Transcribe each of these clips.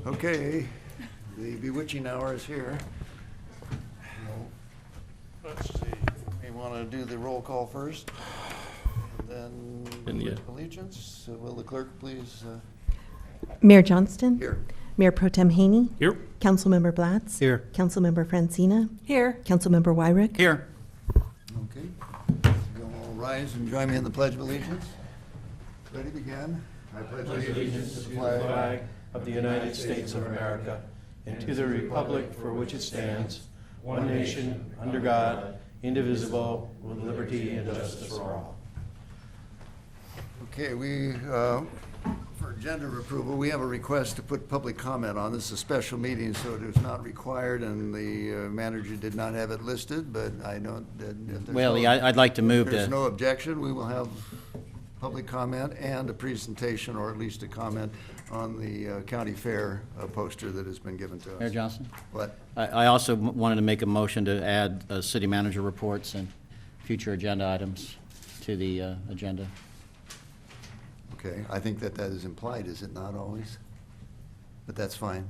Okay, the bewitching hour is here. Let's see, we want to do the roll call first, and then pledge of allegiance. So will the clerk please? Mayor Johnston? Here. Mayor Pro Tem Haney? Here. Councilmember Blatz? Here. Councilmember Francina? Here. Councilmember Wyrick? Here. Okay. You'll all rise and join me in the Pledge of Allegiance. Ready, begin. I pledge allegiance to the flag of the United States of America and to the republic for which it stands, one nation, under God, indivisible, with liberty and justice for all. Okay, for agenda approval, we have a request to put public comment on. This is a special meeting, so it is not required, and the manager did not have it listed, but I don't, if there's Well, no- yeah, I'd like to move if there's to, no objection, we will have public comment and a presentation, or at least a comment on the county fair poster that has been given to us. Mayor Johnson? What? I also wanted to make a motion to add city manager reports and future agenda items to the agenda. Okay, I think that is implied, is it not always? But that's fine.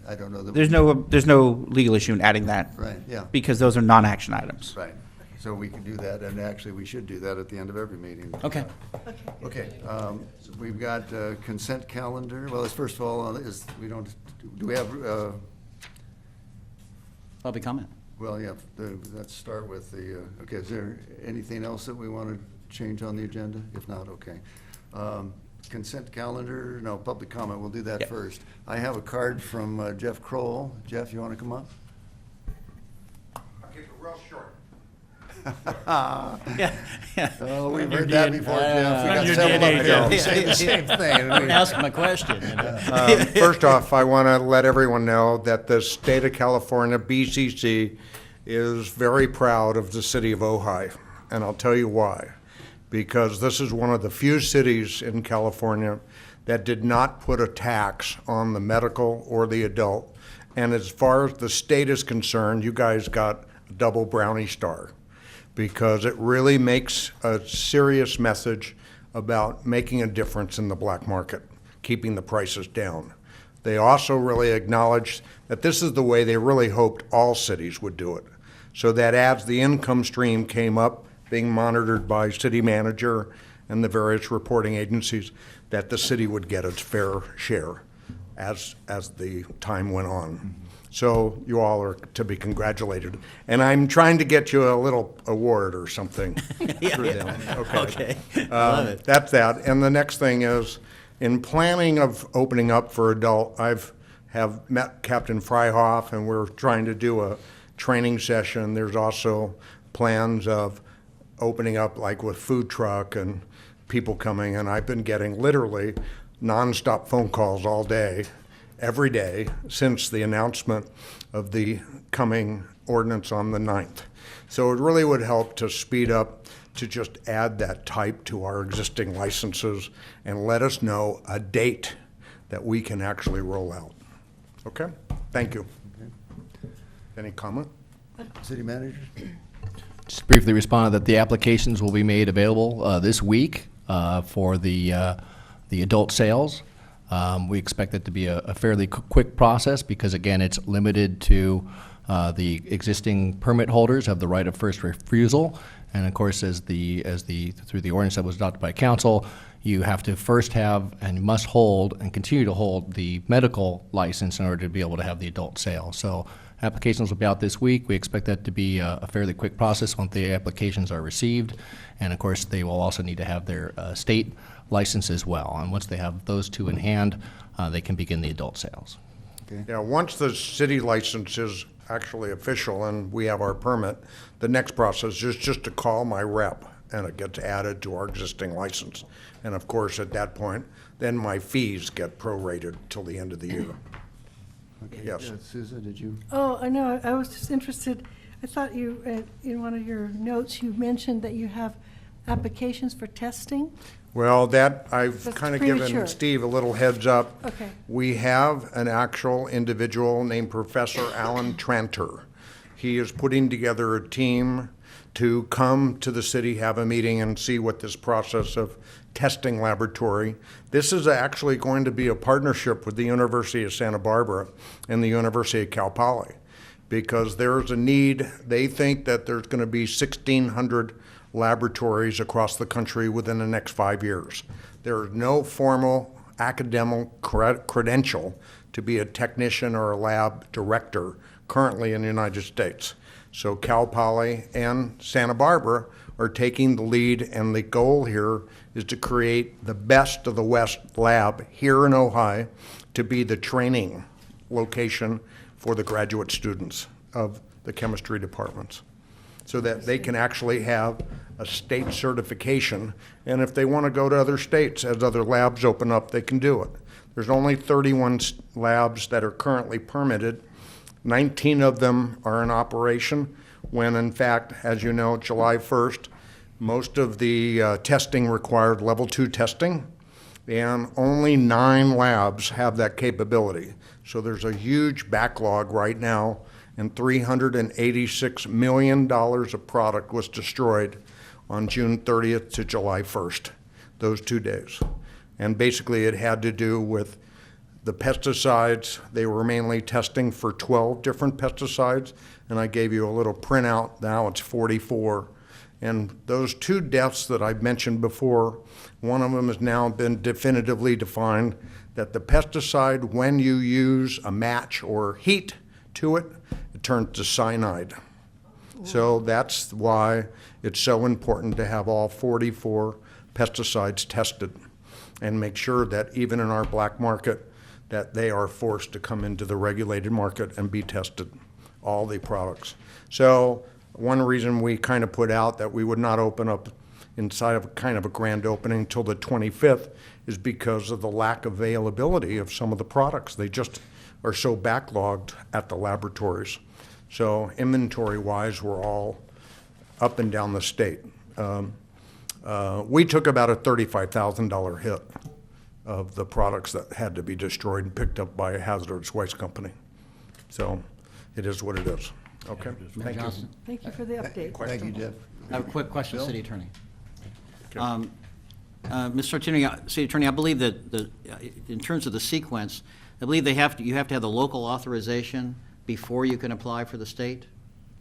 I don't know that. There's no legal issue in adding that. Right, yeah, Because those are non-action items. right. So we can do that, and actually, we should do that at the end of every meeting. Okay. Okay, we've got consent calendar. Well, first of all, do we have, Public comment. well, yeah, let's start with okay, is there anything else that we want to change on the agenda? If not, okay. Consent calendar, no, public comment, we'll do that Yep. first. I have a card from Jeff Kroll. Jeff, you want to come up? I'll keep it real short. Oh, we've heard that before, Jeff. We got your several DNA, up here who Jeff. say the same thing. I didn't ask my question. You know? First off, I want to let everyone know that the state of California, BCC, is very proud of the city of Ojai, and I'll tell you why. Because this is one of the few cities in California that did not put a tax on the medical or the adult. And as far as the state is concerned, you guys got a double brownie star, because it really makes a serious message about making a difference in the black market, keeping the prices down. They also really acknowledge that this is the way they really hoped all cities would do it. So that as the income stream came up, being monitored by city manager and the various reporting agencies, that the city would get its fair share as the time went on. So you all are to be congratulated. And I'm trying to get you a little award or something through them. Okay. Love it. That's that. And the next thing is, in planning of opening up for adult, have met Captain Freihoff, and we're trying to do a training session. There's also plans of opening up, like with food truck and people coming, and I've been getting literally nonstop phone calls all day, every day, since the announcement of the coming ordinance on the 9th. So it really would help to speed up, to just add that type to our existing licenses and let us know a date that we can actually roll out. Okay? Thank you. Any comment? City manager? Just briefly responded that the applications will be made available this week for the adult sales. We expect it to be a fairly quick process because, again, it's limited to the existing permit holders have the right of first refusal. And of course, through the ordinance that was adopted by council, you have to first have and must hold and continue to hold the medical license in order to be able to have the adult sale. So applications will be out this week. We expect that to be a fairly quick process once the applications are received. And of course, they will also need to have their state license as well. And once they have those two in hand, they can begin the adult sales. Okay. Yeah, once the city license is actually official and we have our permit, the next process is just to call my rep and it gets added to our existing license. And of course, at that point, then my fees get prorated till the end of the year. Okay. Yes. Susan, did you? Oh, I know, I was just interested, I thought you, in one of your notes, you mentioned that you have applications for testing? Well, that, I've That's kind of premature. given Steve a little heads up. Okay. We have an actual individual named Professor Alan Tranter. He is putting together a team to come to the city, have a meeting, and see what this process of testing laboratory. This is actually going to be a partnership with the University of Santa Barbara and the University of Cal Poly, because there's a need. They think that there's going to be 1,600 laboratories across the country within the next 5 years. There is no formal academic credential to be a technician or a lab director currently in the United States. So Cal Poly and Santa Barbara are taking the lead, and the goal here is to create the best of the West lab here in Ojai to be the training location for the graduate students of the chemistry departments, so that they can actually have a state certification. And if they want to go to other states, as other labs open up, they can do it. There's only 31 labs that are currently permitted. 19 of them are in operation, when in fact, as you know, July 1st, most of the testing required level 2 testing, and only 9 labs have that capability. So there's a huge backlog right now, and $386 million of product was destroyed on June 30th to July 1st, those 2 days. And basically it had to do with the pesticides. They were mainly testing for 12 different pesticides, and I gave you a little printout. Now it's 44. And those 2 deaths that I mentioned before, one of them has now been definitively defined, that the pesticide, when you use a match or heat to it, it turns to cyanide. So that's why it's so important to have all 44 pesticides tested and make sure that even in our black market, that they are forced to come into the regulated market and be tested, all the products. So one reason we kind of put out that we would not open up inside of kind of a grand opening until the 25th is because of the lack of availability of some of the products. They just are so backlogged at the laboratories. So inventory-wise, we're all up and down the state. We took about a $35,000 hit of the products that had to be destroyed and picked up by a hazardous waste company. So it is what it is. Okay, Mayor thank you. Johnson? Thank you for the update. Thank you, Jeff. I have a quick question, Bill? City Attorney. Okay. Mr. Attorney, City Attorney, I believe that in terms of the sequence, I believe you have to have the local authorization before you can apply for the state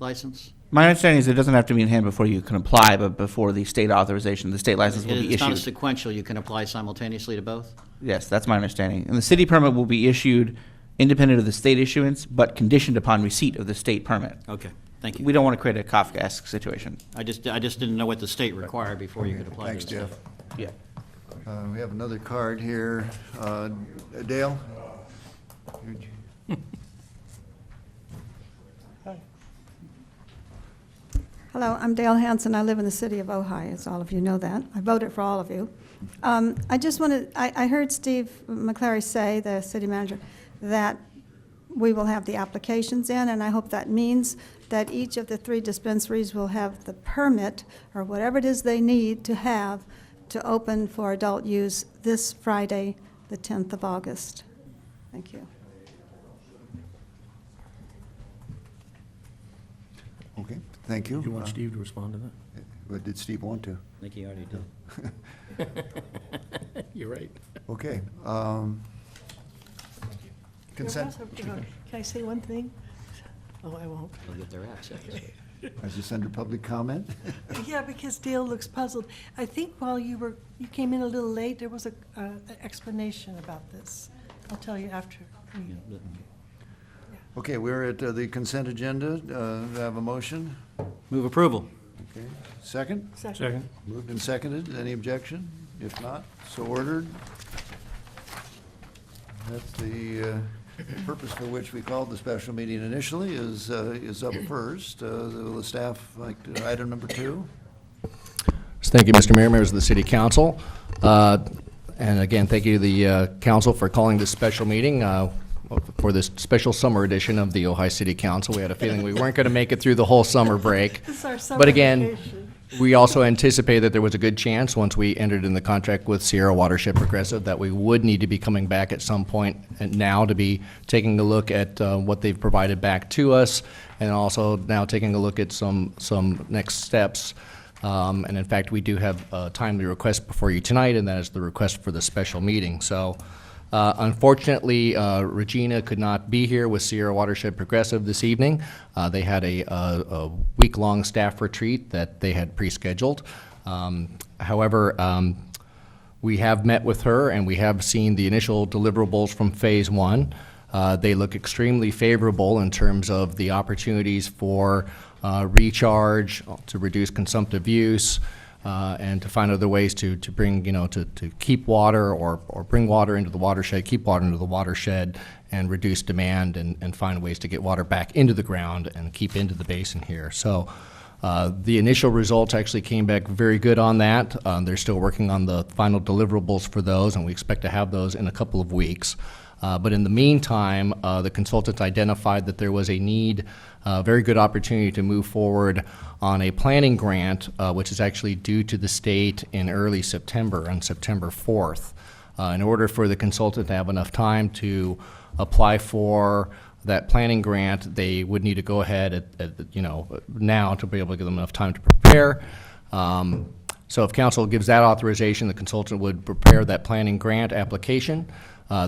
license? My understanding is it doesn't have to be in hand before you can apply, but before the state authorization, the state license will be It's not a issued. sequential, you can apply simultaneously to both? Yes, that's my understanding. And the city permit will be issued independent of the state issuance, but conditioned upon receipt of the state permit. Okay, thank you. We don't want to create a Kafkaesque situation. I just didn't know what the state required before you could apply to Thanks, the state. Jeff. Yeah. We have another card here. Dale? Hello, I'm Dale Hansen. I live in the city of Ojai, as all of you know that. I voted for all of you. I just wanted, I heard Steve McClary say, the city manager, that we will have the applications in, and I hope that means that each of the 3 dispensaries will have the permit, or whatever it is they need to have, to open for adult use this Friday, the 10th of August. Thank you. Okay, thank you. Do you want Steve to respond to that? But did Steve want to? I think he already did. You're right. Okay. Consent, Can I say one thing? Oh, I won't. They'll get their access. is this under public comment? Yeah, because Dale looks puzzled. I think while you came in a little late, there was an explanation about this. I'll tell you after. Okay, we're at the consent agenda. Do I have a motion? Move approval. Okay, second? Second. Moved and seconded. Any objection? If not, so ordered. That's the purpose for which we called the special meeting initially is up first. Will the staff like to, item number 2? Thank you, Mr. Mayor, members of the City Council. And again, thank you to the council for calling this special meeting for this special summer edition of the Ojai City Council. We had a feeling we weren't going to make it through the whole summer break. This is our summer But again, vacation. We also anticipate that there was a good chance, once we entered in the contract with Sierra Watershed Progressive, that we would need to be coming back at some point and now to be taking a look at what they've provided back to us, and also now taking a look at some next steps. And in fact, we do have a timely request before you tonight, and that is the request for the special meeting. So unfortunately, Regina could not be here with Sierra Watershed Progressive this evening. They had a week-long staff retreat that they had pre-scheduled. However, we have met with her, and we have seen the initial deliverables from Phase 1. They look extremely favorable in terms of the opportunities for recharge, to reduce consumptive use, and to find other ways to bring, to keep water or bring water into the watershed, keep water into the watershed, and reduce demand and find ways to get water back into the ground and keep into the basin here. So the initial results actually came back very good on that. They're still working on the final deliverables for those, and we expect to have those in a couple of weeks. But in the meantime, the consultant identified that there was a need, very good opportunity to move forward on a planning grant, which is actually due to the state in early September, on September 4th. In order for the consultant to have enough time to apply for that planning grant, they would need to go ahead now to be able to give them enough time to prepare. So if council gives that authorization, the consultant would prepare that planning grant application.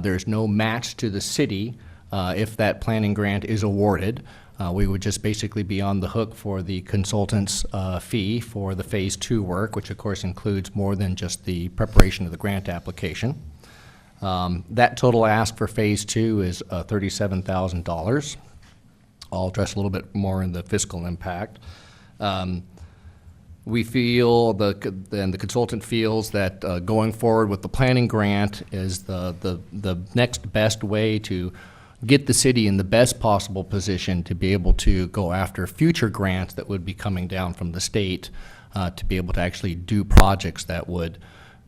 There's no match to the city if that planning grant is awarded. We would just basically be on the hook for the consultant's fee for the Phase 2 work, which of course includes more than just the preparation of the grant application. That total ask for Phase 2 is $37,000. I'll address a little bit more in the fiscal impact. We feel, and the consultant feels, that going forward with the planning grant is the next best way to get the city in the best possible position to be able to go after future grants that would be coming down from the state, to be able to actually do projects that would,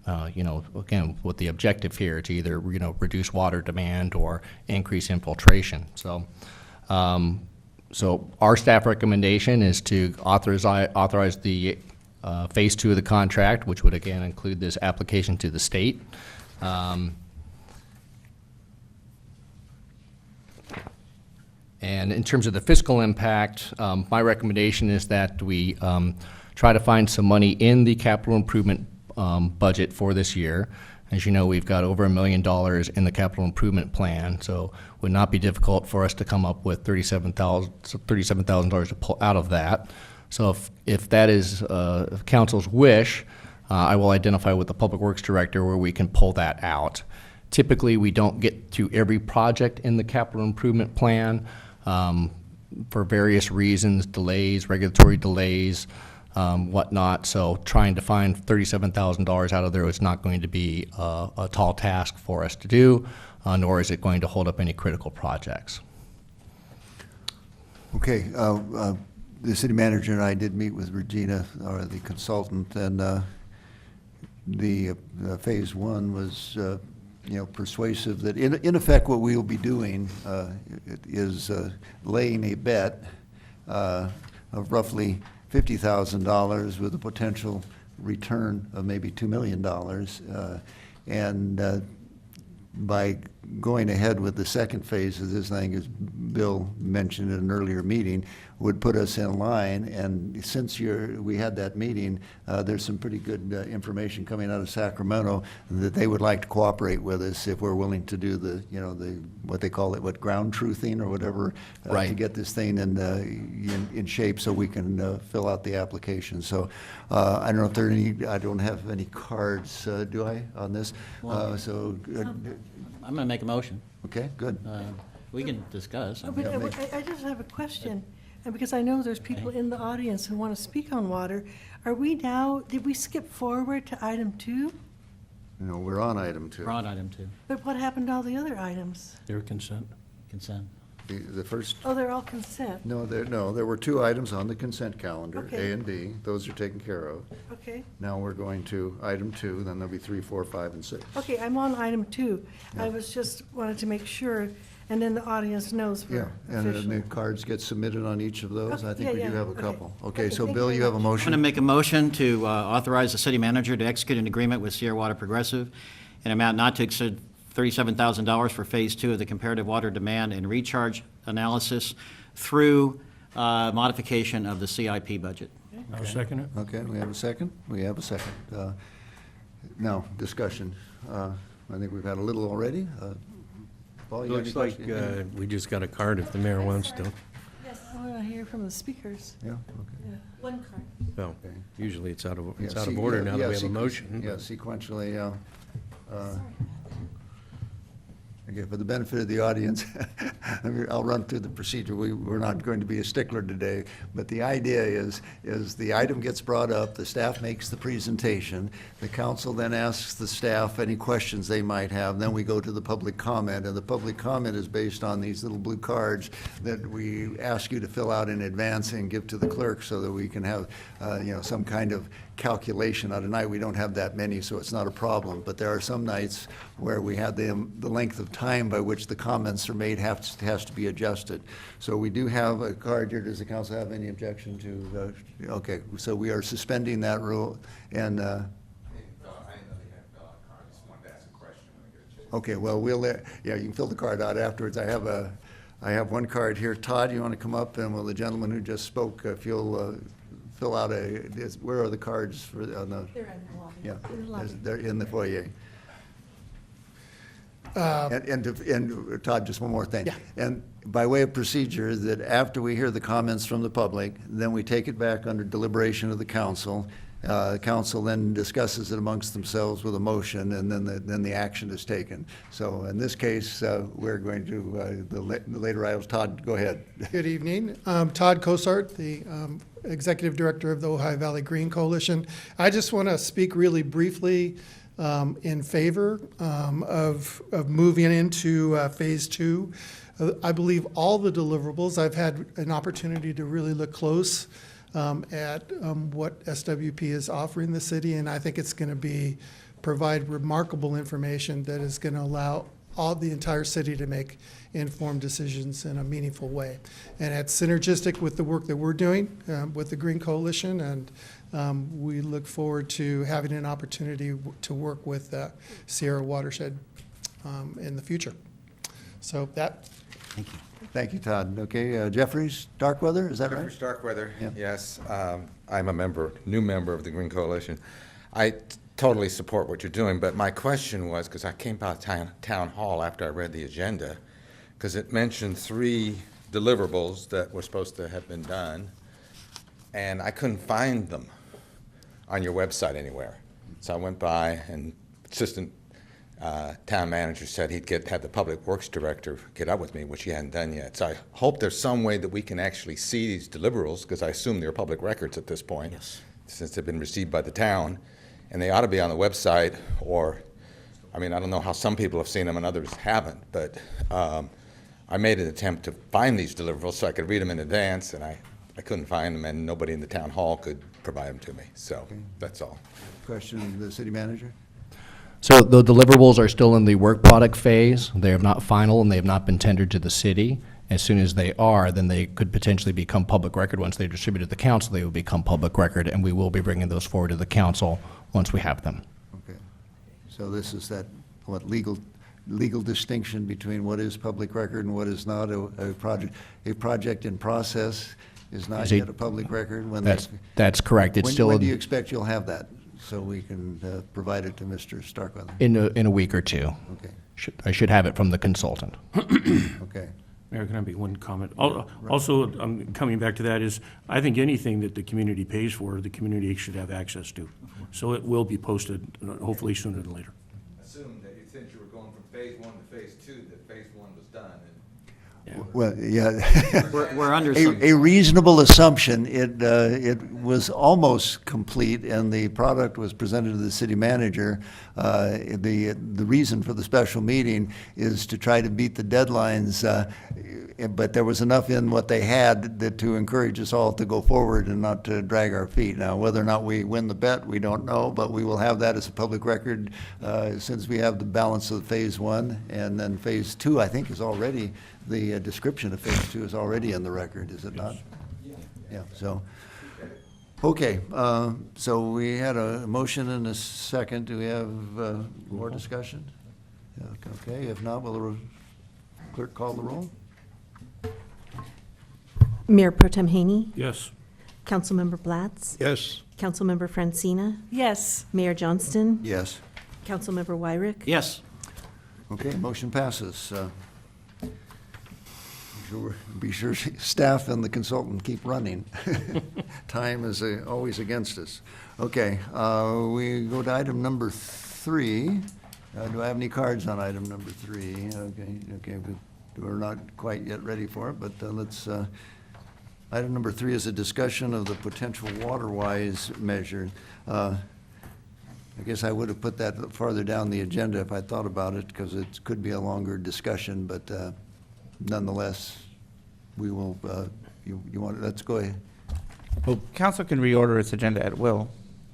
again, with the objective here to either, reduce water demand or increase infiltration. So our staff recommendation is to authorize the Phase 2 of the contract, which would again include this application to the state. And in terms of the fiscal impact, my recommendation is that we try to find some money in the capital improvement budget for this year. As you know, we've got over $1 million in the capital improvement plan, so it would not be difficult for us to come up with $37,000 to pull out of that. So if that is council's wish, I will identify with the Public Works Director where we can pull that out. Typically, we don't get to every project in the capital improvement plan for various reasons, delays, regulatory delays, whatnot. So trying to find $37,000 out of there is not going to be a tall task for us to do, nor is it going to hold up any critical projects. Okay, the city manager and I did meet with Regina, or the consultant, and the Phase 1 was persuasive that in effect what we will be doing is laying a bet of roughly $50,000 with a potential return of maybe $2 million. And by going ahead with the second phase of this thing, as Bill mentioned in an earlier meeting, would put us in line. And since we had that meeting, there's some pretty good information coming out of Sacramento that they would like to cooperate with us if we're willing to do the what they call it, ground truthing or whatever, Right. to get this thing in shape so we can fill out the application. So I don't know if there are any. I don't have any cards, do I, on this? Well, I'm going to make a motion. Okay, good. We can discuss. Oh, but I just have a question, and because I know there's people Okay. in the audience who want to speak on water. Are we now, did we skip forward to item 2? No, we're on item 2. We're on item 2, But what happened to all the other items? Their consent. consent. The first, Oh, they're all consent. no, there were 2 items on the consent calendar, Okay. A and B. Those are taken care of. Okay. Now we're going to item 2, then there'll be 3, 4, 5, and 6. Okay, I'm on item 2. I Yeah. was just wanted to make sure, and then the audience knows Yeah, we're and then official. the cards get submitted on each of those. I think Okay, we yeah, do have a okay. couple. Okay, Okay, so thank Bill, you you very have a much. I'm going to motion? make a motion to authorize the city manager to execute an agreement with Sierra Water Progressive in amount not to exceed $37,000 for Phase 2 of the comparative water demand and recharge analysis through modification of the CIP budget. I'll second it. Okay, we have a second? We have a second. Now, discussion. I think we've had a little already. Paul, you got any Looks like questions? we just got a card if the mayor wants to. I want to hear from the speakers. Yeah, okay. One card. Well, usually it's out of Yeah, order yeah, now yeah, that we have a motion. Yeah, sequentially, okay, for the benefit of the audience, I'll run through the procedure. We're not going to be a stickler today, but the idea is the item gets brought up, the staff makes the presentation, the council then asks the staff any questions they might have, then we go to the public comment, and the public comment is based on these little blue cards that we ask you to fill out in advance and give to the clerk so that we can have, some kind of calculation. On a night, we don't have that many, so it's not a problem, but there are some nights where we have the length of time by which the comments are made has to be adjusted. So we do have a card here. Does the council have any objection to, okay, so we are suspending that rule, and, okay, well, yeah, you can fill the card out afterwards. I have one card here. Todd, you want to come up, and will the gentleman who just spoke, if you'll fill out where are the cards for, on the? They're in the lobby. Yeah, In the lobby. they're in the foyer. And Todd, just one more thing. Yeah. And by way of procedure, that after we hear the comments from the public, then we take it back under deliberation of the council. Council then discusses it amongst themselves with a motion, and then the action is taken. So in this case, we're going to, the later items, Todd, go ahead. Good evening. Todd Cosart, the Executive Director of the Ojai Valley Green Coalition. I just want to speak really briefly in favor of moving into Phase 2. I believe all the deliverables, I've had an opportunity to really look close at what SWP is offering the city, and I think it's going to provide remarkable information that is going to allow the entire city to make informed decisions in a meaningful way. And it's synergistic with the work that we're doing with the Green Coalition, and we look forward to having an opportunity to work with Sierra Watershed in the future. So that. Thank you. Thank you, Todd. Okay, Jeffries Starkweather, is that right? Jeffrey Starkweather, Yeah. yes. I'm a new member of the Green Coalition. I totally support what you're doing, but my question was, because I came out of town hall after I read the agenda, because it mentioned 3 deliverables that were supposed to have been done, and I couldn't find them on your website anywhere. So I went by, and assistant town manager said he'd have the public works director get up with me, which he hadn't done yet. So I hope there's some way that we can actually see these deliverables, because I assume they're public records at this point, Yes. since they've been received by the town, and they ought to be on the website, or, I mean, I don't know how some people have seen them and others haven't, but I made an attempt to find these deliverables so I could read them in advance, and I couldn't find them, and nobody in the town hall could provide them to me. So that's all. Question of the city manager? So the deliverables are still in the work product phase. They are not final, and they have not been tendered to the city. As soon as they are, then they could potentially become public record. Once they're distributed to the council, they will become public record, and we will be bringing those forward to the council once we have them. Okay. So this is that, legal distinction between what is public record and what is not a project. A project in process is not Is a- yet a public record. That's correct. It's still When do you in expect you'll have that, so we can provide it to Mr. Starkweather? in a week or two. Okay, I should have it from the consultant. okay. Mayor, can I make one comment? Also, coming back to that is, I think anything that the community pays for, the community should have access to. So it will be posted, hopefully sooner than later. Assume that since you were going from Phase 1 to Phase 2, that Phase 1 was done. Well, yeah. We're under some. A reasonable assumption. It was almost complete, and the product was presented to the city manager. The reason for the special meeting is to try to beat the deadlines, but there was enough in what they had to encourage us all to go forward and not to drag our feet. Now, whether or not we win the bet, we don't know, but we will have that as a public record since we have the balance of Phase 1, and then Phase 2, I think, is already, the description of Phase 2 is already in the record, is it not? Yeah, so, okay, so we had a motion and a second. Do we have more discussion? Yeah, okay, if not, will the clerk call the roll? Mayor Pro Tem Haney, Yes. Councilmember Blatz, Yes. Councilmember Francina, Yes. Mayor Johnston, Yes. Councilmember Wyrick. Yes. Okay, motion passes. Be sure staff and the consultant keep running. Time is always against us. Okay, we go to item number 3. Do I have any cards on item number 3? Okay, we're not quite yet ready for it, but let's, item number 3 is a discussion of the potential water-wise measure. I guess I would have put that farther down the agenda if I thought about it, because it could be a longer discussion, but nonetheless, we will, you want, let's go ahead. Well, council can reorder its agenda at will.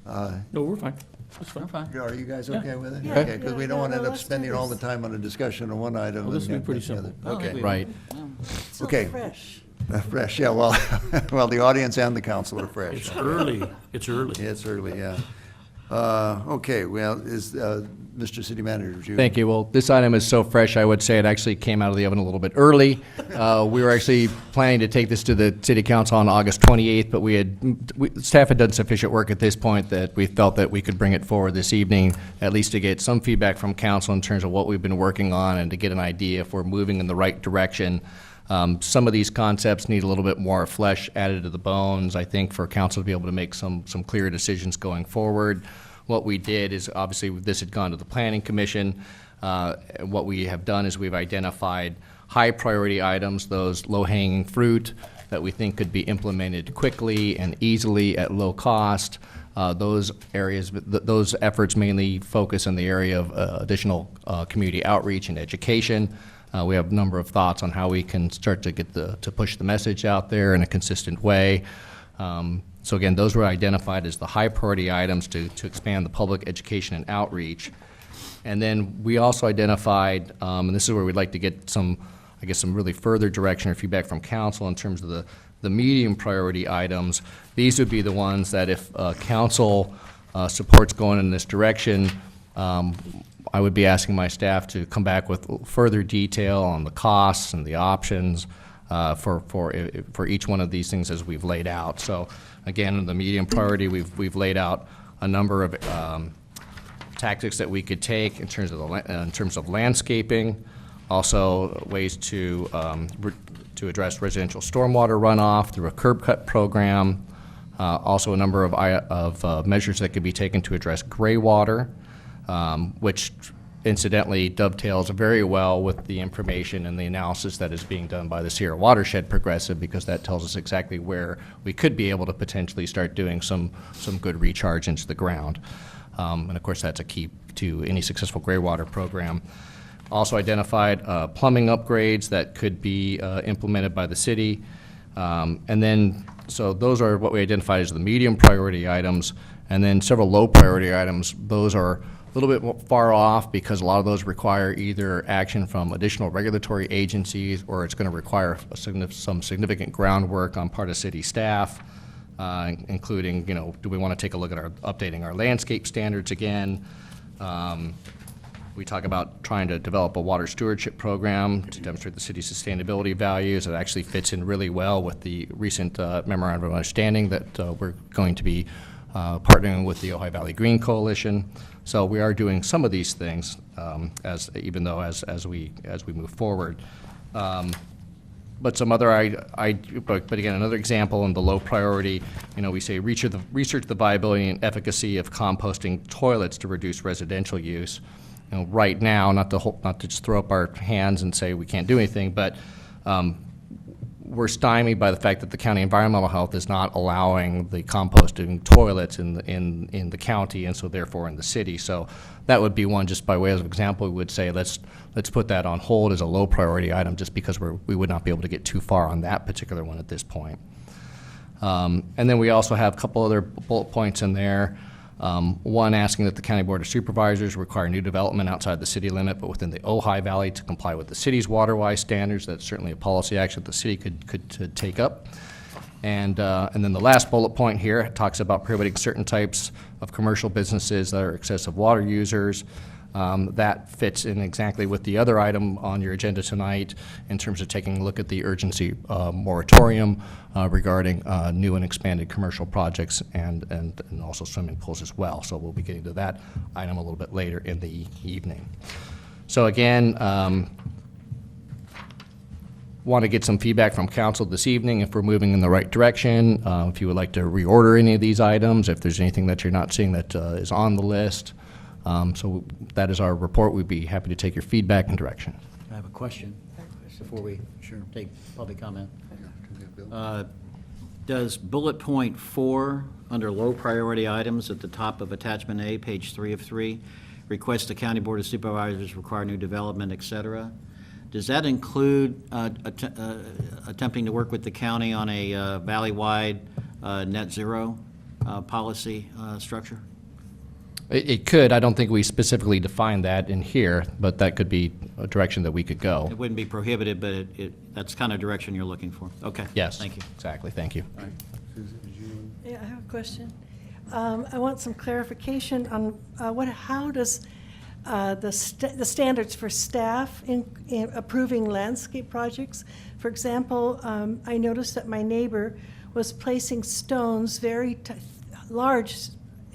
No, we're fine. That's fine. Are you guys okay with it? Yeah. Okay, because we don't want to end up Let's do spending all the this. time on a discussion on one item. Well, this and will be pretty the other. simple. Okay. Right. Still Okay. fresh. Fresh, yeah, well, well, the audience and the council are fresh. It's early. It's early. It's early, yeah. Okay, well, is, Mr. City Manager, would you? Thank you. Well, this item is so fresh, I would say it actually came out of the oven a little bit early. We were actually planning to take this to the city council on August 28th, but staff had done sufficient work at this point that we felt that we could bring it forward this evening, at least to get some feedback from council in terms of what we've been working on and to get an idea if we're moving in the right direction. Some of these concepts need a little bit more flesh added to the bones, I think, for council to be able to make some clear decisions going forward. What we did is, obviously, this had gone to the Planning Commission. What we have done is we've identified high-priority items, those low-hanging fruit that we think could be implemented quickly and easily at low cost. Those areas, those efforts mainly focus in the area of additional community outreach and education. We have a number of thoughts on how we can start to get to push the message out there in a consistent way. So again, those were identified as the high priority items to expand the public education and outreach. And then we also identified, and this is where we'd like to get some really further direction or feedback from council in terms of the medium priority items. These would be the ones that if council supports going in this direction, I would be asking my staff to come back with further detail on the costs and the options for each one of these things as we've laid out. So again, in the medium priority, we've laid out a number of tactics that we could take in terms of landscaping, also ways to address residential stormwater runoff through a curb cut program, also a number of measures that could be taken to address gray water, which incidentally dovetails very well with the information and the analysis that is being done by the Sierra Watershed Progressive, because that tells us exactly where we could be able to potentially start doing some good recharge into the ground. And of course, that's a key to any successful gray water program. Also identified plumbing upgrades that could be implemented by the city. And then, so those are what we identified as the medium priority items. And then several low priority items, those are a little bit more far off because a lot of those require either action from additional regulatory agencies, or it's going to require some significant groundwork on part of city staff, including, do we want to take a look at updating our landscape standards again? We talk about trying to develop a water stewardship program to demonstrate the city's sustainability values. It actually fits in really well with the recent memorandum of understanding that we're going to be partnering with the Ojai Valley Green Coalition. So we are doing some of these things as we move forward. But some other, but again, another example in the low priority, we say research the viability and efficacy of composting toilets to reduce residential use. Right now, not to just throw up our hands and say we can't do anything, but we're stymied by the fact that the county environmental health is not allowing the composting toilets in the county, and so therefore in the city. So that would be one, just by way of example, we would say let's put that on hold as a low priority item, just because we would not be able to get too far on that particular one at this point. And then we also have a couple other bullet points in there. One asking that the County Board of Supervisors require new development outside the city limit but within the Ojai Valley to comply with the city's water-wise standards. That's certainly a policy action that the city could take up. And then the last bullet point here talks about prohibiting certain types of commercial businesses that are excessive water users. That fits in exactly with the other item on your agenda tonight in terms of taking a look at the urgency moratorium regarding new and expanded commercial projects and also swimming pools as well. So we'll be getting to that item a little bit later in the evening. So again, want to get some feedback from council this evening if we're moving in the right direction, if you would like to reorder any of these items, if there's anything that you're not seeing that is on the list. So that is our report. We'd be happy to take your feedback and direction. I have a question before we take public comment. Does bullet point 4 under low priority items at the top of attachment A, page 3 of 3, request the County Board of Supervisors require new development, et cetera? Does that include attempting to work with the county on a valley-wide net zero policy structure? It could. I don't think we specifically defined that in here, but that could be a direction that we could go. It wouldn't be prohibited, but that's kind of direction you're looking for. Okay. Yes. Thank you. Exactly. Thank you. Yeah, I have a question. I want some clarification on how does the standards for staff in approving landscape projects. For example, I noticed that my neighbor was placing stones, very large,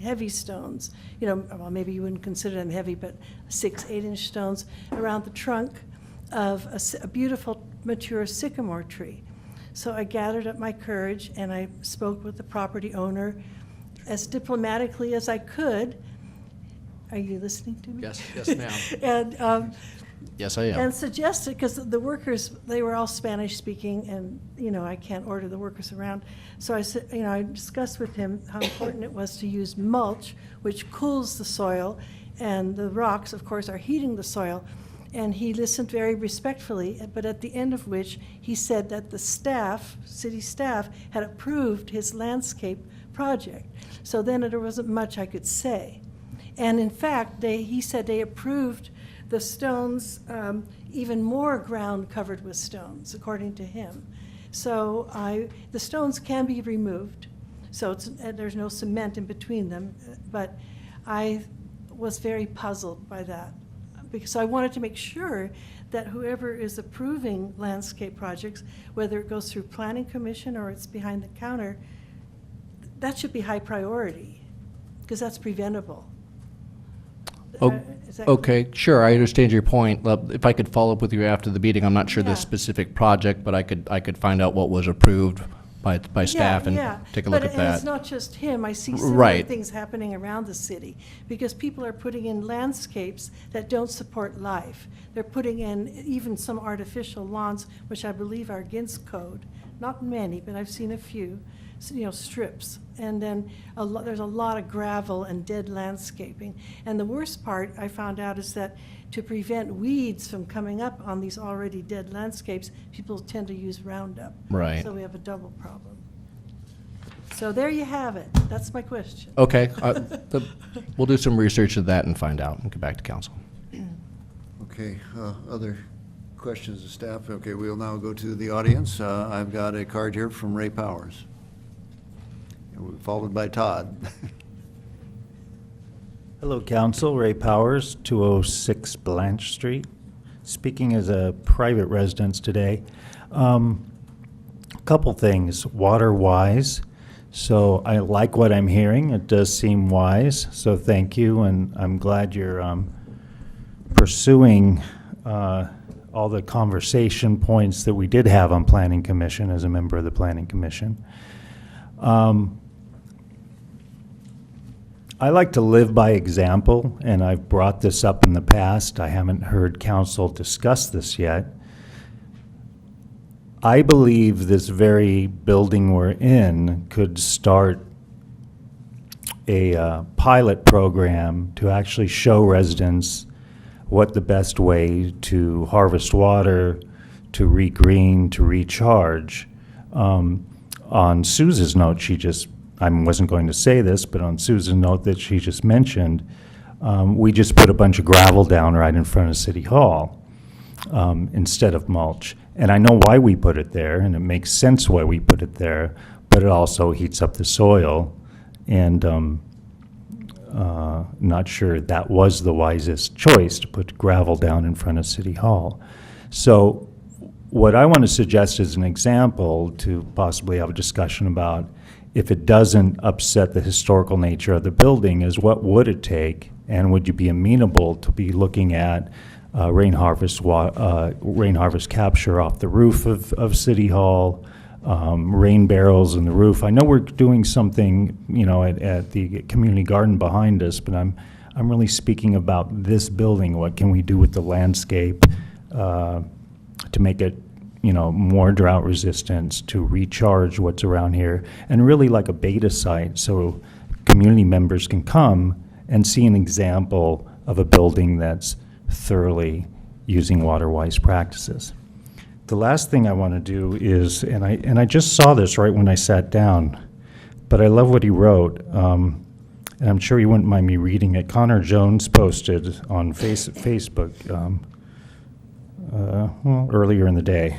heavy stones, well, maybe you wouldn't consider them heavy, but 6-8-inch stones around the trunk of a beautiful mature sycamore tree. So I gathered up my courage and I spoke with the property owner as diplomatically as I could. Are you listening to me? Yes, ma'am. And Yes, I am. and suggested, because the workers, they were all Spanish speaking, and, I can't order the workers around. So I said, I discussed with him how important it was to use mulch, which cools the soil, and the rocks, of course, are heating the soil. And he listened very respectfully, but at the end of which, he said that the staff, city staff, had approved his landscape project. So then there wasn't much I could say. And in fact, he said they approved the stones, even more ground covered with stones, according to him. So the stones can be removed, so there's no cement in between them, but I was very puzzled by that, because I wanted to make sure that whoever is approving landscape projects, whether it goes through Planning Commission or it's behind the counter, that should be high priority, because that's preventable. Is that- Okay, sure, I understand your point. If I could follow up with you after the meeting, I'm not sure Yeah. the specific project, but I could find out what was approved by staff and take a look at And it's that. not just him. I see similar Right. things happening around the city, because people are putting in landscapes that don't support life. They're putting in even some artificial lawns, which I believe are against code. Not many, but I've seen a few, strips. And then there's a lot of gravel and dead landscaping. And the worst part I found out is that to prevent weeds from coming up on these already dead landscapes, people tend to use Roundup. Right. So we have a double problem. So there you have it. That's my question. Okay, we'll do some research of that and find out and get back to council. Okay, other questions of staff? Okay, we'll now go to the audience. I've got a card here from Ray Powers, followed by Todd. Hello, Council. Ray Powers, 206 Blanche Street. Speaking as a private residence today. A couple things, water-wise. So I like what I'm hearing. It does seem wise, so thank you. And I'm glad you're pursuing all the conversation points that we did have on Planning Commission as a member of the Planning Commission. I like to live by example, and I've brought this up in the past. I haven't heard council discuss this yet. I believe this very building we're in could start a pilot program to actually show residents what the best way to harvest water, to regreen, to recharge. On Susan's note, I wasn't going to say this, but on Susan's note that she just mentioned, we just put a bunch of gravel down right in front of City Hall instead of mulch. And I know why we put it there, and it makes sense why we put it there, but it also heats up the soil. And not sure that was the wisest choice to put gravel down in front of City Hall. So what I want to suggest as an example to possibly have a discussion about, if it doesn't upset the historical nature of the building, is what would it take, and would you be amenable to be looking at rain harvest capture off the roof of City Hall, rain barrels in the roof. I know we're doing something, at the community garden behind us, but I'm really speaking about this building. What can we do with the landscape to make it, more drought resistant, to recharge what's around here, and really like a beta site so community members can come and see an example of a building that's thoroughly using water-wise practices. The last thing I want to do is, and I just saw this right when I sat down, but I love what he wrote, and I'm sure you wouldn't mind me reading it. Connor Jones posted on Facebook earlier in the day,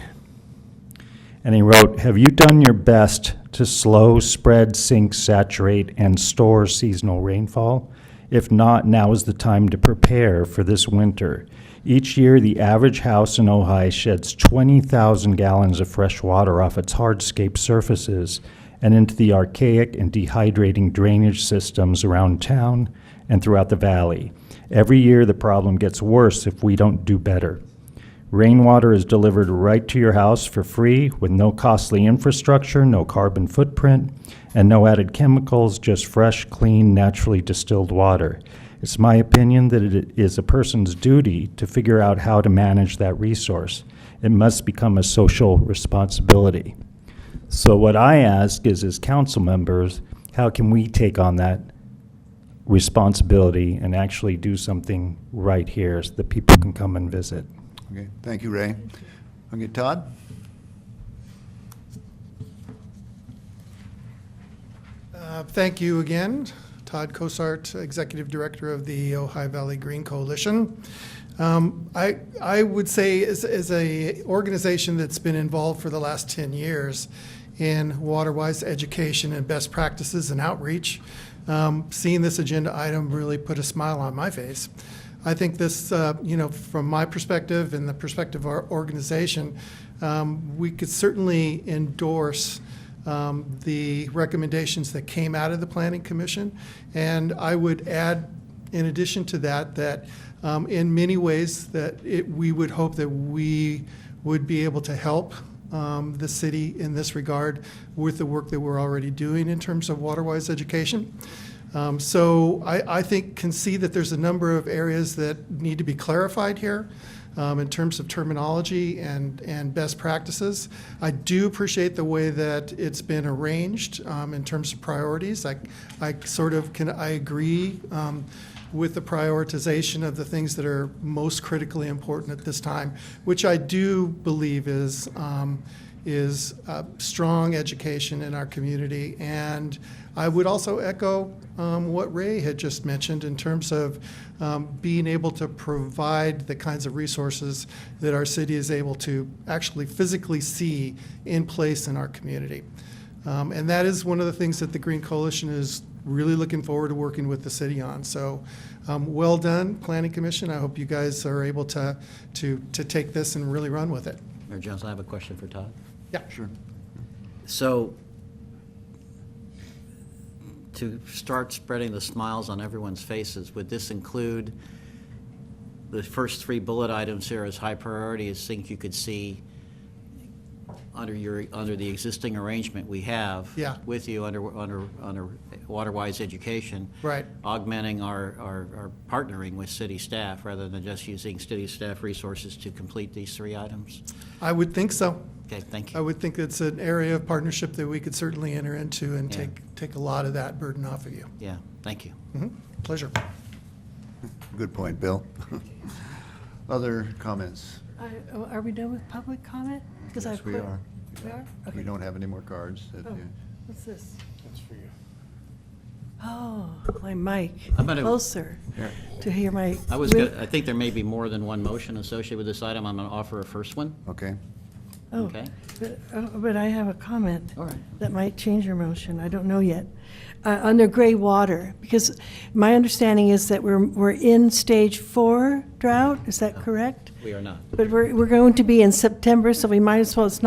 and he wrote, "Have you done your best to slow, spread, sink, saturate, and store seasonal rainfall? If not, now is the time to prepare for this winter. Each year, the average house in Ojai sheds 20,000 gallons of fresh water off its hardscape surfaces and into the archaic and dehydrating drainage systems around town and throughout the valley. Every year, the problem gets worse if we don't do better. Rainwater is delivered right to your house for free with no costly infrastructure, no carbon footprint, and no added chemicals, just fresh, clean, naturally distilled water. It's my opinion that it is a person's duty to figure out how to manage that resource. It must become a social responsibility." So what I ask is, as council members, how can we take on that responsibility and actually do something right here so that people can come and visit? Okay, thank you, Ray. Okay, Todd? Thank you again. Todd Cosart, Executive Director of the Ojai Valley Green Coalition. I would say as a organization that's been involved for the last 10 years in water-wise education and best practices and outreach, seeing this agenda item really put a smile on my face. I think this, from my perspective and the perspective of our organization, we could certainly endorse the recommendations that came out of the Planning Commission. And I would add, in addition to that, that in many ways we would hope that we would be able to help the city in this regard with the work that we're already doing in terms of water-wise education. So I think can see that there's a number of areas that need to be clarified here in terms of terminology and best practices. I do appreciate the way that it's been arranged in terms of priorities. I agree with the prioritization of the things that are most critically important at this time, which I do believe is strong education in our community. And I would also echo what Ray had just mentioned in terms of being able to provide the kinds of resources that our city is able to actually physically see in place in our community. And that is one of the things that the Green Coalition is really looking forward to working with the city on. So well done, Planning Commission. I hope you guys are able to take this and really run with it. Mayor Jones, I have a question for Todd. Yeah. Sure. So, to start spreading the smiles on everyone's faces, would this include the first three bullet items here as high priority, as things you could see under the existing arrangement we have Yeah. with you under WaterWise Education. Right. Augmenting our partnering with city staff rather than just using city staff resources to complete these 3 items. I would think so. Okay, thank I you. would think it's an area of partnership that we could certainly enter into and Yeah. take a lot of that burden off of you. Yeah, thank you. Pleasure. Good point, Bill. Other comments? Are we done with public comment? Because Yes, I've we quit. are. We are? We Okay. don't have any more cards. If Oh, you- what's this? That's for you. Oh, my mic, I'm gonna- closer to hear my. I think there may be more than one motion associated with this item. I'm going to offer a first one. Okay. Oh, Okay. but I have a comment. All right. That might change your motion, I don't know yet. Under gray water, because my understanding is that we're in stage 4 drought, is that correct? We are not. But we're going to be in September, so we might as well, it's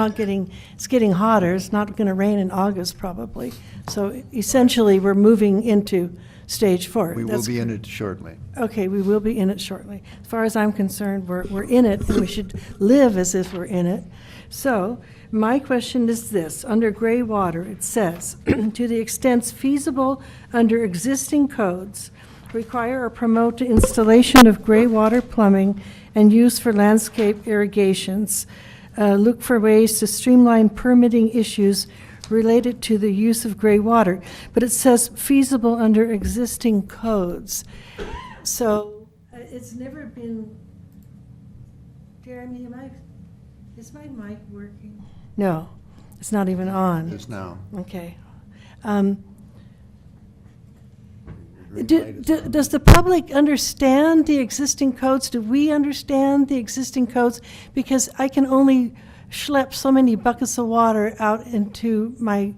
getting hotter, it's not gonna rain in August probably. So essentially, we're moving into stage 4. We will That's be in it shortly. Okay, we will be in it shortly. As far as I'm concerned, we're in it, and we should live as if we're in it. So, my question is this, under gray water, it says, to the extent feasible under existing codes, require or promote the installation of gray water plumbing and use for landscape irrigations. Look for ways to streamline permitting issues related to the use of gray water. But it says feasible under existing codes. So it's never been, Jeremy, is my mic working? No, it's not even on. Just now. Okay. Green light is on. Does the public understand the existing codes? Do we understand the existing codes? Because I can only schlep so many buckets of water out into my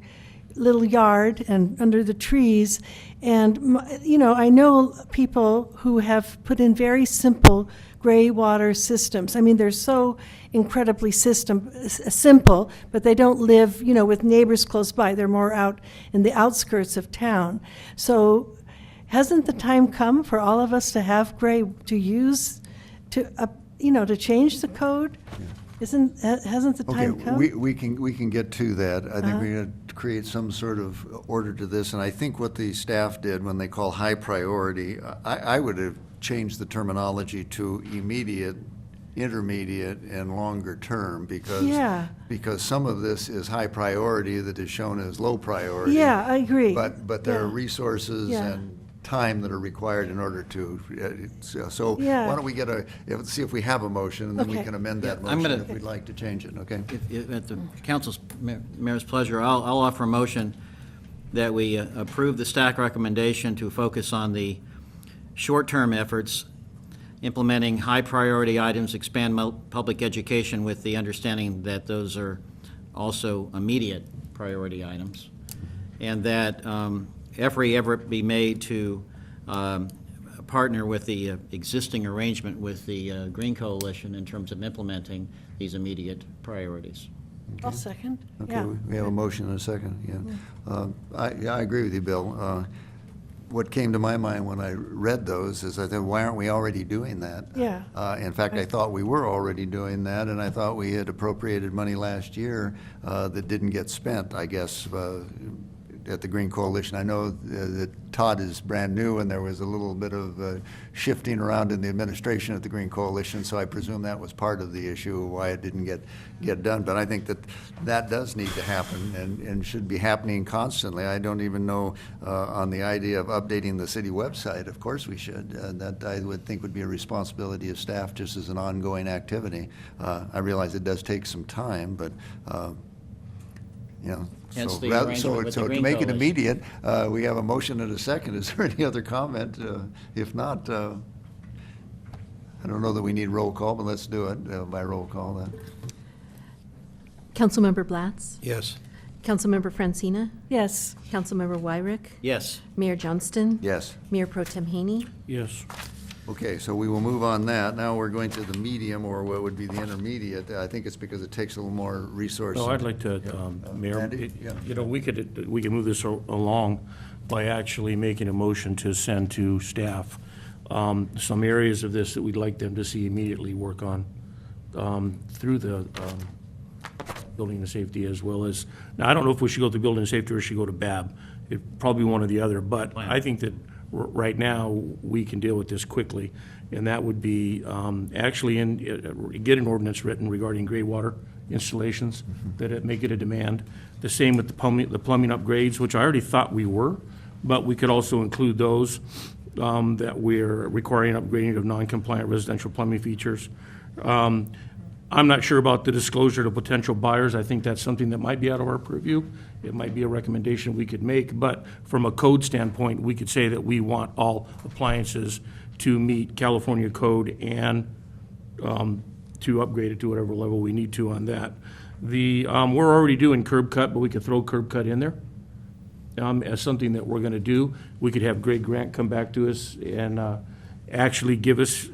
little yard and under the trees. And, I know people who have put in very simple gray water systems. I mean, they're so incredibly simple, but they don't live, with neighbors close by. They're more out in the outskirts of town. So hasn't the time come for all of us to have gray, to use, to change the code? Hasn't the Okay, time come? we can get to that. I think we're going to create some sort of order to this, and I think what the staff did when they call high priority, I would have changed the terminology to immediate, intermediate, and longer term, Yeah. because some of this is high priority that is shown as low priority. Yeah, I agree. But there are Yeah. resources Yeah. and time that are required in order to, so Yeah. why don't we see if we have a motion, and then we Okay. can amend that I'm motion gonna- if we'd like to change it, okay? If at the council's, mayor's pleasure, I'll offer a motion that we approve the staff recommendation to focus on the short-term efforts, implementing high-priority items, expand public education with the understanding that those are also immediate priority items, and that every effort be made to partner with the existing arrangement with the Green Coalition in terms of implementing these immediate priorities. I'll second. Okay, Yeah. we have a motion and a second, yeah. I agree with you, Bill. What came to my mind when I read those is I thought, why aren't we already doing that? Yeah. In fact, I thought we were already doing that, and I thought we had appropriated money last year that didn't get spent, I guess, at the Green Coalition. I know that Todd is brand new, and there was a little bit of shifting around in the administration at the Green Coalition, so I presume that was part of the issue of why it didn't get done. But I think that does need to happen and should be happening constantly. I don't even know on the idea of updating the city website. Of course we should. That I would think would be a responsibility of staff just as an ongoing activity. I realize it does take some time, but Hence the so arrangement with the to Green make it Coalition. immediate, we have a motion and a second. Is there any other comment? If not, I don't know that we need roll call, but let's do it by roll call then. Councilmember Blatz? Yes. Councilmember Francina? Yes. Councilmember Wyrick? Yes. Mayor Johnston? Yes. Mayor Pro Tem Haney? Yes. Okay, so we will move on that. Now we're going to the medium, or what would be the intermediate. I think it's because it takes a little more resources. No, I'd like to, Mayor, Andy? Yeah. we could move this along by actually making a motion to send to staff some areas of this that we'd like them to see immediately work on through the building and safety as well as, now, I don't know if we should go to building and safety or should go to BAB. It'd probably one or the other, but I think that right now, we can deal with this quickly. And that would be actually get an ordinance written regarding gray water installations, that it make it a demand. The same with the plumbing upgrades, which I already thought we were, but we could also include those that we're requiring upgrading of non-compliant residential plumbing features. I'm not sure about the disclosure to potential buyers. I think that's something that might be out of our purview. It might be a recommendation we could make, but from a code standpoint, we could say that we want all appliances to meet California code and to upgrade it to whatever level we need to on that. We're already doing curb cut, but we could throw curb cut in there as something that we're gonna do. We could have Greg Grant come back to us and actually give us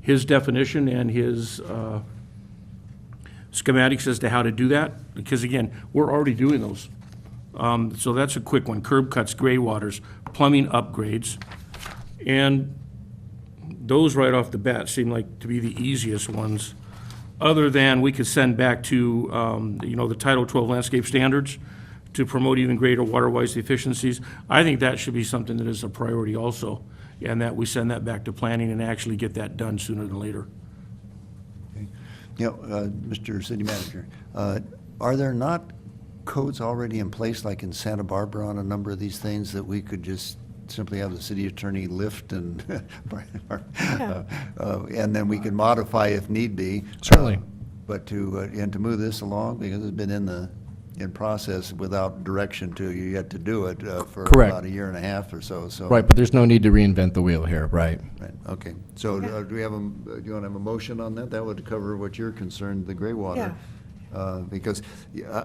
his definition and his schematics as to how to do that, because again, we're already doing those. So that's a quick one, curb cuts, gray waters, plumbing upgrades. And those right off the bat seem like to be the easiest ones, other than we could send back to, the Title 12 landscape standards to promote even greater water-wise efficiencies. I think that should be something that is a priority also, and that we send that back to planning and actually get that done sooner than later. Mr. City Manager, are there not codes already in place, like in Santa Barbara, on a number of these things that we could just simply have the city attorney lift and, and then we can modify if need be? Certainly. But to move this along, because it's been in process without direction to you yet to do it for Correct. about a year and a half or so. Right, but there's no need to reinvent the wheel here, right? Right, okay. So do we have do you want to have a motion on that? That would cover what you're concerned, the gray water. Because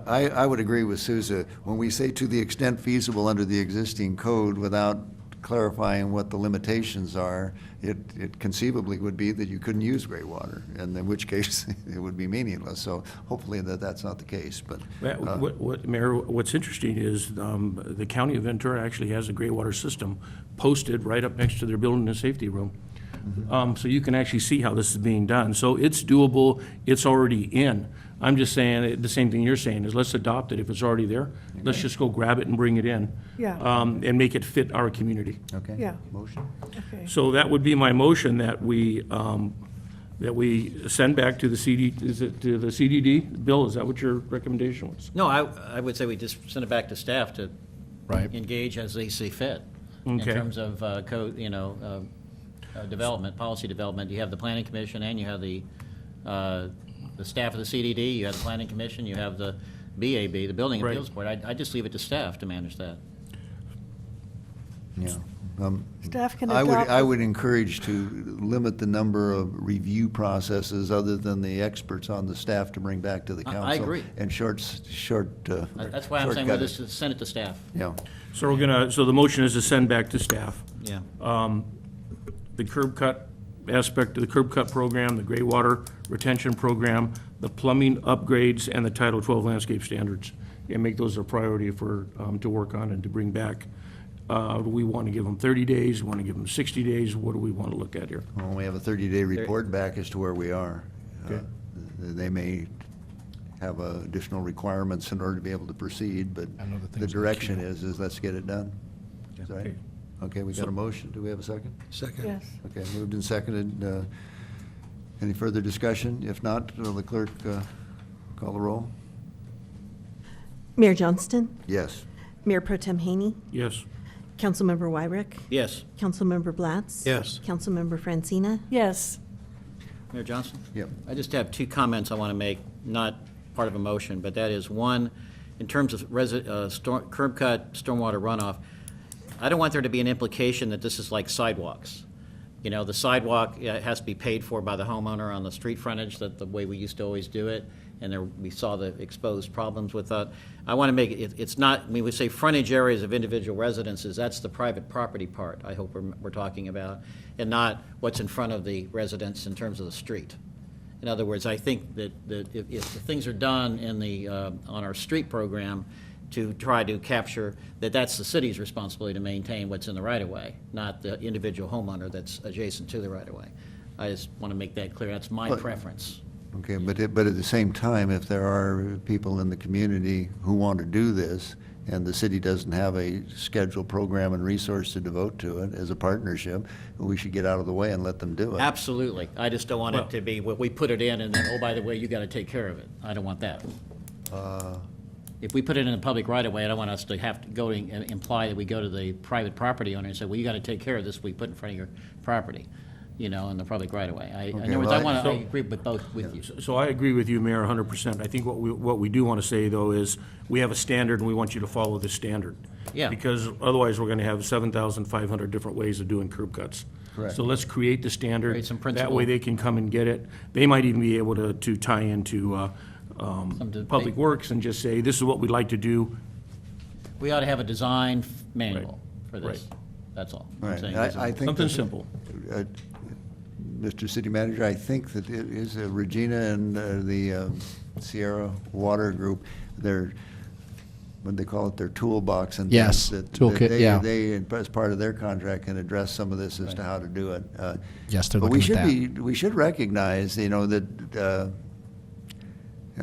I would agree with Sousa, when we say to the extent feasible under the existing code without clarifying what the limitations are, it conceivably would be that you couldn't use gray water, and in which case it would be meaningless. So hopefully that's not the case, but. Mayor, what's interesting is the county of Ventura actually has a gray water system posted right up next to their building and safety room. So you can actually see how this is being done. So it's doable, it's already in. I'm just saying, the same thing you're saying, is let's adopt it if it's already there. Let's just go grab it and bring it in. Yeah. And make it fit our community. Okay. Yeah. Motion? Okay. So that would be my motion, that we send back to the to the CDD. Bill, is that what your recommendation was? No, I would say we just send it back to staff to Right. engage as they see fit. In Okay. terms of code, development, policy development. You have the planning commission and you have the staff of the CDD, you have the planning commission, you have the BAB, the Building Right. Appeals Board. I'd just leave it to staff to manage that. Yeah. Staff can I adopt. would encourage to limit the number of review processes other than the experts on the staff to bring back to the council. I agree. And That's why I'm saying we'll just send it to staff. Yeah. So so the motion is to send back to staff. Yeah. The curb cut aspect of the curb cut program, the gray water retention program, the plumbing upgrades, and the Title 12 landscape standards, and make those a priority to work on and to bring back. Do we want to give them 30 days? We want to give them 60 days? What do we want to look at here? Well, we have a 30-day report back as to where we are. Okay. They may have additional requirements in order to be able to proceed, but I know the the things that direction keep- is let's get it done. Is that right? Okay. Okay, we got a motion. Do we have a second? Second. Yes. Okay, moved and seconded. Any further discussion? If not, will the clerk call the roll? Mayor Johnston, Yes. Mayor Pro Tem Haney, Yes. Councilmember Wyrick, Yes. Councilmember Blatz. Yes. Councilmember Francina. Yes. Mayor Johnson? Yep. I just have two comments I want to make, not part of a motion, but that is, one, in terms of curb cut, stormwater runoff, I don't want there to be an implication that this is like sidewalks. The sidewalk has to be paid for by the homeowner on the street frontage, that the way we used to always do it, and we saw the exposed problems with that. I want to make it's not, when we say frontage areas of individual residences, that's the private property part, I hope we're talking about, and not what's in front of the residence in terms of the street. In other words, I think that if things are done on our street program to try to capture that's the city's responsibility to maintain what's in the right-of-way, not the individual homeowner that's adjacent to the right-of-way. I just want to make that clear. That's my But- preference. Okay, but at the same time, if there are people in the community who want to do this, and the city doesn't have a scheduled program and resource to devote to it as a partnership, we should get out of the way and let them do it. Absolutely. I just don't want it to be, well, we put it in and then, oh, by the way, you got to take care of it. I don't want that. If we put it in the public right of way, I don't want us to have to go and imply that we go to the private property owner and say, well, you got to take care of this we put in front of your property, in the public right of way. In other words, I agree with both with you. So I agree with you, Mayor, 100%. I think what we do want to say, though, is we have a standard, and we want you to follow the standard. Yeah. Because otherwise, we're going to have 7,500 different ways of doing curb cuts. Correct. So let's create the standard. Create some That principle. way, they can come and get it. They might even be able to tie into Public Works and just say, this is what we'd like to do. We ought to have a design manual for this. Right. That's all. I'm Right. saying I think Something that- simple. Mr. City Manager, I think that it is Regina and the Sierra Water Group, their, what they call it, their toolbox and Yes, things that toolkit, yeah. they, as part of their contract, can address some of this as to how to do it. Yes, they're But we looking at should that. we should recognize, that,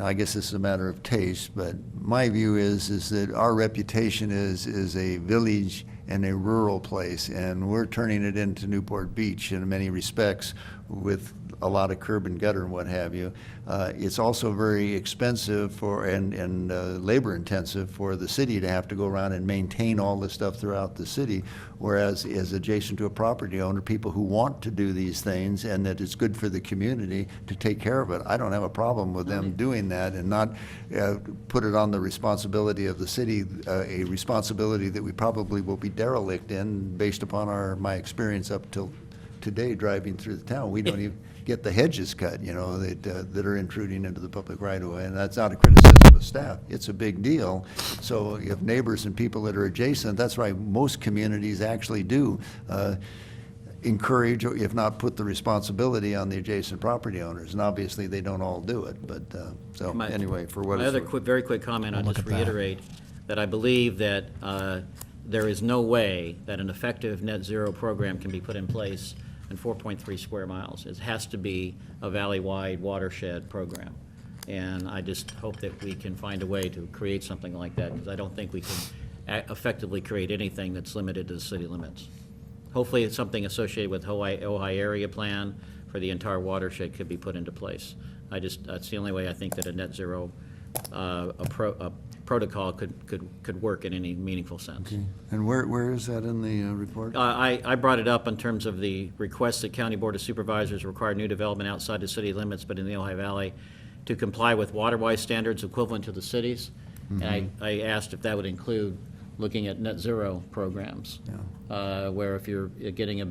I guess this is a matter of taste, but my view is that our reputation is a village and a rural place, and we're turning it into Newport Beach in many respects with a lot of curb and gutter and what have you. It's also very expensive and labor intensive for the city to have to go around and maintain all this stuff throughout the city, whereas as adjacent to a property owner, people who want to do these things and that it's good for the community to take care of it. I don't have a problem with them doing that and not put it on the responsibility of the city, a responsibility that we probably will be derelict in based upon my experience up till today driving through the town. We don't even get the hedges cut, that are intruding into the public right of way. And that's not a criticism of staff. It's a big deal. So if neighbors and people that are adjacent, that's why most communities actually do encourage, or if not put the responsibility on the adjacent property owners. And obviously, they don't all do it. But, anyway, for what My it's other worth. very quick comment, I'll Look just at that. reiterate that I believe that there is no way that an effective net zero program can be put in place in 4.3 square miles. It has to be a valley-wide watershed program. And I just hope that we can find a way to create something like that, because I don't think we can effectively create anything that's limited to the city limits. Hopefully, it's something associated with Ojai area plan for the entire watershed could be put into place. That's the only way I think that a net zero protocol could work in any meaningful sense. And where is that in the report? I brought it up in terms of the request that County Board of Supervisors require new development outside the city limits, but in the Ojai Valley, to comply with water-wise standards equivalent to the cities. And I asked if that would include looking at net zero programs, where if you're getting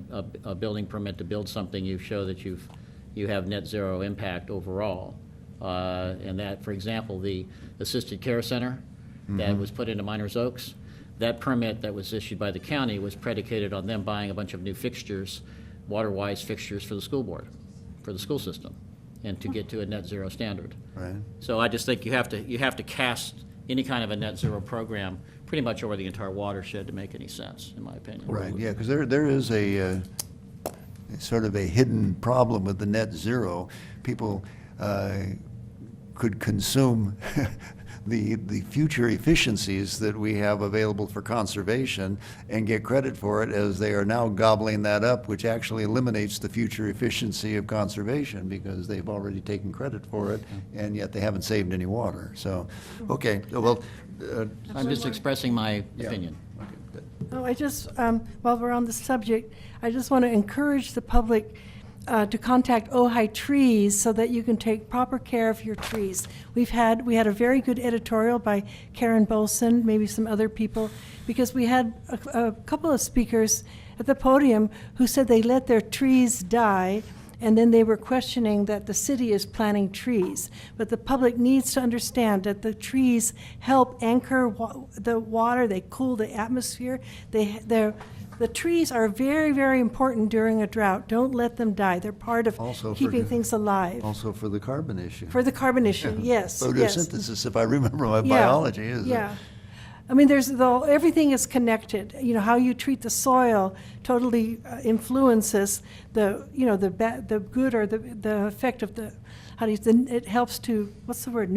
a building permit to build something, you show that you have net zero impact overall. And that, for example, the assisted care center that was put into Miners Oaks, that permit that was issued by the county was predicated on them buying a bunch of new fixtures, water-wise fixtures for the school board, for the school system, and to get to a net zero standard. Right. So I just think you have to cast any kind of a net zero program pretty much over the entire watershed to make any sense, in my opinion. Right, yeah, because there is a sort of a hidden problem with the net zero. People could consume the future efficiencies that we have available for conservation and get credit for it, as they are now gobbling that up, which actually eliminates the future efficiency of conservation because they've already taken credit for it, and yet they haven't saved any water. So, okay, well. I'm just expressing my Yeah. opinion. Oh, I just, while we're on the subject, I just want to encourage the public to contact Ojai Trees so that you can take proper care of your trees. We had a very good editorial by Karen Bolson, maybe some other people, because we had a couple of speakers at the podium who said they let their trees die, and then they were questioning that the city is planting trees. But the public needs to understand that the trees help anchor the water, they cool the atmosphere. The trees are very, very important during a drought. Don't let them die. They're part of Also for keeping the- things alive. Also for the carbon issue. For the carbon issue, yes, yes. Photosynthesis, if I remember my Yeah, biology, is yeah. I mean, everything is connected. You know, how you treat the soil totally influences the good or the effect of it helps to, what's the word,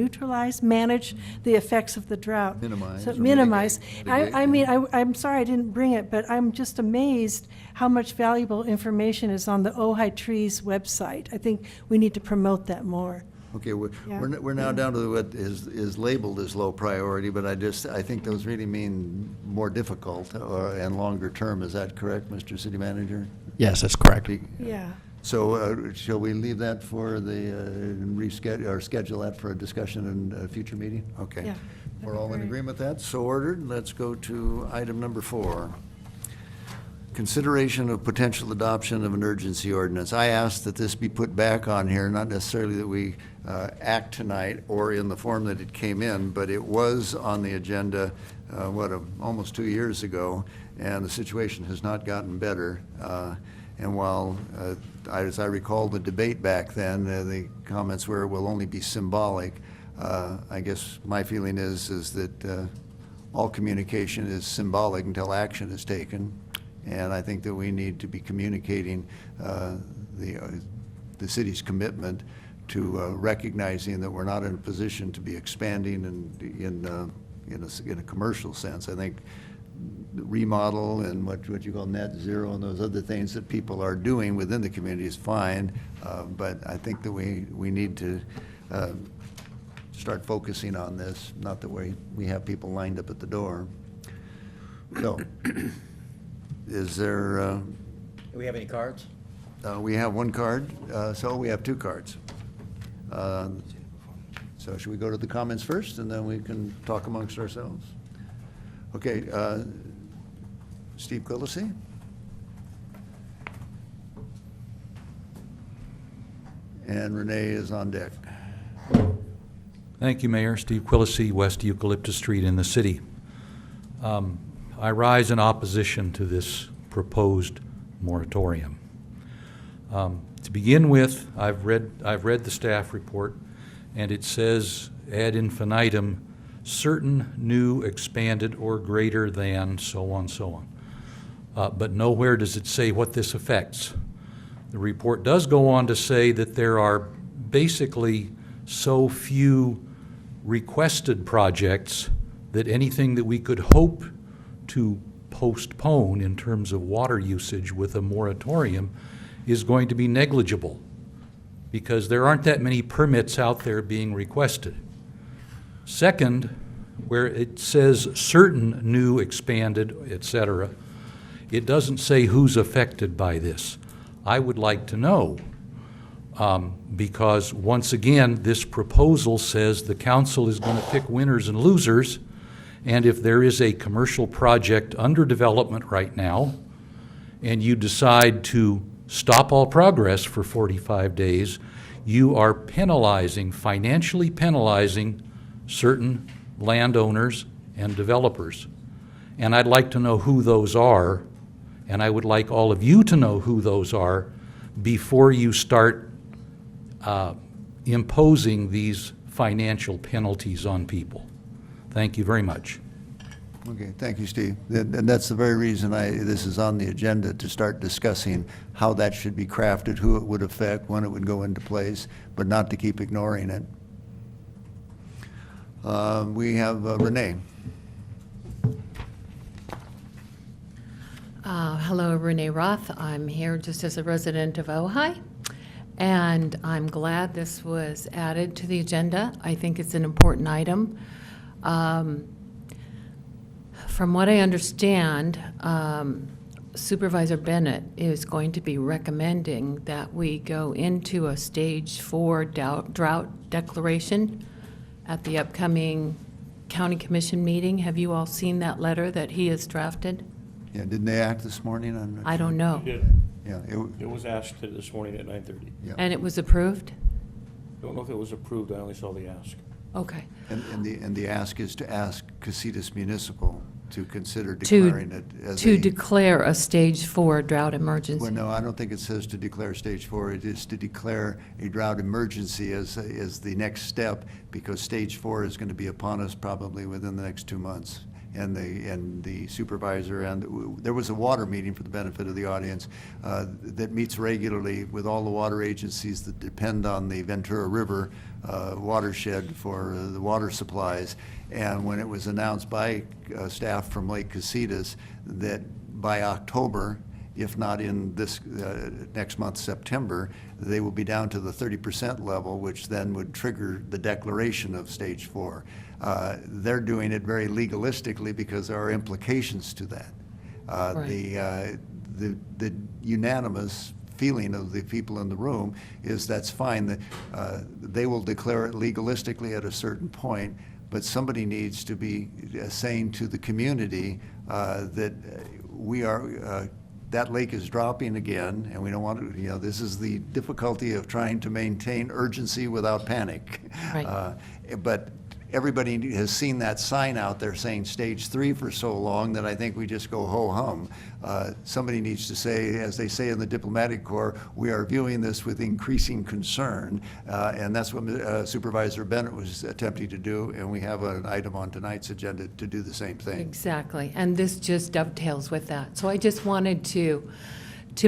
manage the effects of the drought. Minimize So or minimize. mitigate, I mean, I'm sorry I didn't bring it, but I'm just amazed how much valuable information is on the Ojai Trees website. I think we need to promote that more. Okay, Yeah. we're now down to what is labeled as low priority, but I think those really mean more difficult and longer term. Is that correct, Mr. City Manager? Yes, that's correct. Yeah. So shall we leave that for schedule that for a discussion in a future meeting? Okay. Yeah, We're that'd be all in great. agreement with that? So ordered. Let's go to item number 4. Consideration of potential adoption of an urgency ordinance. I asked that this be put back on here, not necessarily that we act tonight or in the form that it came in, but it was on the agenda, almost 2 years ago, and the situation has not gotten better. And while, as I recall the debate back then, the comments were it will only be symbolic, I guess my feeling is that all communication is symbolic until action is taken. And I think that we need to be communicating the city's commitment to recognizing that we're not in a position to be expanding in a commercial sense. I think the remodel and what you call net zero and those other things that people are doing within the community is fine, but I think that we need to start focusing on this, not that we have people lined up at the door. So, is there, Do we have any cards? we have one card, so we have 2 cards. So should we go to the comments first, and then we can talk amongst ourselves? Okay, Steve Quillisi? And Renee is on deck. Thank you, Mayor. Steve Quillisi, West Eucalyptus Street in the city. I rise in opposition to this proposed moratorium. To begin with, I've read the staff report, and it says ad infinitum, certain new, expanded, or greater than, so on, so on. But nowhere does it say what this affects. The report does go on to say that there are basically so few requested projects that anything that we could hope to postpone in terms of water usage with a moratorium is going to be negligible, because there aren't that many permits out there being requested. Second, where it says certain new, expanded, etc., it doesn't say who's affected by this. I would like to know, because once again, this proposal says the council is going to pick winners and losers, and if there is a commercial project under development right now, and you decide to stop all progress for 45 days, you are penalizing, financially penalizing certain landowners and developers. And I'd like to know who those are, and I would like all of you to know who those are before you start imposing these financial penalties on people. Thank you very much. Okay, thank you, Steve. And that's the very reason this is on the agenda, to start discussing how that should be crafted, who it would affect, when it would go into place, but not to keep ignoring it. We have Renee. Hello, Renee Roth. I'm here just as a resident of Ojai, and I'm glad this was added to the agenda. I think it's an important item. From what I understand, Supervisor Bennett is going to be recommending that we go into a stage 4 drought declaration at the upcoming County Commission meeting. Have you all seen that letter that he has drafted? Yeah, didn't they act this morning? I'm not I don't sure. know. It did. Yeah, It was asked this morning at 9:30. yeah. And it was approved? Don't know if it was approved, I only saw the ask. Okay. And the ask is to ask Casitas Municipal to consider declaring it as To a... declare a stage 4 drought emergency. Well, no, I don't think it says to declare stage 4. It is to declare a drought emergency as the next step, because stage 4 is going to be upon us probably within the next 2 months. and the supervisor, and there was a water meeting for the benefit of the audience that meets regularly with all the water agencies that depend on the Ventura River watershed for the water supplies. And when it was announced by staff from Lake Casitas that by October, if not in this next month, September, they will be down to the 30% level, which then would trigger the declaration of stage 4. They're doing it very legalistically because there are implications to that. Right. The unanimous feeling of the people in the room is that's fine. That they will declare it legalistically at a certain point, but somebody needs to be saying to the community that we are that lake is dropping again, and we don't want to, this is the difficulty of trying to maintain urgency without panic. Right. But everybody has seen that sign out there saying stage 3 for so long that I think we just go ho-hum. Somebody needs to say, as they say in the diplomatic corps, we are viewing this with increasing concern, and that's what Supervisor Bennett was attempting to do, and we have an item on tonight's agenda to do the same thing. Exactly, and this just dovetails with that. So I just wanted to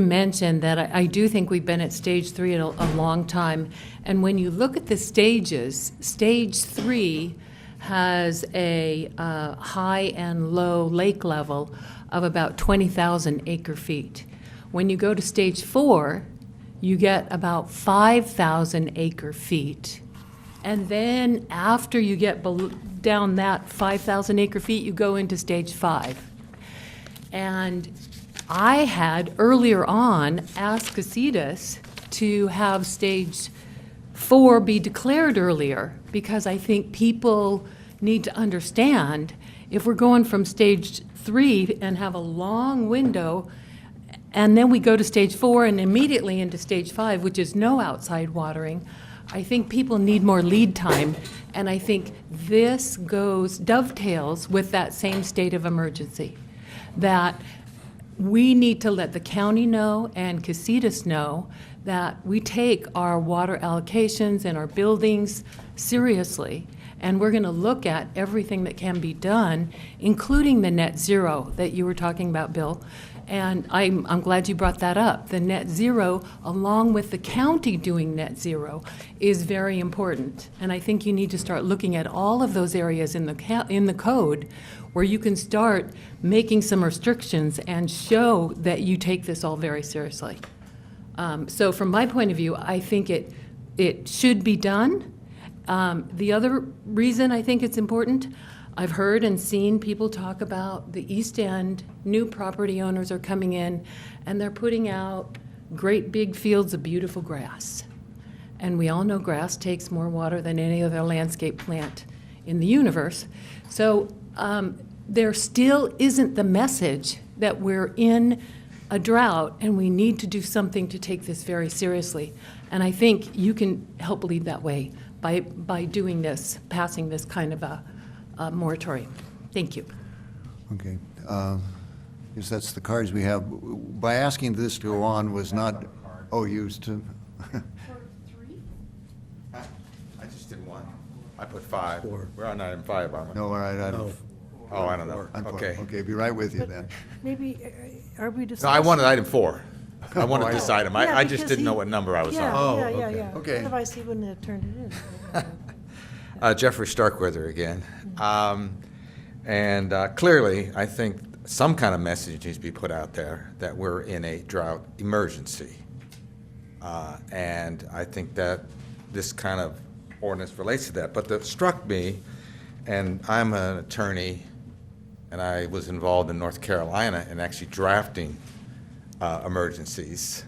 mention that I do think we've been at stage 3 a long time. And when you look at the stages, stage 3 has a high and low lake level of about 20,000 acre feet. When you go to stage 4, you get about 5,000 acre feet. And then after you get down that 5,000 acre feet, you go into stage 5. And I had earlier on asked Casitas to have stage 4 be declared earlier, because I think people need to understand if we're going from stage 3 and have a long window, and then we go to stage 4 and immediately into stage 5, which is no outside watering, I think people need more lead time, and I think this dovetails with that same state of emergency, that we need to let the county know and Casitas know that we take our water allocations and our buildings seriously, and we're going to look at everything that can be done, including the net zero that you were talking about, Bill. And I'm glad you brought that up. The net zero, along with the county doing net zero, is very important. And I think you need to start looking at all of those areas in the code where you can start making some restrictions and show that you take this all very seriously. So from my point of view, I think it should be done. The other reason I think it's important, I've heard and seen people talk about the East End, new property owners are coming in and they're putting out great big fields of beautiful grass. And we all know grass takes more water than any other landscape plant in the universe. So there still isn't the message that we're in a drought and we need to do something to take this very seriously. And I think you can help lead that way by doing this, passing this kind of a moratorium. Thank you. Okay. Because that's the cards we have. By asking this to go on was not, used to. I just did one. I put 5. We're on item 5, aren't we? No, all right, I don't. Oh, I don't know. Okay. Okay, be right with you then. Maybe, are we No, discussing? I wanted item 4. I wanted this item. Yeah, I just because didn't know he- what number I was Yeah, on. yeah. Okay. Otherwise, he wouldn't have turned it in. Jeffrey Starkweather again. And clearly, I think some kind of message needs to be put out there that we're in a drought emergency. And I think that this kind of ordinance relates to that. But that struck me, and I'm an attorney, and I was involved in North Carolina in actually drafting emergencies,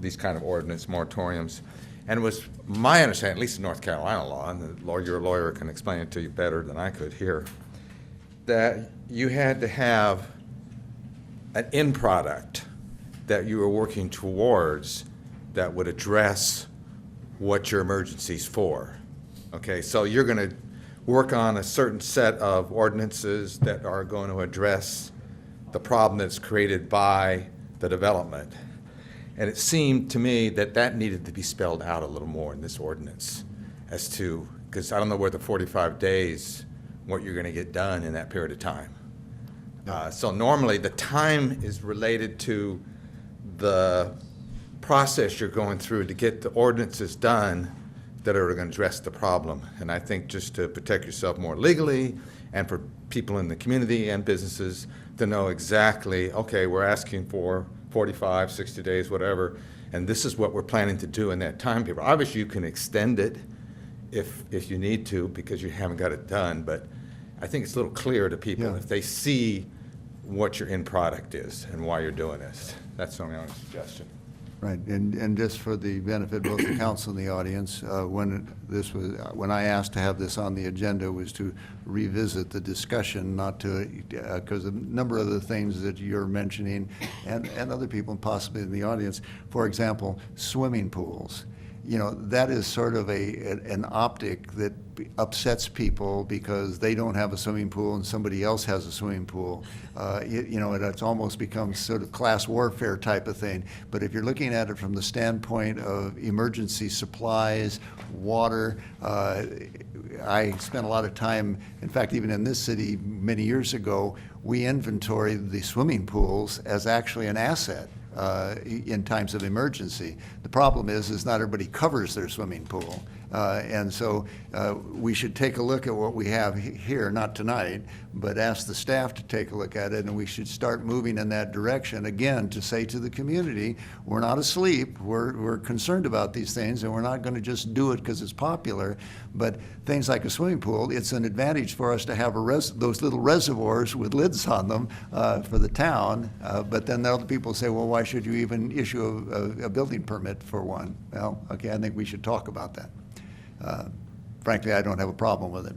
these kind of ordinance moratoriums. And it was my understanding, at least in North Carolina law, and your lawyer can explain it to you better than I could here, that you had to have an end product that you were working towards that would address what your emergency's for. Okay, so you're going to work on a certain set of ordinances that are going to address the problem that's created by the development. And it seemed to me that that needed to be spelled out a little more in this ordinance because I don't know where the 45 days, what you're going to get done in that period of time. So normally, the time is related to the process you're going through to get the ordinances done that are going to address the problem. And I think just to protect yourself more legally and for people in the community and businesses to know exactly, okay, we're asking for 45, 60 days, whatever, and this is what we're planning to do in that time period. Obviously, you can extend it if you need to because you haven't got it done, but I think it's a little clearer to people Yeah. if they see what your end product is and why you're doing this. That's the only other suggestion. Right, and just for the benefit of both the council and the audience, when I asked to have this on the agenda was to revisit the discussion, not to, because a number of the things that you're mentioning, and other people possibly in the audience, for example, swimming pools. You know, that is sort of an optic that upsets people because they don't have a swimming pool and somebody else has a swimming pool. It's almost become sort of class warfare type of thing. But if you're looking at it from the standpoint of emergency supplies, water, I spent a lot of time, in fact, even in this city many years ago, we inventoried the swimming pools as actually an asset. In times of emergency. The problem is not everybody covers their swimming pool. And so we should take a look at what we have here, not tonight, but ask the staff to take a look at it, and we should start moving in that direction, again, to say to the community, we're not asleep, we're concerned about these things, and we're not going to just do it because it's popular, but things like a swimming pool, it's an advantage for us to have those little reservoirs with lids on them for the town, but then other people say, well, why should you even issue a building permit for one? Well, okay, I think we should talk about that. Frankly, I don't have a problem with it.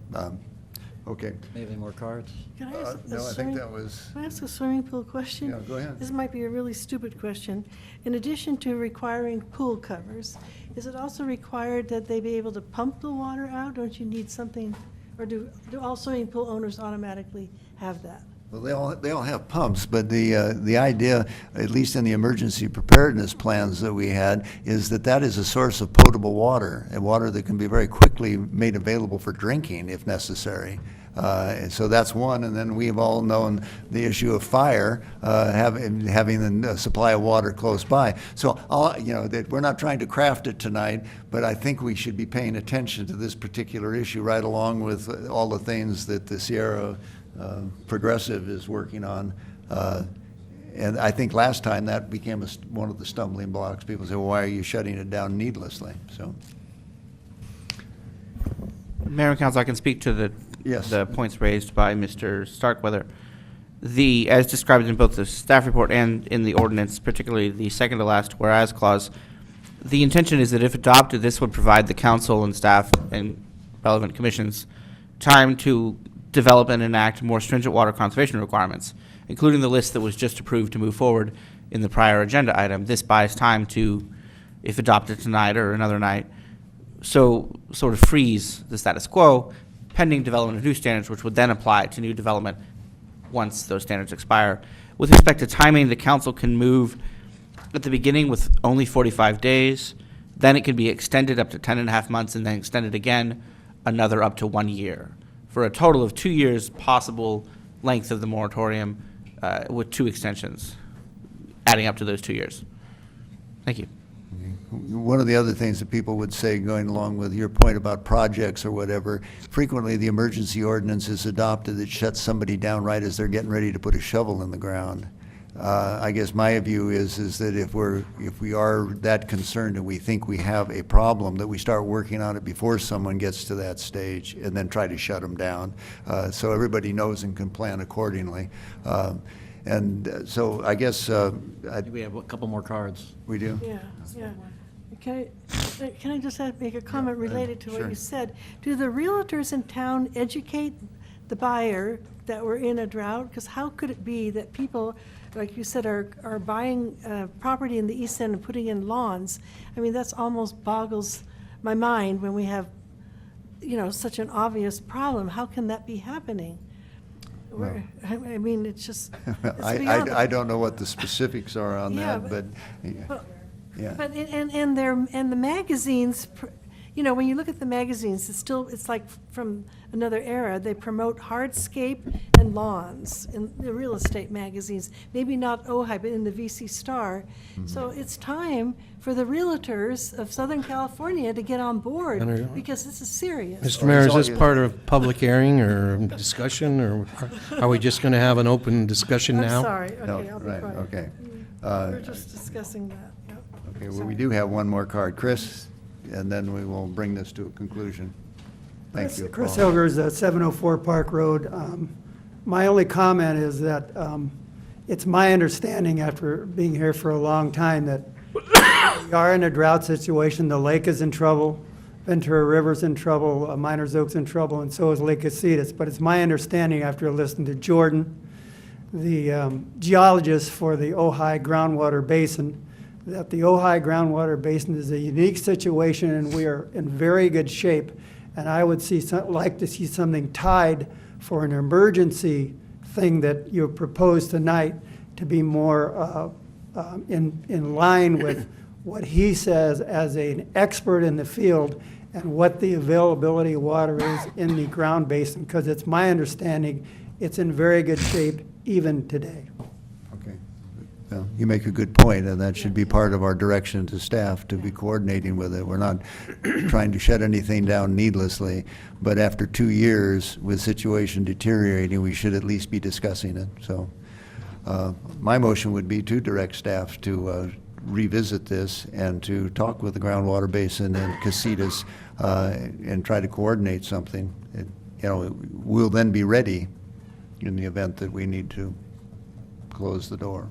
Okay. Maybe more cards? Can I ask a No, I think swimming- that was, Can I ask a swimming pool question? Yeah, go ahead. This might be a really stupid question. In addition to requiring pool covers, is it also required that they be able to pump the water out? Don't you need something, or do all swimming pool owners automatically have that? well, they all have pumps, but the idea, at least in the emergency preparedness plans that we had, is that is a source of potable water, and water that can be very quickly made available for drinking if necessary. And so that's one, and then we've all known the issue of fire, having a supply of water close by. So, that we're not trying to craft it tonight, but I think we should be paying attention to this particular issue right along with all the things that the Sierra Progressive is working on. And I think last time that became one of the stumbling blocks. People say, well, why are you shutting it down needlessly? So, Mayor and Council, I can speak to the points raised by Mr. Starkweather. As described in both the staff report and in the ordinance, particularly the second to last whereas clause, the intention is that if adopted, this would provide the council and staff and relevant commissions time to develop and enact more stringent water conservation requirements, including the list that was just approved to move forward in the prior agenda item. This buys time to, if adopted tonight or another night, so sort of freeze the status quo pending development of new standards, which would then apply to new development once those standards expire. With respect to timing, the council can move at the beginning with only 45 days, then it can be extended up to 10 and a half months, and then extended again another up to 1 year, for a total of 2 years possible length of the moratorium with 2 extensions, adding up to those 2 years. Thank you. one of the other things that people would say, going along with your point about projects or whatever, frequently the emergency ordinance is adopted that shuts somebody down right as they're getting ready to put a shovel in the ground. I guess my view is that if we are that concerned and we think we have a problem, that we start working on it before someone gets to that stage, and then try to shut them down, so everybody knows and can plan accordingly. So I guess I think we have a couple more cards. we do. Yeah, yeah. Can I just make a comment related to what sure. you said? Do the realtors in town educate the buyer that we're in a drought? Because how could it be that people, like you said, are buying property in the East End and putting in lawns? I mean, that's almost boggles my mind when we have, such an obvious problem. How can that be happening? I mean, it's just, it's beyond I don't know what the specifics are on Yeah, that, but, But yeah. But and the magazines, you know, when you look at the magazines, it's like from another era. They promote hardscape and lawns in the real estate magazines. Maybe not Ojai, but in the VC Star. So it's time for the realtors of Southern California to get on board, because this is serious. Mr. Mayor, is this part of public hearing or discussion, or are we just going to have an open discussion now? I'm sorry, No, okay, I'll be right, quiet. okay. We're just discussing that, yep. Okay, well, we do have one more card. Chris, and then we will bring this to a conclusion. Thank you. Chris Paul. Hilgers, 704 Park Road. My only comment is that it's my understanding, after being here for a long time, that we are in a drought situation. The lake is in trouble, Ventura River's in trouble, Miners Oak's in trouble, and so is Lake Casitas. But it's my understanding, after listening to Jordan, the geologist for the Ojai groundwater basin, that the Ojai groundwater basin is a unique situation, and we are in very good shape. And I would like to see something tied for an emergency thing that you proposed tonight to be more in line with what he says as an expert in the field and what the availability of water is in the ground basin, because it's my understanding it's in very good shape even today. Okay. Well, you make a good point, and that should be part of our direction to staff, to be coordinating with it. We're not trying to shut anything down needlessly, but after 2 years with situation deteriorating, we should at least be discussing it. So my motion would be to direct staff to revisit this and to talk with the groundwater basin and Casitas and try to coordinate something. We'll then be ready in the event that we need to close the door.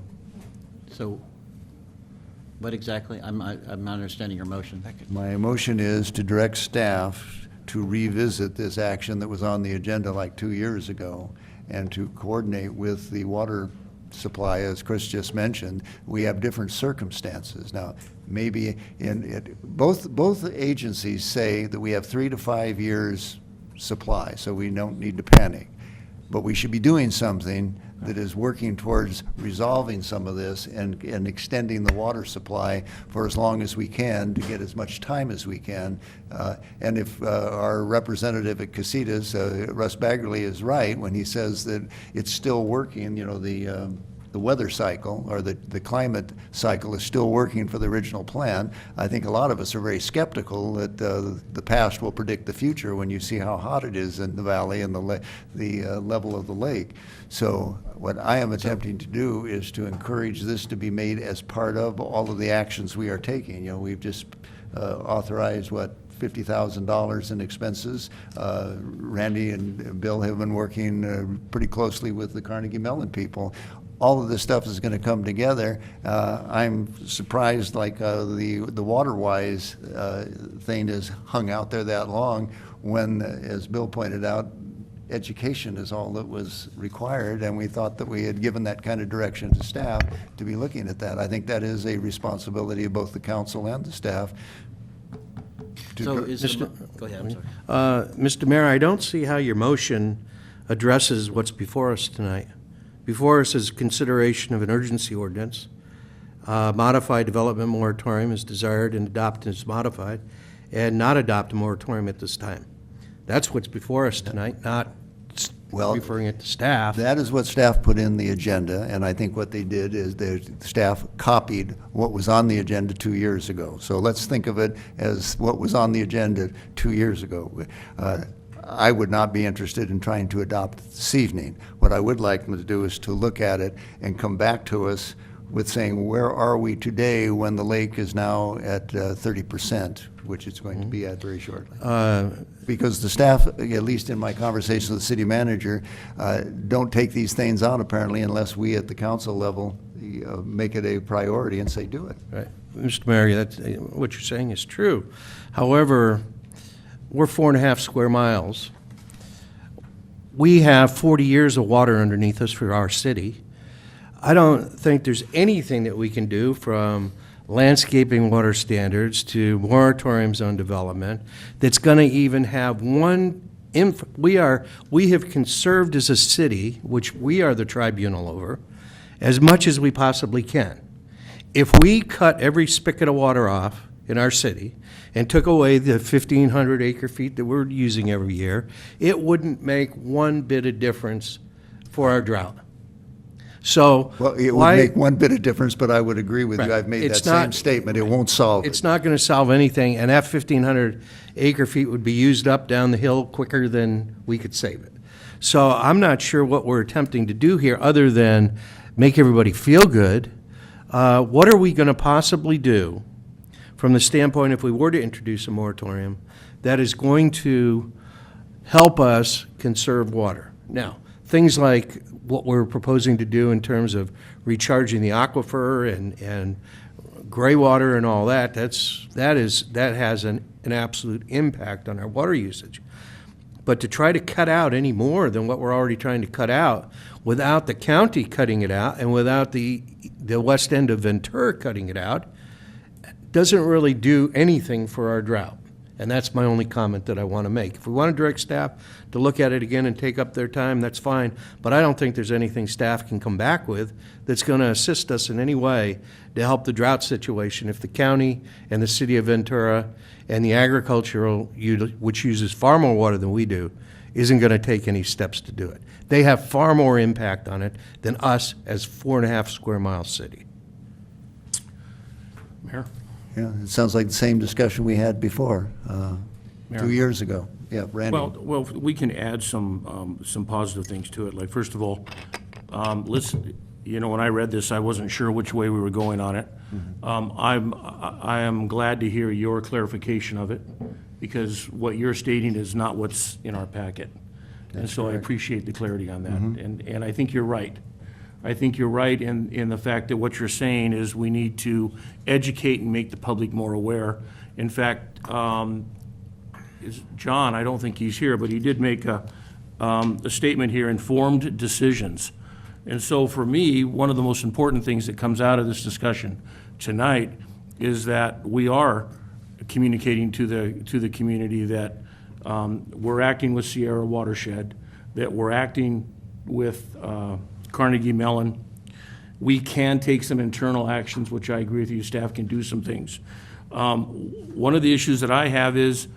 So what exactly? I'm not understanding your motion. My motion is to direct staff to revisit this action that was on the agenda like 2 years ago and to coordinate with the water supply, as Chris just mentioned. We have different circumstances. Now, maybe both agencies say that we have 3 to 5 years supply, so we don't need to panic. But we should be doing something that is working towards resolving some of this and extending the water supply for as long as we can to get as much time as we can. And if our representative at Casitas, Russ Baggerly, is right when he says that it's still working, the weather cycle or the climate cycle is still working for the original plan, I think a lot of us are very skeptical that the past will predict the future when you see how hot it is in the valley and the level of the lake. So what I am attempting to do is to encourage this to be made as part of all of the actions we are taking. We've just authorized, $50,000 in expenses. Randy and Bill have been working pretty closely with the Carnegie Mellon people. All of this stuff is going to come together. I'm surprised, the water-wise thing is hung out there that long when, as Bill pointed out, education is all that was required, and we thought that we had given that kind of direction to staff to be looking at that. I think that is a responsibility of both the council and the staff. So go ahead, I'm sorry. Mr. Mayor, I don't see how your motion addresses what's before us tonight. Before us is consideration of an urgency ordinance. Modified development moratorium is desired and adopted as modified, and not adopt a moratorium at this time. That's what's before us tonight, not referring it to staff. That is what staff put in the agenda, and I think what they did is the staff copied what was on the agenda 2 years ago. So let's think of it as what was on the agenda 2 years ago. I would not be interested in trying to adopt it this evening. What I would like them to do is to look at it and come back to us with saying, where are we today when the lake is now at 30%, which it's going to be at very shortly. Because the staff, at least in my conversations with the city manager, don't take these things on apparently unless we at the council level make it a priority and say do it. Right. Mr. Mayor, what you're saying is true. However, we're 4.5 square miles. We have 40 years of water underneath us for our city. I don't think there's anything that we can do, from landscaping water standards to moratoriums on development, that's going to even have one. We have conserved as a city, which we are the tribunal over, as much as we possibly can. If we cut every spigot of water off in our city and took away the 1,500 acre feet that we're using every year, it wouldn't make one bit of difference for our drought. So Well, it would why- make one bit of difference, but I would agree with you. Right. I've made It's that same not- statement. It won't solve it. It's not going to solve anything, and that 1,500 acre feet would be used up down the hill quicker than we could save it. So I'm not sure what we're attempting to do here, other than make everybody feel good. What are we going to possibly do from the standpoint, if we were to introduce a moratorium, that is going to help us conserve water? Now, things like what we're proposing to do in terms of recharging the aquifer and gray water and all that, that has an absolute impact on our water usage. But to try to cut out any more than what we're already trying to cut out, without the county cutting it out and without the west end of Ventura cutting it out, doesn't really do anything for our drought. And that's my only comment that I want to make. If we want to direct staff to look at it again and take up their time, that's fine. But I don't think there's anything staff can come back with that's going to assist us in any way to help the drought situation if the county and the city of Ventura and the agricultural, which uses far more water than we do, isn't going to take any steps to do it. They have far more impact on it than us as 4.5 square mile city. Mayor? Yeah, it sounds like the same discussion we had before, Mayor. 2 years ago. Yeah, Randy. Well, we can add some positive things to it. Like, first of all, listen, when I read this, I wasn't sure which way we were going on it. I am glad to hear your clarification of it, because what you're stating is not what's in our packet. And so I appreciate the clarity on that. And I think you're right. I think you're right in the fact that what you're saying is we need to educate and make the public more aware. In fact, John, I don't think he's here, but he did make a statement here, informed decisions. And so for me, one of the most important things that comes out of this discussion tonight is that we are communicating to the community that we're acting with Sierra Watershed, that we're acting with Carnegie Mellon. We can take some internal actions, which I agree with you, staff can do some things. One of the issues that I have is,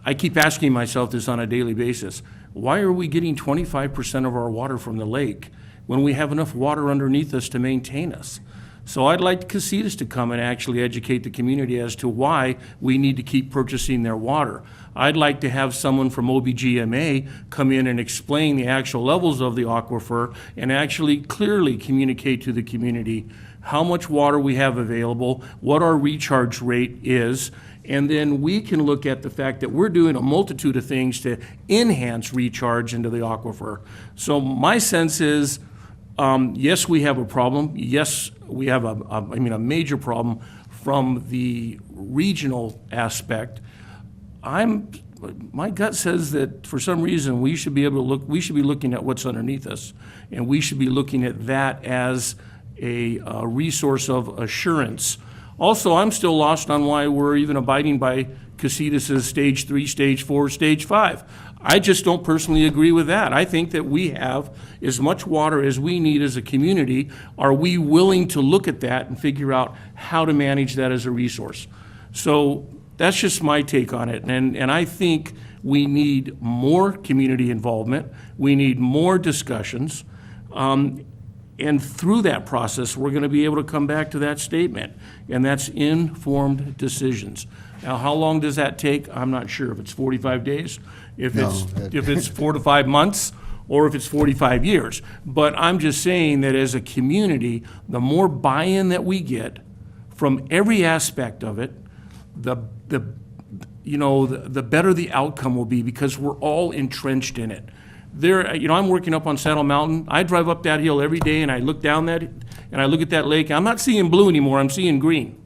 I keep asking myself this on a daily basis, why are we getting 25% of our water from the lake when we have enough water underneath us to maintain us? So I'd like Casitas to come and actually educate the community as to why we need to keep purchasing their water. I'd like to have someone from OBGMA come in and explain the actual levels of the aquifer and actually clearly communicate to the community how much water we have available, what our recharge rate is, and then we can look at the fact that we're doing a multitude of things to enhance recharge into the aquifer. So my sense is, yes, we have a problem. Yes, we have a major problem from the regional aspect. My gut says that for some reason we should be looking at what's underneath us, and we should be looking at that as a resource of assurance. Also, I'm still lost on why we're even abiding by Casitas' stage 3, stage 4, stage 5. I just don't personally agree with that. I think that we have as much water as we need as a community. Are we willing to look at that and figure out how to manage that as a resource? So that's just my take on it. And I think we need more community involvement. We need more discussions. And through that process, we're going to be able to come back to that statement, and that's informed decisions. Now, how long does that take? I'm not sure. If it's 45 days, if it's 4 to 5 months, or if it's 45 years. But I'm just saying that as a community, the more buy-in that we get from every aspect of it, the better the outcome will be, because we're all entrenched in it. I'm working up on Saddle Mountain. I drive up that hill every day and I look down that and I look at that lake. I'm not seeing blue anymore, I'm seeing green.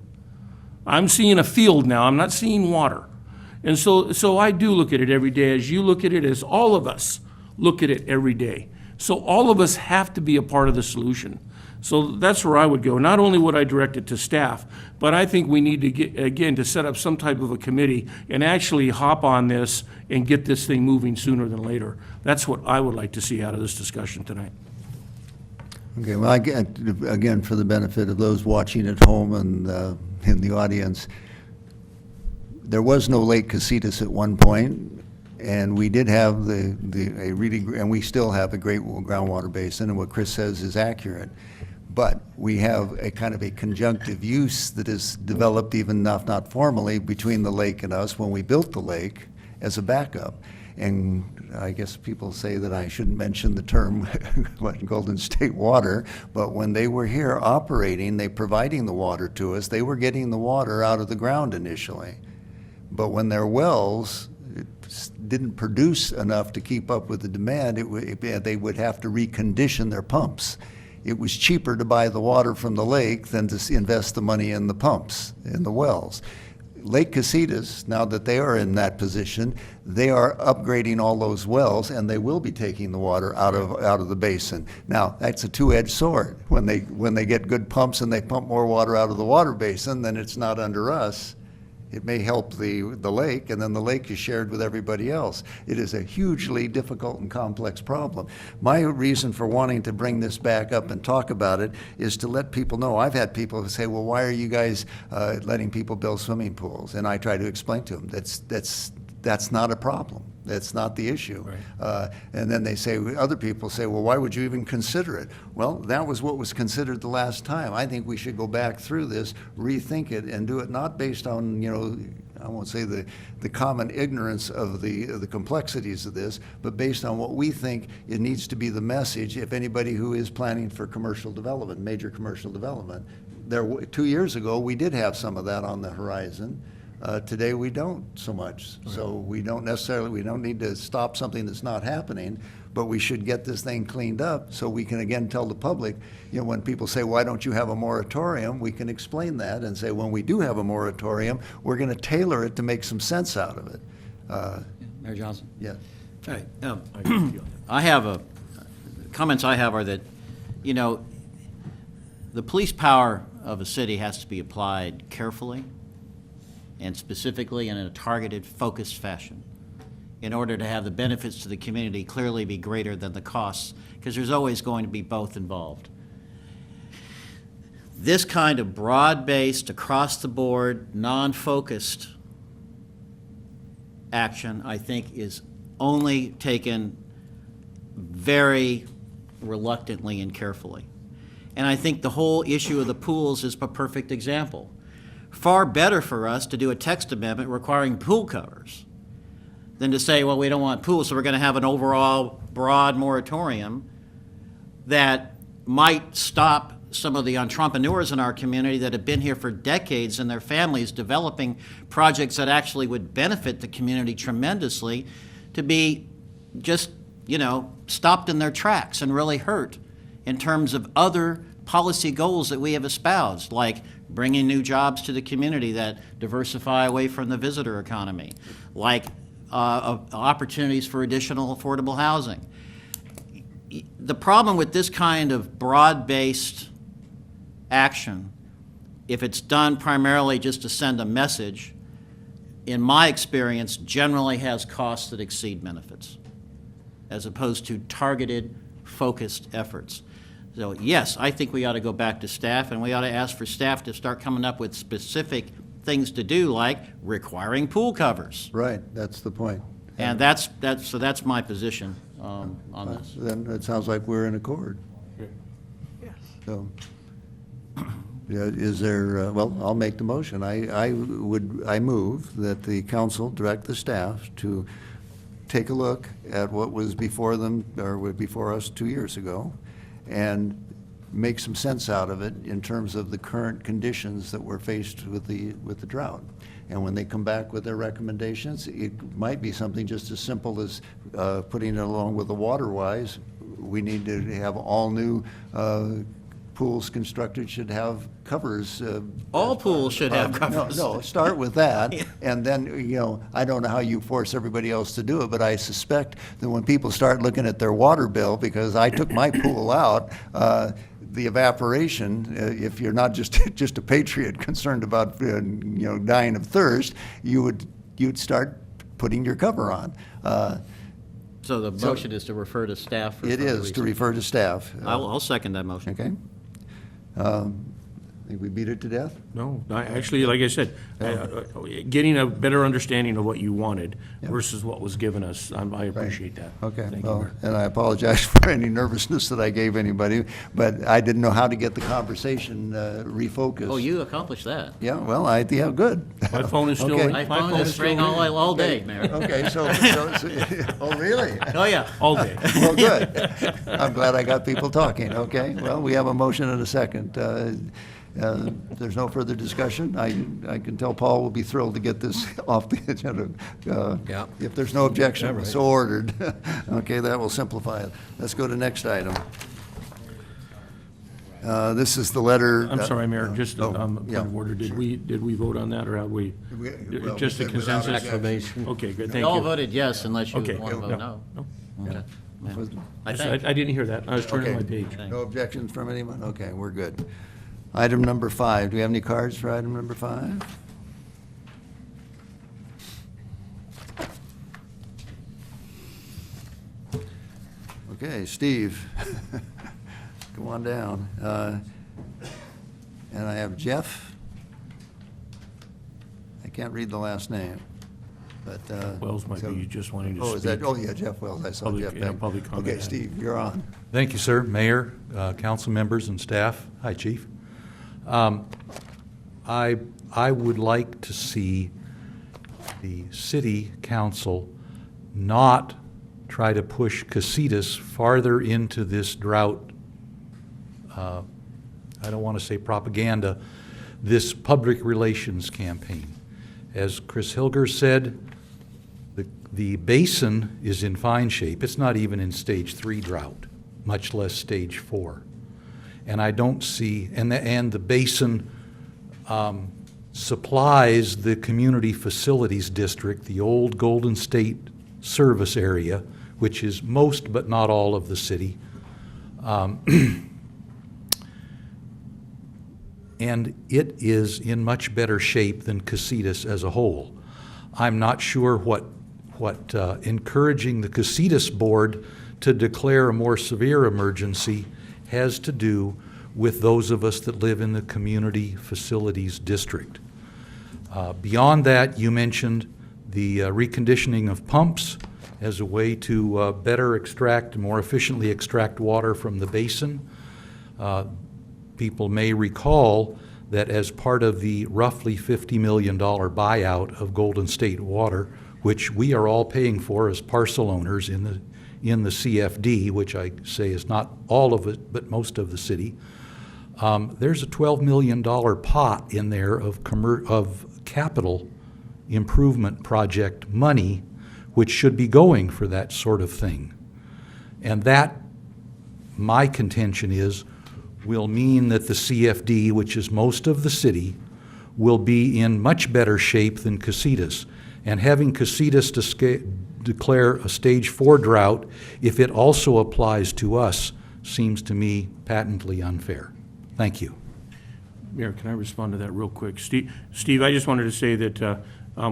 I'm seeing a field now, I'm not seeing water. And so I do look at it every day, as you look at it, as all of us look at it every day. So all of us have to be a part of the solution. So that's where I would go. Not only would I direct it to staff, but I think we need to get, again, to set up some type of a committee and actually hop on this and get this thing moving sooner than later. That's what I would like to see out of this discussion tonight. Okay, well, again, for the benefit of those watching at home and in the audience, there was no Lake Casitas at one point, and we did have and we still have a great groundwater basin, and what Chris says is accurate. But we have a kind of a conjunctive use that is developed, even not formally, between the lake and us when we built the lake as a backup. And I guess people say that I shouldn't mention the term Golden State Water, but when they were here operating, they providing the water to us, they were getting the water out of the ground initially. But when their wells didn't produce enough to keep up with the demand, they would have to recondition their pumps. It was cheaper to buy the water from the lake than to invest the money in the pumps, in the wells. Lake Casitas, now that they are in that position, they are upgrading all those wells, and they will be taking the water out of the basin. Now, that's a two-edged sword. When they get good pumps and they pump more water out of the water basin, then it's not under us. It may help the lake, and then the lake is shared with everybody else. It is a hugely difficult and complex problem. My reason for wanting to bring this back up and talk about it is to let people know. I've had people who say, well, why are you guys letting people build swimming pools? And I try to explain to them, that's not a problem. That's not the issue. Right. And then other people say, well, why would you even consider it? Well, that was what was considered the last time. I think we should go back through this, rethink it, and do it not based on, I won't say the common ignorance of the complexities of this, but based on what we think it needs to be the message if anybody who is planning for commercial development, major commercial development. 2 years ago, we did have some of that on the horizon. Today we don't so much. So we don't need to stop something that's not happening, but we should get this thing cleaned up so we can again tell the public, when people say, why don't you have a moratorium, we can explain that and say, when we do have a moratorium, we're going to tailor it to make some sense out of it. Mayor Johnson? Yeah. All right. Comments I have are that, the police power of a city has to be applied carefully and specifically and in a targeted, focused fashion in order to have the benefits to the community clearly be greater than the costs, because there's always going to be both involved. This kind of broad-based, across-the-board, non-focused action, I think, is only taken very reluctantly and carefully. And I think the whole issue of the pools is a perfect example. Far better for us to do a text amendment requiring pool covers than to say, well, we don't want pools, so we're going to have an overall broad moratorium that might stop some of the entrepreneurs in our community that have been here for decades and their families developing projects that actually would benefit the community tremendously to be just, stopped in their tracks and really hurt in terms of other policy goals that we have espoused, like bringing new jobs to the community that diversify away from the visitor economy, like opportunities for additional affordable housing. The problem with this kind of broad-based action, if it's done primarily just to send a message, in my experience, generally has costs that exceed benefits, as opposed to targeted, focused efforts. So yes, I think we ought to go back to staff, and we ought to ask for staff to start coming up with specific things to do, like requiring pool covers. Right, that's the point. And that's my position on this. Then it sounds like we're in accord. Yes. So, is there? Well, I'll make the motion. I move that the council direct the staff to take a look at what was before them or before us 2 years ago, and make some sense out of it in terms of the current conditions that we're faced with the drought. And when they come back with their recommendations, it might be something just as simple as putting it along with the water-wise. We need to have all new pools constructed should have covers. All pools should have covers. No, start with that, and then, I don't know how you force everybody else to do it, but I suspect that when people start looking at their water bill, because I took my pool out, the evaporation, if you're not just a patriot concerned about, dying of thirst, you'd start putting your cover on. So the motion is to refer to staff? It is to refer to staff. I'll second that motion. Okay. Think we beat it to death? No, actually, like I said, getting a better understanding of what you wanted versus what was given us, I appreciate that. Okay, Thank you, well, Mayor. and I apologize for any nervousness that I gave anybody, but I didn't know how to get the conversation refocused. Oh, you accomplished that. Yeah, well, yeah, good. My phone is still, Okay. My my phone phone is is still ringing all day, Mayor. Okay, oh, really? Oh, yeah. all day. Well, good. I'm glad I got people talking, okay? Well, we have a motion and a second. There's no further discussion. I can tell Paul will be thrilled to get this off the agenda. Yeah. If there's no objection, Yeah, right. so ordered. Okay, that will simplify it. Let's go to next item. This is the letter. I'm sorry, Mayor, just oh, point yeah, of order. Did we vote on that, or have we? well, Just a we said without consensus? Acclamation. Okay, good, We thank all you. voted yes unless you Okay. want to vote no. Okay. I think. I didn't hear that. I was turning my Okay. page. No objections from anyone? Okay, we're good. Item number 5. Do we have any cards for item number 5? Okay, Steve, come on down. And I have Jeff. I can't read the last name, but. Wells might so- be just wanting to speak. Oh, is that, oh, yeah, Jeff Wells, I saw Public- Jeff. yeah, Thank- public comment. Okay, Steve, you're on. Thank you, sir. Mayor, council members, and staff. Hi, Chief. I would like to see the city council not try to push Casitas farther into this drought, I don't want to say propaganda, this public relations campaign. As Chris Hilger said, the basin is in fine shape. It's not even in stage 3 drought, much less stage 4. And I don't see, and the basin supplies the community facilities district, the old Golden State service area, which is most but not all of the city. And it is in much better shape than Casitas as a whole. I'm not sure what encouraging the Casitas board to declare a more severe emergency has to do with those of us that live in the community facilities district. Beyond that, you mentioned the reconditioning of pumps as a way to better extract, more efficiently extract water from the basin. People may recall that as part of the roughly $50 million buyout of Golden State Water, which we are all paying for as parcel owners in the CFD, which I say is not all of it, but most of the city, there's a $12 million pot in there of capital improvement project money, which should be going for that sort of thing. And that, my contention is, will mean that the CFD, which is most of the city, will be in much better shape than Casitas. And having Casitas declare a stage 4 drought, if it also applies to us, seems to me patently unfair. Thank you. Mayor, can I respond to that real quick? Steve, I just wanted to say that,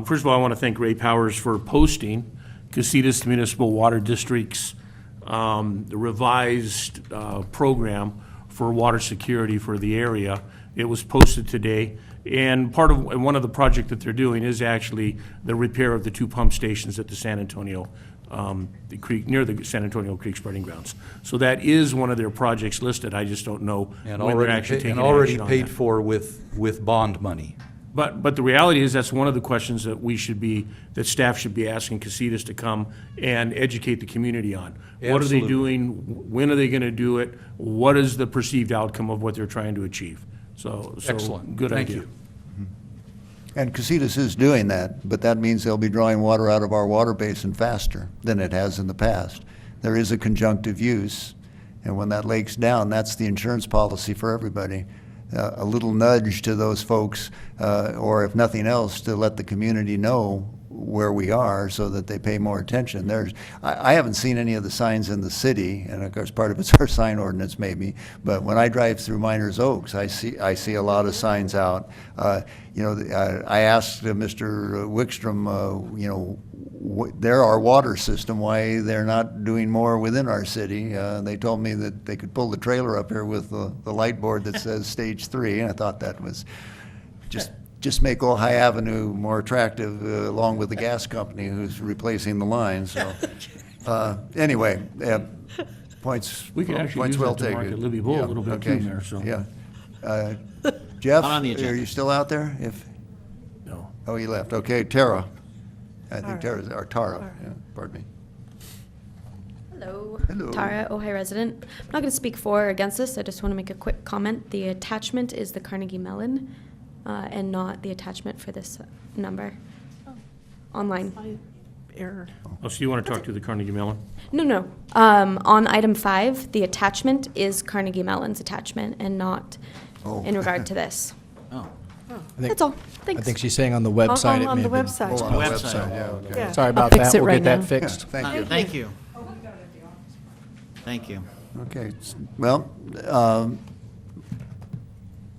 first of all, I want to thank Ray Powers for posting Casitas Municipal Water District's revised program for water security for the area. It was posted today, and one of the project that they're doing is actually the repair of the 2 pump stations at the San Antonio, the creek, near the San Antonio Creek spreading grounds. So that is one of their projects listed. I just don't know And when they're already, actually taking already action on paid that. for with bond money. But the reality is, that's one of the questions that that staff should be asking Casitas to come and educate the community on. What are they Absolutely. doing? When are they going to do it? What is the perceived outcome of what they're trying to achieve? So Excellent. good Thank idea. you. And Casitas is doing that, but that means they'll be drawing water out of our water basin faster than it has in the past. There is a conjunctive use, and when that lake's down, that's the insurance policy for everybody. A little nudge to those folks, or if nothing else, to let the community know where we are so that they pay more attention. I haven't seen any of the signs in the city, and of course part of it's our sign ordinance but when I drive through Miners Oaks, I see a lot of signs out. I asked Mr. Wickstrom, they're our water system, why they're not doing more within our city. They told me that they could pull the trailer up here with the light board that says Stage 3, and I thought that was just make Ojai Avenue more attractive, along with the gas company who's replacing the line, so. Anyway, points, We could actually points use well that to taken. market Libby Bull a little bit Okay. too, Mayor, so. Yeah. Jeff, Not on the agenda. are you still out there? No. Oh, he left. Okay, Tara. I think Tara. Tara's, or Tara, Tara. yeah, pardon me. Hello. Hello. Tara, Ojai resident. I'm not going to speak for or against this. I just want to make a quick comment. The attachment is the Carnegie Mellon and not the attachment for this number online. My error. Oh, so you want to talk to the Carnegie Mellon? No. On item 5, the attachment is Carnegie Mellon's attachment and not in regard to this. Oh. That's all. I Thanks. think she's saying on the website. it On may the have been- website. Oh, on the Website. website, yeah, okay. Yeah. Sorry I'll about fix that. it We'll right get that now. fixed. Thank you. Thank you. Thank you. Okay, well,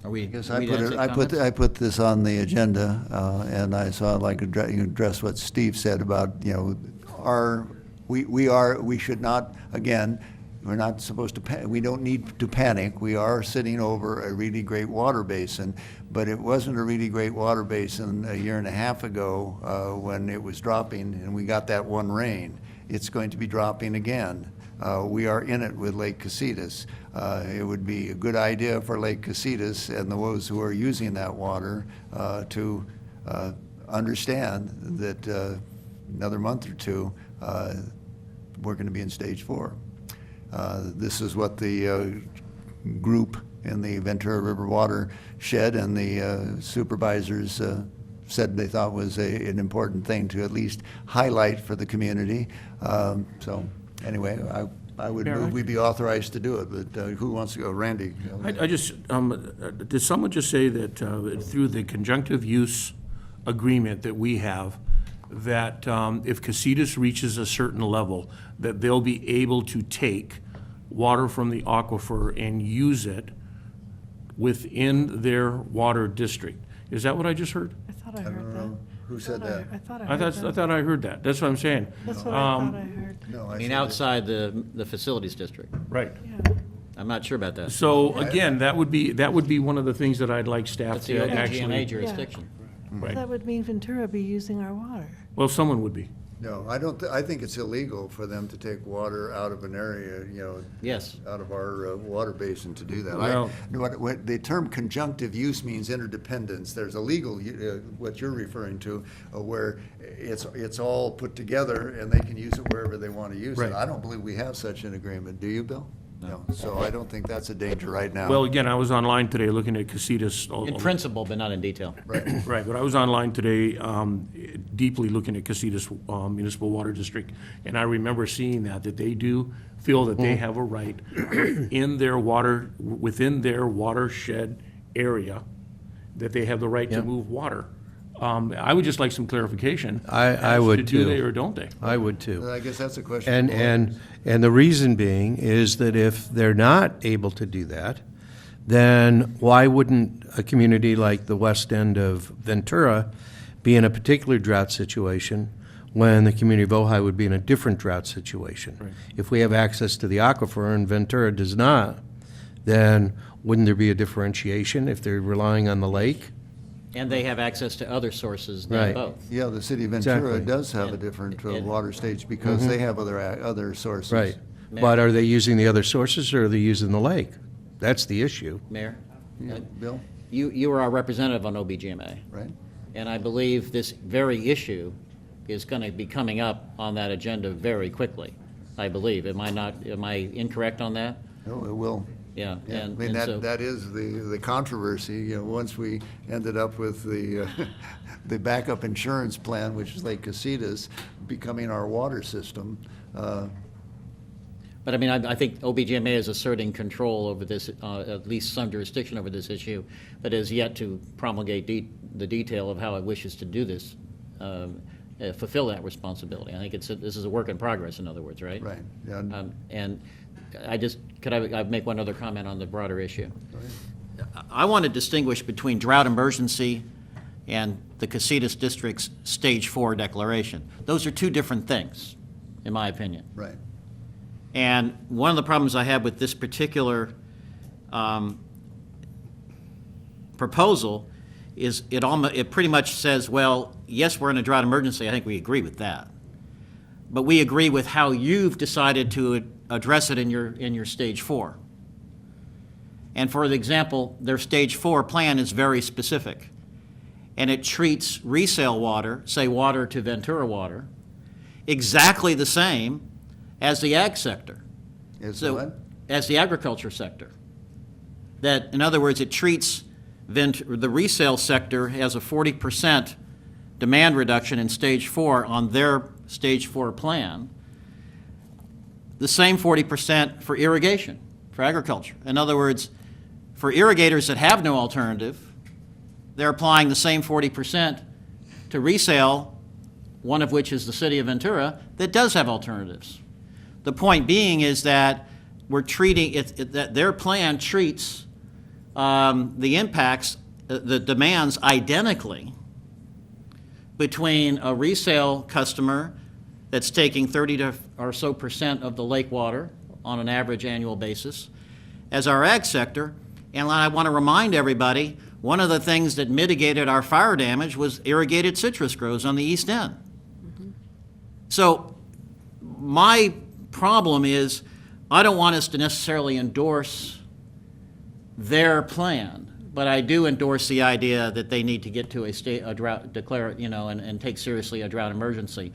Are we? I guess are we I put done it, to I comments? put this on the agenda, and I saw I'd like to address what Steve said about, we should not, again, we're not supposed to, we don't need to panic. We are sitting over a really great water basin, but it wasn't a really great water basin a year and a half ago when it was dropping and we got that one rain. It's going to be dropping again. We are in it with Lake Casitas. It would be a good idea for Lake Casitas and those who are using that water to understand that another month or two, we're going to be in Stage 4. This is what the group in the Ventura River watershed and the supervisors said they thought was an important thing to at least highlight for the community. So anyway, I would move we be authorized to do it, but who wants to go? Randy? I just, did someone just say that through the conjunctive use agreement that we have, that if Casitas reaches a certain level, that they'll be able to take water from the aquifer and use it within their water district? Is that what I just heard? I thought I heard that. Who said that? I thought I I heard thought, I that. thought I heard that. That's what I'm saying. That's what I thought I heard. No, I mean, outside the facilities district. Right. Yeah. I'm not sure about that. So again, that would be one of the things that I'd like staff That's the to OGMA actually. jurisdiction. Right. That would mean Ventura be using our water. Well, someone would be. No, I don't, I think it's illegal for them to take water out of an area, Yes. out of our water basin to do that. Well- What the term conjunctive use means interdependence. There's a legal, what you're referring to, where it's all put together and they can use it wherever they want to use it. Right. I don't believe we have such an agreement. Do you, Bill? No. So I don't think that's a danger right now. Well, again, I was online today looking at Casitas. In principle, but not in detail. Right, but I was online today, deeply looking at Casitas Municipal Water District, and I remember seeing that they do feel that they have a right in their water, within their watershed area, that they have the right to Yep. move water. I would just like some clarification. I as would to too. Do they or don't they? I would too. I guess that's a question. And the reason being is that if they're not able to do that, then why wouldn't a community like the west end of Ventura be in a particular drought situation when the community of Ojai would be in a different drought situation? Right. If we have access to the aquifer and Ventura does not, then wouldn't there be a differentiation if they're relying on the lake? And they have access to other sources than Right. both. Yeah, the city of Ventura Exactly. does have a different water stage because they have other sources. Right. But are they using the other sources or are they using the lake? That's the issue. Mayor? Yeah, Bill? You are our representative on OBGMA. Right? And I believe this very issue is going to be coming up on that agenda very quickly, I believe. Am I incorrect on that? No, it will. Yeah. Yeah, I and- mean, and so- that is the controversy, once we ended up with the, the backup insurance plan, which is Lake Casitas, becoming our water system. But I mean, I think OBGMA is asserting control over this, at least some jurisdiction over this issue, but has yet to promulgate the detail of how it wishes to do this, fulfill that responsibility. I think this is a work in progress, in other words, right? Right, yeah. And could I make one other comment on the broader issue? I want to distinguish between drought emergency and the Casitas District's Stage 4 declaration. Those are two different things, in my opinion. Right. And one of the problems I have with this particular proposal is it pretty much says, well, yes, we're in a drought emergency. I think we agree with that. But we agree with how you've decided to address it in your Stage 4. And for example, their Stage 4 plan is very specific. And it treats resale water, say water to Ventura water, exactly the same as the ag sector. Is what? As the agriculture sector. That, in other words, it treats the resale sector has a 40% demand reduction in Stage 4 on their Stage 4 plan. The same 40% for irrigation, for agriculture. In other words, for irrigators that have no alternative, they're applying the same 40% to resale, one of which is the city of Ventura, that does have alternatives. The point being is that we're treating that their plan treats the impacts, the demands identically between a resale customer that's taking 30 or so percent of the lake water on an average annual basis as our ag sector. And I want to remind everybody, one of the things that mitigated our fire damage was irrigated citrus groves on the east end. So my problem is I don't want us to necessarily endorse their plan, but I do endorse the idea that they need to get to a drought, declare it, and take seriously a drought emergency.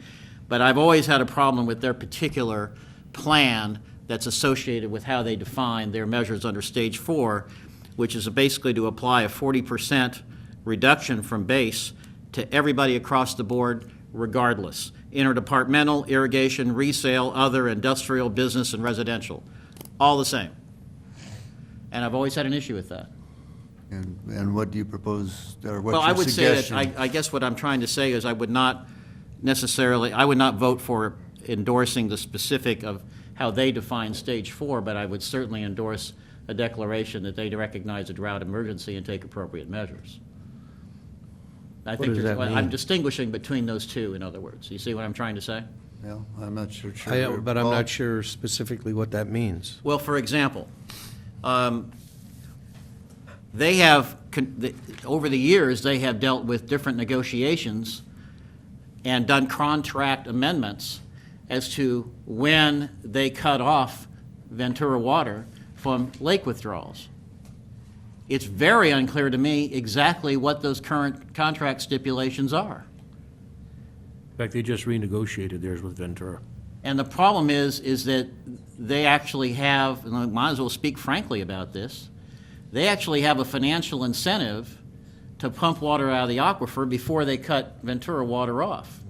But I've always had a problem with their particular plan that's associated with how they define their measures under Stage 4, which is basically to apply a 40% reduction from base to everybody across the board regardless. Interdepartmental, irrigation, resale, other, industrial, business, and residential. All the same. And I've always had an issue with that. And what do you propose, or what's Well, I your would say suggestion? that, I guess what I'm trying to say is I would not vote for endorsing the specific of how they define Stage 4, but I would certainly endorse a declaration that they recognize a drought emergency and take appropriate measures. I think does that mean? I'm distinguishing between those two, in other words. You see what I'm trying to say? Well, I'm not sure. But I'm not sure specifically what that means. Well, for example, they have, over the years, they have dealt with different negotiations and done contract amendments as to when they cut off Ventura water from lake withdrawals. It's very unclear to me exactly what those current contract stipulations are. In fact, they just renegotiated theirs with Ventura. And the problem is that they actually have, and I might as well speak frankly about this, they actually have a financial incentive to pump water out of the aquifer before they cut Ventura water off.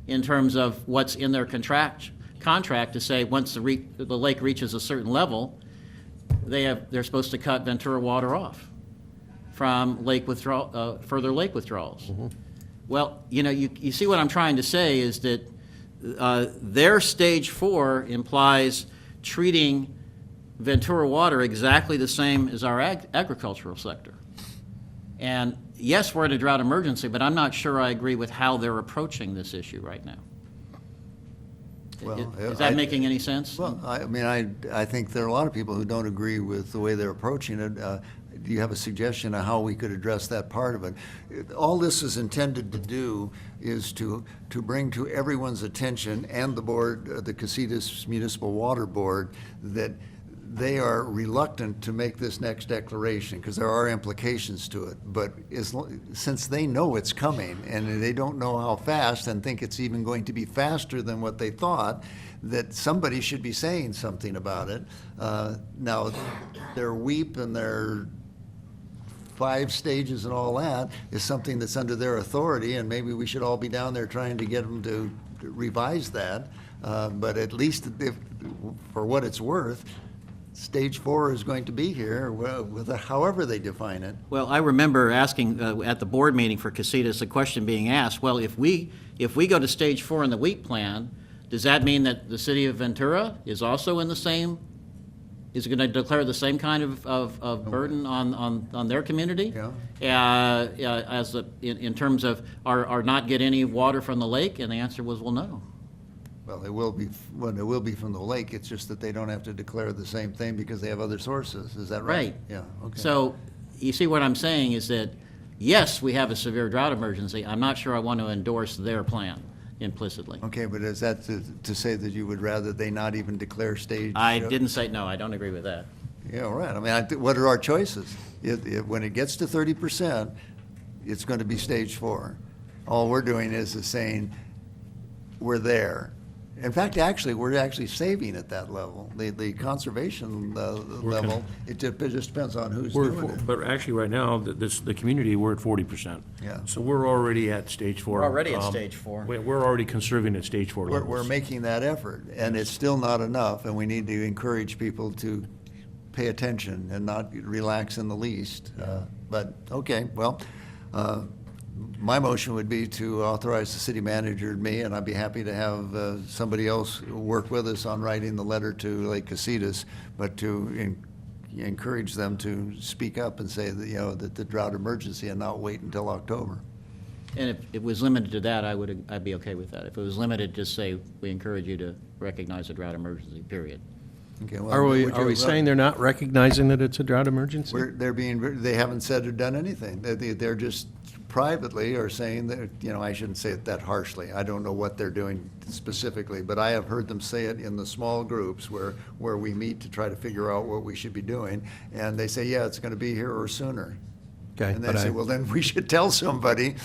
In terms of what's in their contract to say once the lake reaches a certain level, they're supposed to cut Ventura water off from further lake withdrawals. Mm-hmm. Well, you see what I'm trying to say is that their Stage 4 implies treating Ventura water exactly the same as our agricultural sector. And yes, we're in a drought emergency, but I'm not sure I agree with how they're approaching this issue right now. Well, Is that making any sense? Well, I think there are a lot of people who don't agree with the way they're approaching it. Do you have a suggestion of how we could address that part of it? All this is intended to do is to bring to everyone's attention and the board, the Casitas Municipal Water Board, that they are reluctant to make this next declaration because there are implications to it. But since they know it's coming and they don't know how fast and think it's even going to be faster than what they thought, that somebody should be saying something about it. Now, their weep and their 5 stages and all that is something that's under their authority, and maybe we should all be down there trying to get them to revise that. But at least for what it's worth, Stage 4 is going to be here, with however they define it. Well, I remember asking at the board meeting for Casitas, the question being asked, well, if we go to Stage 4 in the wheat plan, does that mean that the city of Ventura is also in the same is it going to declare the same kind of burden on their community? Yeah. In terms of, are not get any water from the lake? And the answer was, well, no. Well, it will be from the lake, it's just that they don't have to declare the same thing because they have other sources, is that right? Right. Yeah, okay. So, you see what I'm saying is that, yes, we have a severe drought emergency. I'm not sure I want to endorse their plan implicitly. Okay, but is that to say that you would rather they not even declare stage? I didn't say, no, I don't agree with that. Yeah, right. I mean, what are our choices? When it gets to 30%, it's going to be stage 4. All we're doing is saying, we're there. In fact, we're actually saving at that level. The conservation level, it just depends on who's doing it. But actually, right now, the community, we're at 40%. Yeah. So we're already at stage 4. We're already at stage 4. We're already conserving at stage 4 levels. We're making that effort, and it's still not enough, and we need to encourage people to pay attention and not relax in the least. But, okay, well, my motion would be to authorize the city manager and me, and I'd be happy to have somebody else work with us on writing the letter to Lake Casitas, but to encourage them to speak up and say that, that the drought emergency and not wait until October. And if it was limited to that, I'd be okay with that. If it was limited, just say, we encourage you to recognize a drought emergency, period. Okay, well, Are we saying they're not recognizing that it's a drought emergency? They haven't said or done anything. They're just privately are saying that, I shouldn't say it that harshly. I don't know what they're doing specifically, but I have heard them say it in the small groups where we meet to try to figure out what we should be doing. And they say, yeah, it's going to be here or sooner. Okay, And they say, well, then we should tell somebody,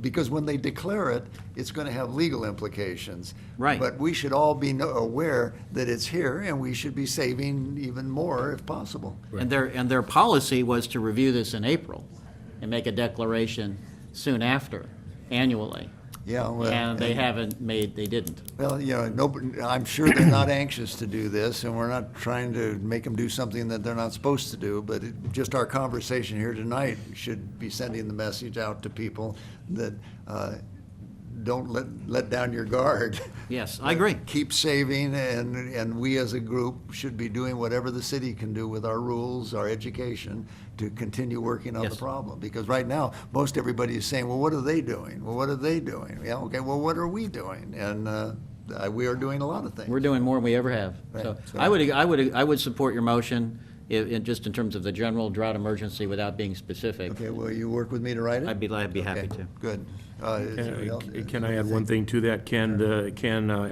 because when they declare it, it's going to have legal implications. Right. But we should all be aware that it's here, and we should be saving even more if possible. And their policy was to review this in April and make a declaration soon after, annually. Yeah, well, And they didn't. Well, I'm sure they're not anxious to do this, and we're not trying to make them do something that they're not supposed to do, but just our conversation here tonight should be sending the message out to people that don't let down your guard. Yes, I agree. Keep saving, and we as a group should be doing whatever the city can do with our rules, our education, to continue working on the problem. Because right now, most everybody is saying, well, what are they doing? Well, what are they doing? Yeah, okay, well, what are we doing? And we are doing a lot of things. We're doing more than we ever have. Right. So So- I would support your motion, just in terms of the general drought emergency without being specific. Okay, will you work with me to write it? I'd be happy Okay, to. Good. Is anybody else- Can I add one thing to that?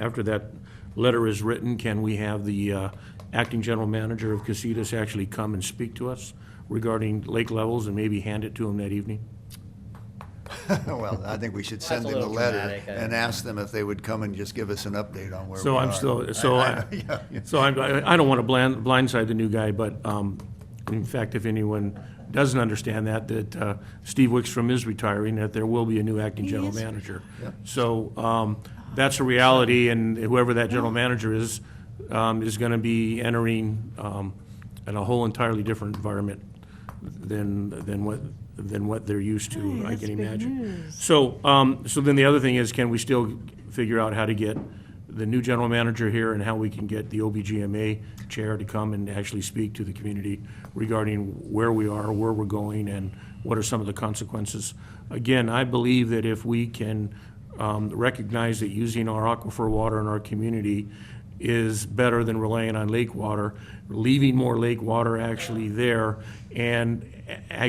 After that letter is written, can we have the acting general manager of Casitas actually come and speak to us regarding lake levels and maybe hand it to him that evening? Well, I think we should send That's a them a little letter dramatic, and ask them if they would come and just give us an update on where we So are. I'm still, Yeah. I don't want to blindside the new guy, but in fact, if anyone doesn't understand that Steve Wickstrom is retiring, that there will be a new acting general manager. Yep. So that's a reality, and whoever that general manager is going to be entering in a whole entirely different environment than what they're used to, Hey, I that's can big imagine. news. So then the other thing is, can we still figure out how to get the new general manager here and how we can get the OBGMA chair to come and actually speak to the community regarding where we are, where we're going, and what are some of the consequences. Again, I believe that if we can recognize that using our aquifer water in our community is better than relying on lake water, leaving more lake water actually there, and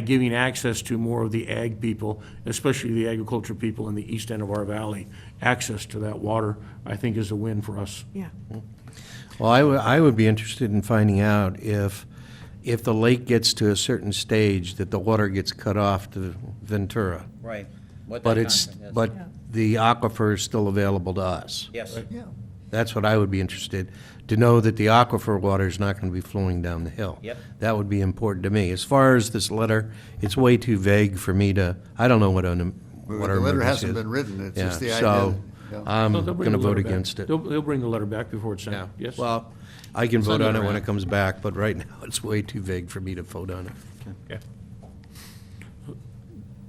giving access to more of the ag people, especially the agriculture people in the east end of our valley, access to that water, I think is a win for us. Yeah. Well, I would be interested in finding out if the lake gets to a certain stage, that the water gets cut off to Ventura. Right. What But that it's, content is. but the aquifer is still available to us. Yes. Yeah. That's what I would be interested, to know that the aquifer water is not going to be flowing down the hill. Yep. That would be important to me. As far as this letter, it's way too vague for me to, I don't know what our The letter emergency hasn't is. been written, it's Yeah, just the idea. so Yeah. I'm They'll bring going to the letter vote back. against it. They'll bring the letter back before it's Yeah, sent, yes? well, I can Send vote it on it when around. it comes back, but right now, it's way too vague for me to vote on it. Okay.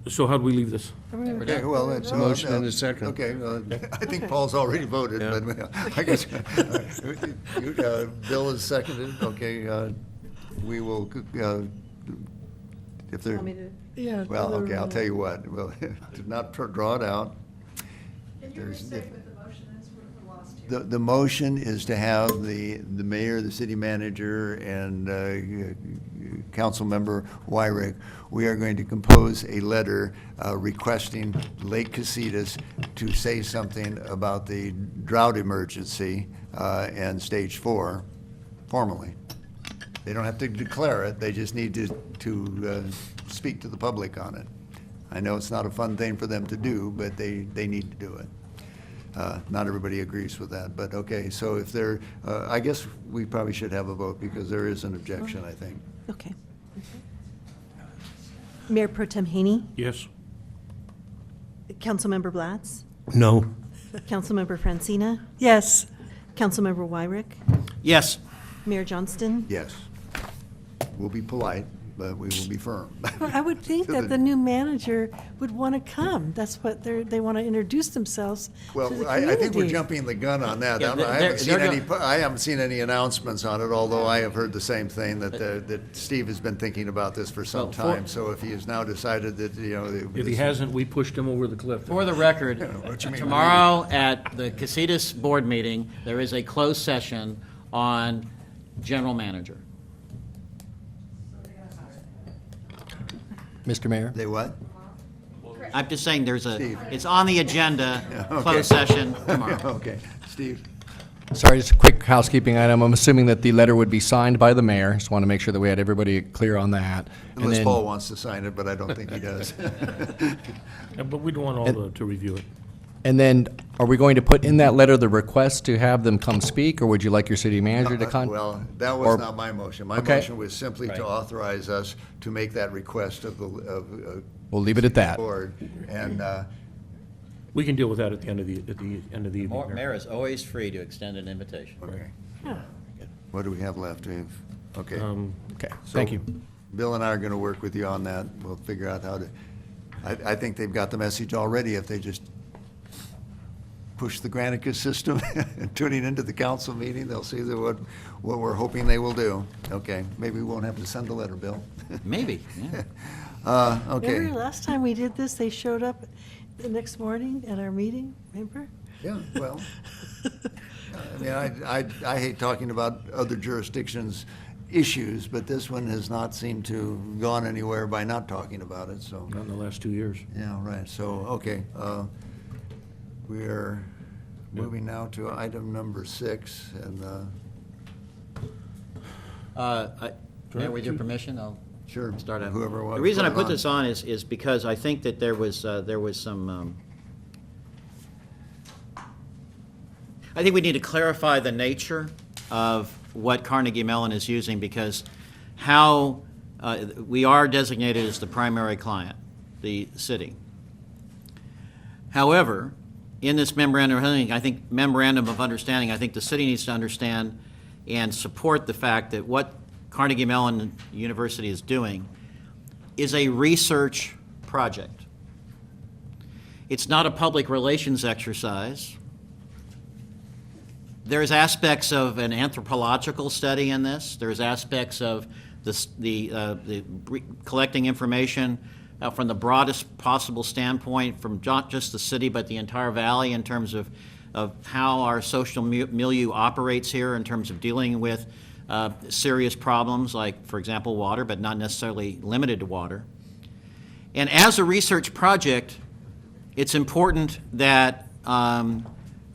So how do we leave this? Okay, well, it's A motion and a second. Okay, I think Paul's already voted, but I guess, Bill is seconded, okay, we will, if there, Yeah. well, okay, I'll tell you what, well, do not draw it out. The motion is to have the mayor, the city manager, and Councilmember Wyrick, we are going to compose a letter requesting Lake Casitas to say something about the drought emergency and stage 4 formally. They don't have to declare it, they just need to speak to the public on it. I know it's not a fun thing for them to do, but they need to do it. Not everybody agrees with that, but okay, so if there, I guess we probably should have a vote because there is an objection, I think. Okay. Mayor Pro Tem Haney, Yes? Councilmember Blatz, No. Councilmember Francina, Yes. Councilmember Wyrick, Yes. Mayor Johnston. Yes. We'll be polite, but we will be firm. Well, I would think that the new manager would want to come. That's what they want to introduce themselves to the Well, community. I think we're jumping the gun on that. Yeah, I haven't seen any announcements on it, although I have heard the same thing, that Steve has been thinking about this for some Well, time. So if he has now decided that, you know. If he hasn't, we pushed him over the cliff. For the record, What you mean? tomorrow at the Casitas board meeting, there is a closed session on general manager. Mr. Mayor? They what? I'm just saying Steve. it's on the agenda, okay. closed session tomorrow. Okay, Steve? Sorry, just a quick housekeeping item. I'm assuming that the letter would be signed by the mayor. Just want to make sure that we had everybody clear on that. And Unless then- Paul wants to sign it, but I don't think he does. Yeah, but we don't want all to review it. And then, are we going to put in that letter the request to have them come speak, or would you like your city manager to Well, that was or- not my motion. My Okay. motion was simply to authorize us to make that request of the We'll leave it at that. board. And, We can deal with that at the end of the end of the evening. here. Mayor is always free to extend an invitation. okay. What do we have left? We have, okay. Okay, So thank you. Bill and I are going to work with you on that. We'll figure out how to, I think they've got the message already if they just push the Granicus system and tune it into the council meeting. They'll see that what we're hoping they will do. Okay, maybe we won't have to send a letter, Bill. Maybe, yeah. Okay. Remember last time we did this, they showed up the next morning at our meeting, remember? Yeah, well, I mean, I hate talking about other jurisdictions' issues, but this one has not seemed to have gone anywhere by not talking about it, so. Not in the last 2 years. Yeah, right, so, okay. We are moving now to item number 6, and, Mayor, with your permission, I'll sure, start out. whoever wants The to reason I it put this on is because I think that there was some, I think we need to clarify the nature of what Carnegie Mellon is using, because how, we are designated as the primary client, the city. However, in this memorandum of understanding, I think the city needs to understand and support the fact that what Carnegie Mellon University is doing is a research project. It's not a public relations exercise. There's aspects of an anthropological study in this. There's aspects of collecting information from the broadest possible standpoint, from not just the city but the entire valley, in terms of how our social milieu operates here, in terms of dealing with serious problems like, for example, water, but not necessarily limited to water. And as a research project, it's important that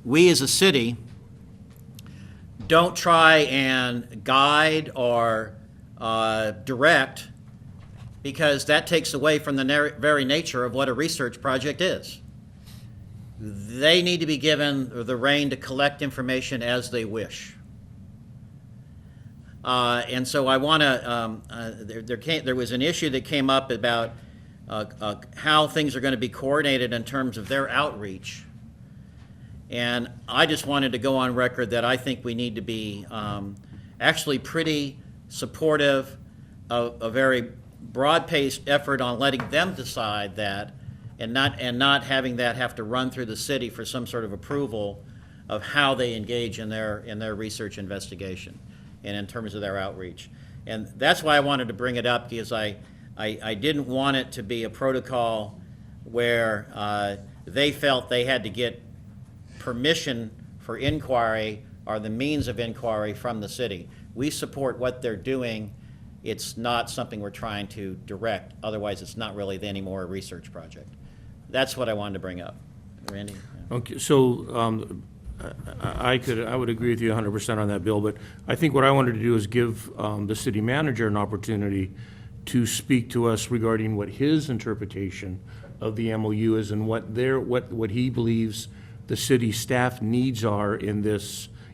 we as a city don't try and guide or direct, because that takes away from the very nature of what a research project is. They need to be given the rein to collect information as they wish. And so I want to, there was an issue that came up about how things are going to be coordinated in terms of their outreach. And I just wanted to go on record that I think we need to be actually pretty supportive of a very broad-based effort on letting them decide that, and not having that have to run through the city for some sort of approval of how they engage in their research investigation and in terms of their outreach. And that's why I wanted to bring it up, because I didn't want it to be a protocol where they felt they had to get permission for inquiry or the means of inquiry from the city. We support what they're doing. It's not something we're trying to direct. Otherwise, it's not really any more a research project. That's what I wanted to bring up. Randy? Okay, so I would agree with you 100% on that, Bill, but I think what I wanted to do is give the city manager an opportunity to speak to us regarding what his interpretation of the MOU is and what he believes the city staff needs are in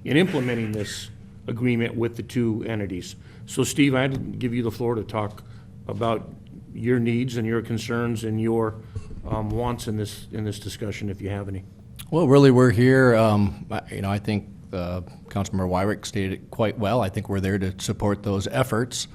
implementing this agreement with the two entities. So Steve, I'd give you the floor to talk about your needs and your concerns and your wants in this discussion, if you have any. Well, really, we're here, I think Councilmember Wyrick stated it quite well. I think we're there to support those efforts.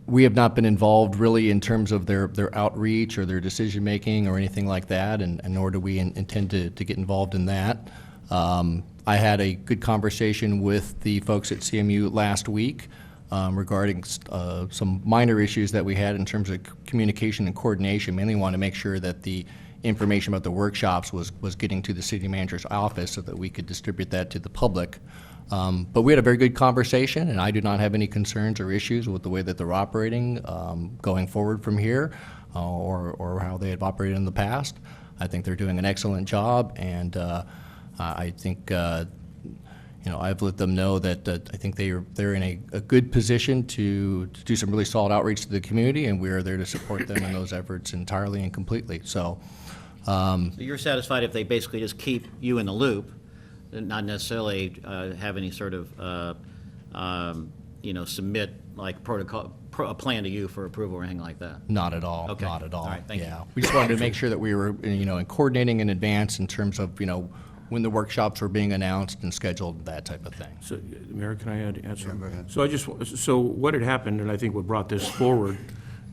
We have not been involved really in terms of their outreach or their decision-making or anything like that, and nor do we intend to get involved in that. I had a good conversation with the folks at CMU last week regarding some minor issues that we had in terms of communication and coordination. Mainly want to make sure that the information about the workshops was getting to the city manager's office so that we could distribute that to the public. But we had a very good conversation, and I do not have any concerns or issues with the way that they're operating going forward from here or how they have operated in the past. I think they're doing an excellent job, and I think I've let them know that I think they're in a good position to do some really solid outreach to the community, and we are there to support them in those efforts entirely and completely. So you're satisfied if they basically just keep you in the loop, not necessarily have any sort of submit like a plan to you for approval or anything like that? Not at all. Okay. Not at all. All right, thank you. We just wanted to make sure that we were, in coordinating in advance in terms of, when the workshops were being announced and scheduled, that type of thing. So, Mayor, can I add something? Yeah, go ahead. So what had happened, and I think what brought this forward,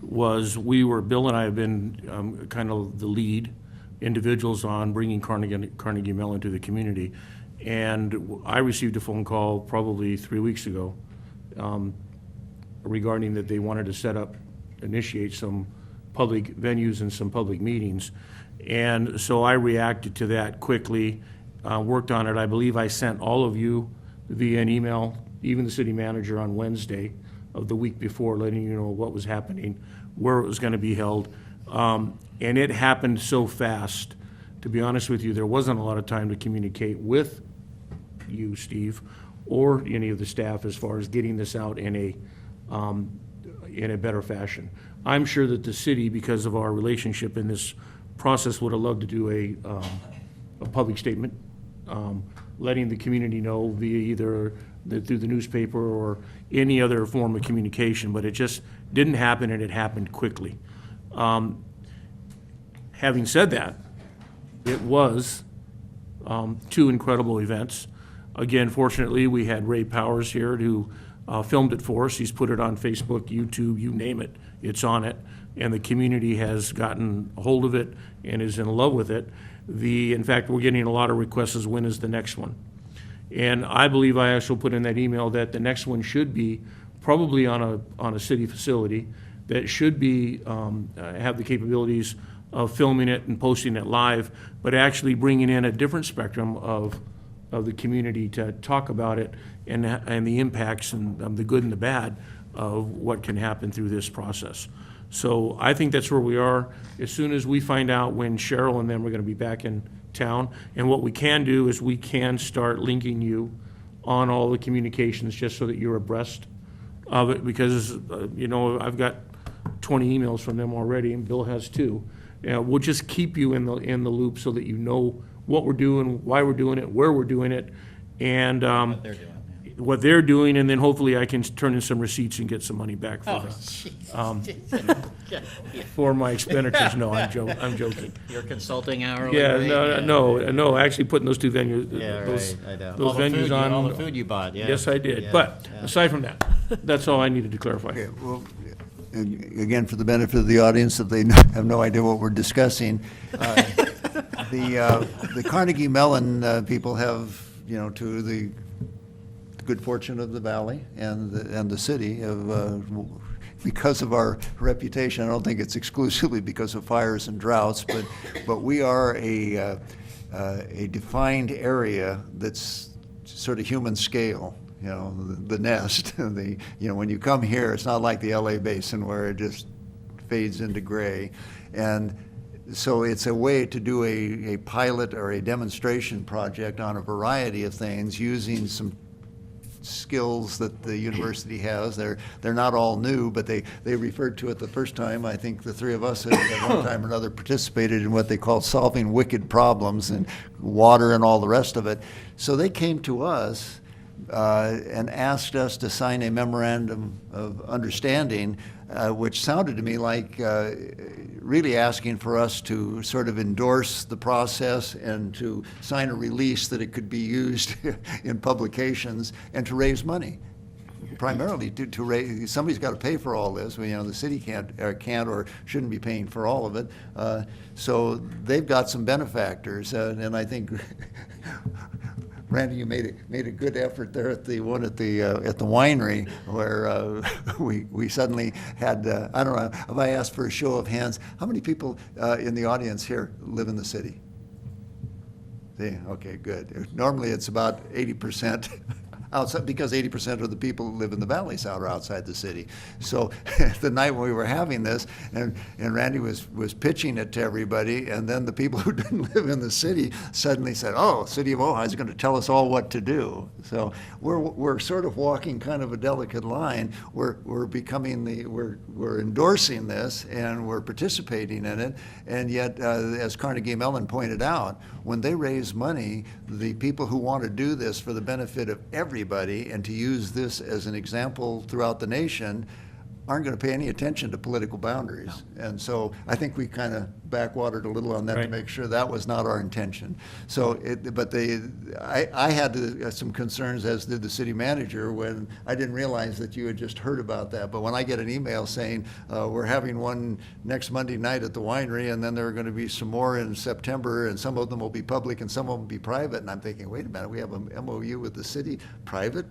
was Bill and I have been kind of the lead individuals on bringing Carnegie Mellon to the community. And I received a phone call probably 3 weeks ago regarding that they wanted to initiate some public venues and some public meetings. And so I reacted to that quickly, worked on it. I believe I sent all of you via an email, even the city manager, on Wednesday of the week before, letting you know what was happening, where it was going to be held. And it happened so fast. To be honest with you, there wasn't a lot of time to communicate with you, Steve, or any of the staff as far as getting this out in a better fashion. I'm sure that the city, because of our relationship in this process, would have loved to do a public statement, letting the community know via either through the newspaper or any other form of communication, but it just didn't happen, and it happened quickly. Having said that, it was two incredible events. Again, fortunately, we had Ray Powers here who filmed it for us. He's put it on Facebook, YouTube, you name it, it's on it. And the community has gotten a hold of it and is in love with it. In fact, we're getting a lot of requests as when is the next one. And I believe I also put in that email that the next one should be probably on a city facility that should be have the capabilities of filming it and posting it live, but actually bringing in a different spectrum of the community to talk about it and the impacts and the good and the bad of what can happen through this process. So I think that's where we are. As soon as we find out when Cheryl and them are going to be back in town, and what we can do is we can start linking you on all the communications just so that you're abreast of it, because I've got 20 emails from them already, and Bill has too. We'll just keep you in the loop so that you know what we're doing, why we're doing it, where we're doing it, and what they're doing, and then hopefully I can turn in some receipts and get some money back for my expenditures. No, I'm joking. Your consulting hourly Yeah, rate? no. Actually, putting those two venues, Yeah, those right, I know. those All the venues food, on. all the food you bought, yeah. Yes, I did. Yeah, But yeah. aside from that, That's all I needed to clarify. Okay, well, again, for the benefit of the audience, if they have no idea what we're discussing, the Carnegie Mellon people have, to the good fortune of the valley and the city of, because of our reputation, I don't think it's exclusively because of fires and droughts, but we are a defined area that's sort of human scale. The nest. When you come here, it's not like the LA basin where it just fades into gray. And so it's a way to do a pilot or a demonstration project on a variety of things using some skills that the university has. They're not all new, but they referred to it the first time. I think the three of us at one time or another participated in what they call solving wicked problems and water and all the rest of it. So they came to us and asked us to sign a memorandum of understanding, which sounded to me like really asking for us to sort of endorse the process and to sign a release that it could be used in publications and to raise money. Primarily to raise, somebody's got to pay for all this. The city can't or shouldn't be paying for all of it. So they've got some benefactors, and I think Randy, you made a good effort there at the one at the winery where we suddenly had I don't know if I asked for a show of hands, how many people in the audience here live in the city? See, okay, good. Normally it's about 80%. Outside, because 80% of the people who live in the valleys are outside the city. So the night when we were having this, and Randy was pitching it to everybody, and then the people who didn't live in the city suddenly said, "Oh, City of Ojai is going to tell us all what to do." So we're sort of walking kind of a delicate line. We're becoming we're endorsing this and we're participating in it, and yet as Carnegie Mellon pointed out, when they raise money, the people who want to do this for the benefit of everybody and to use this as an example throughout the nation aren't going to pay any attention to political boundaries. No. And so I think we kind of backwatered a little on that to make sure that was not our intention. So, I had some concerns, as did the city manager, when I didn't realize that you had just heard about that. But when I get an email saying, we're having one next Monday night at the winery, and then there are going to be some more in September, and some of them will be public and some of them will be private, and I'm thinking, wait a minute, we have an MOU with the city, private?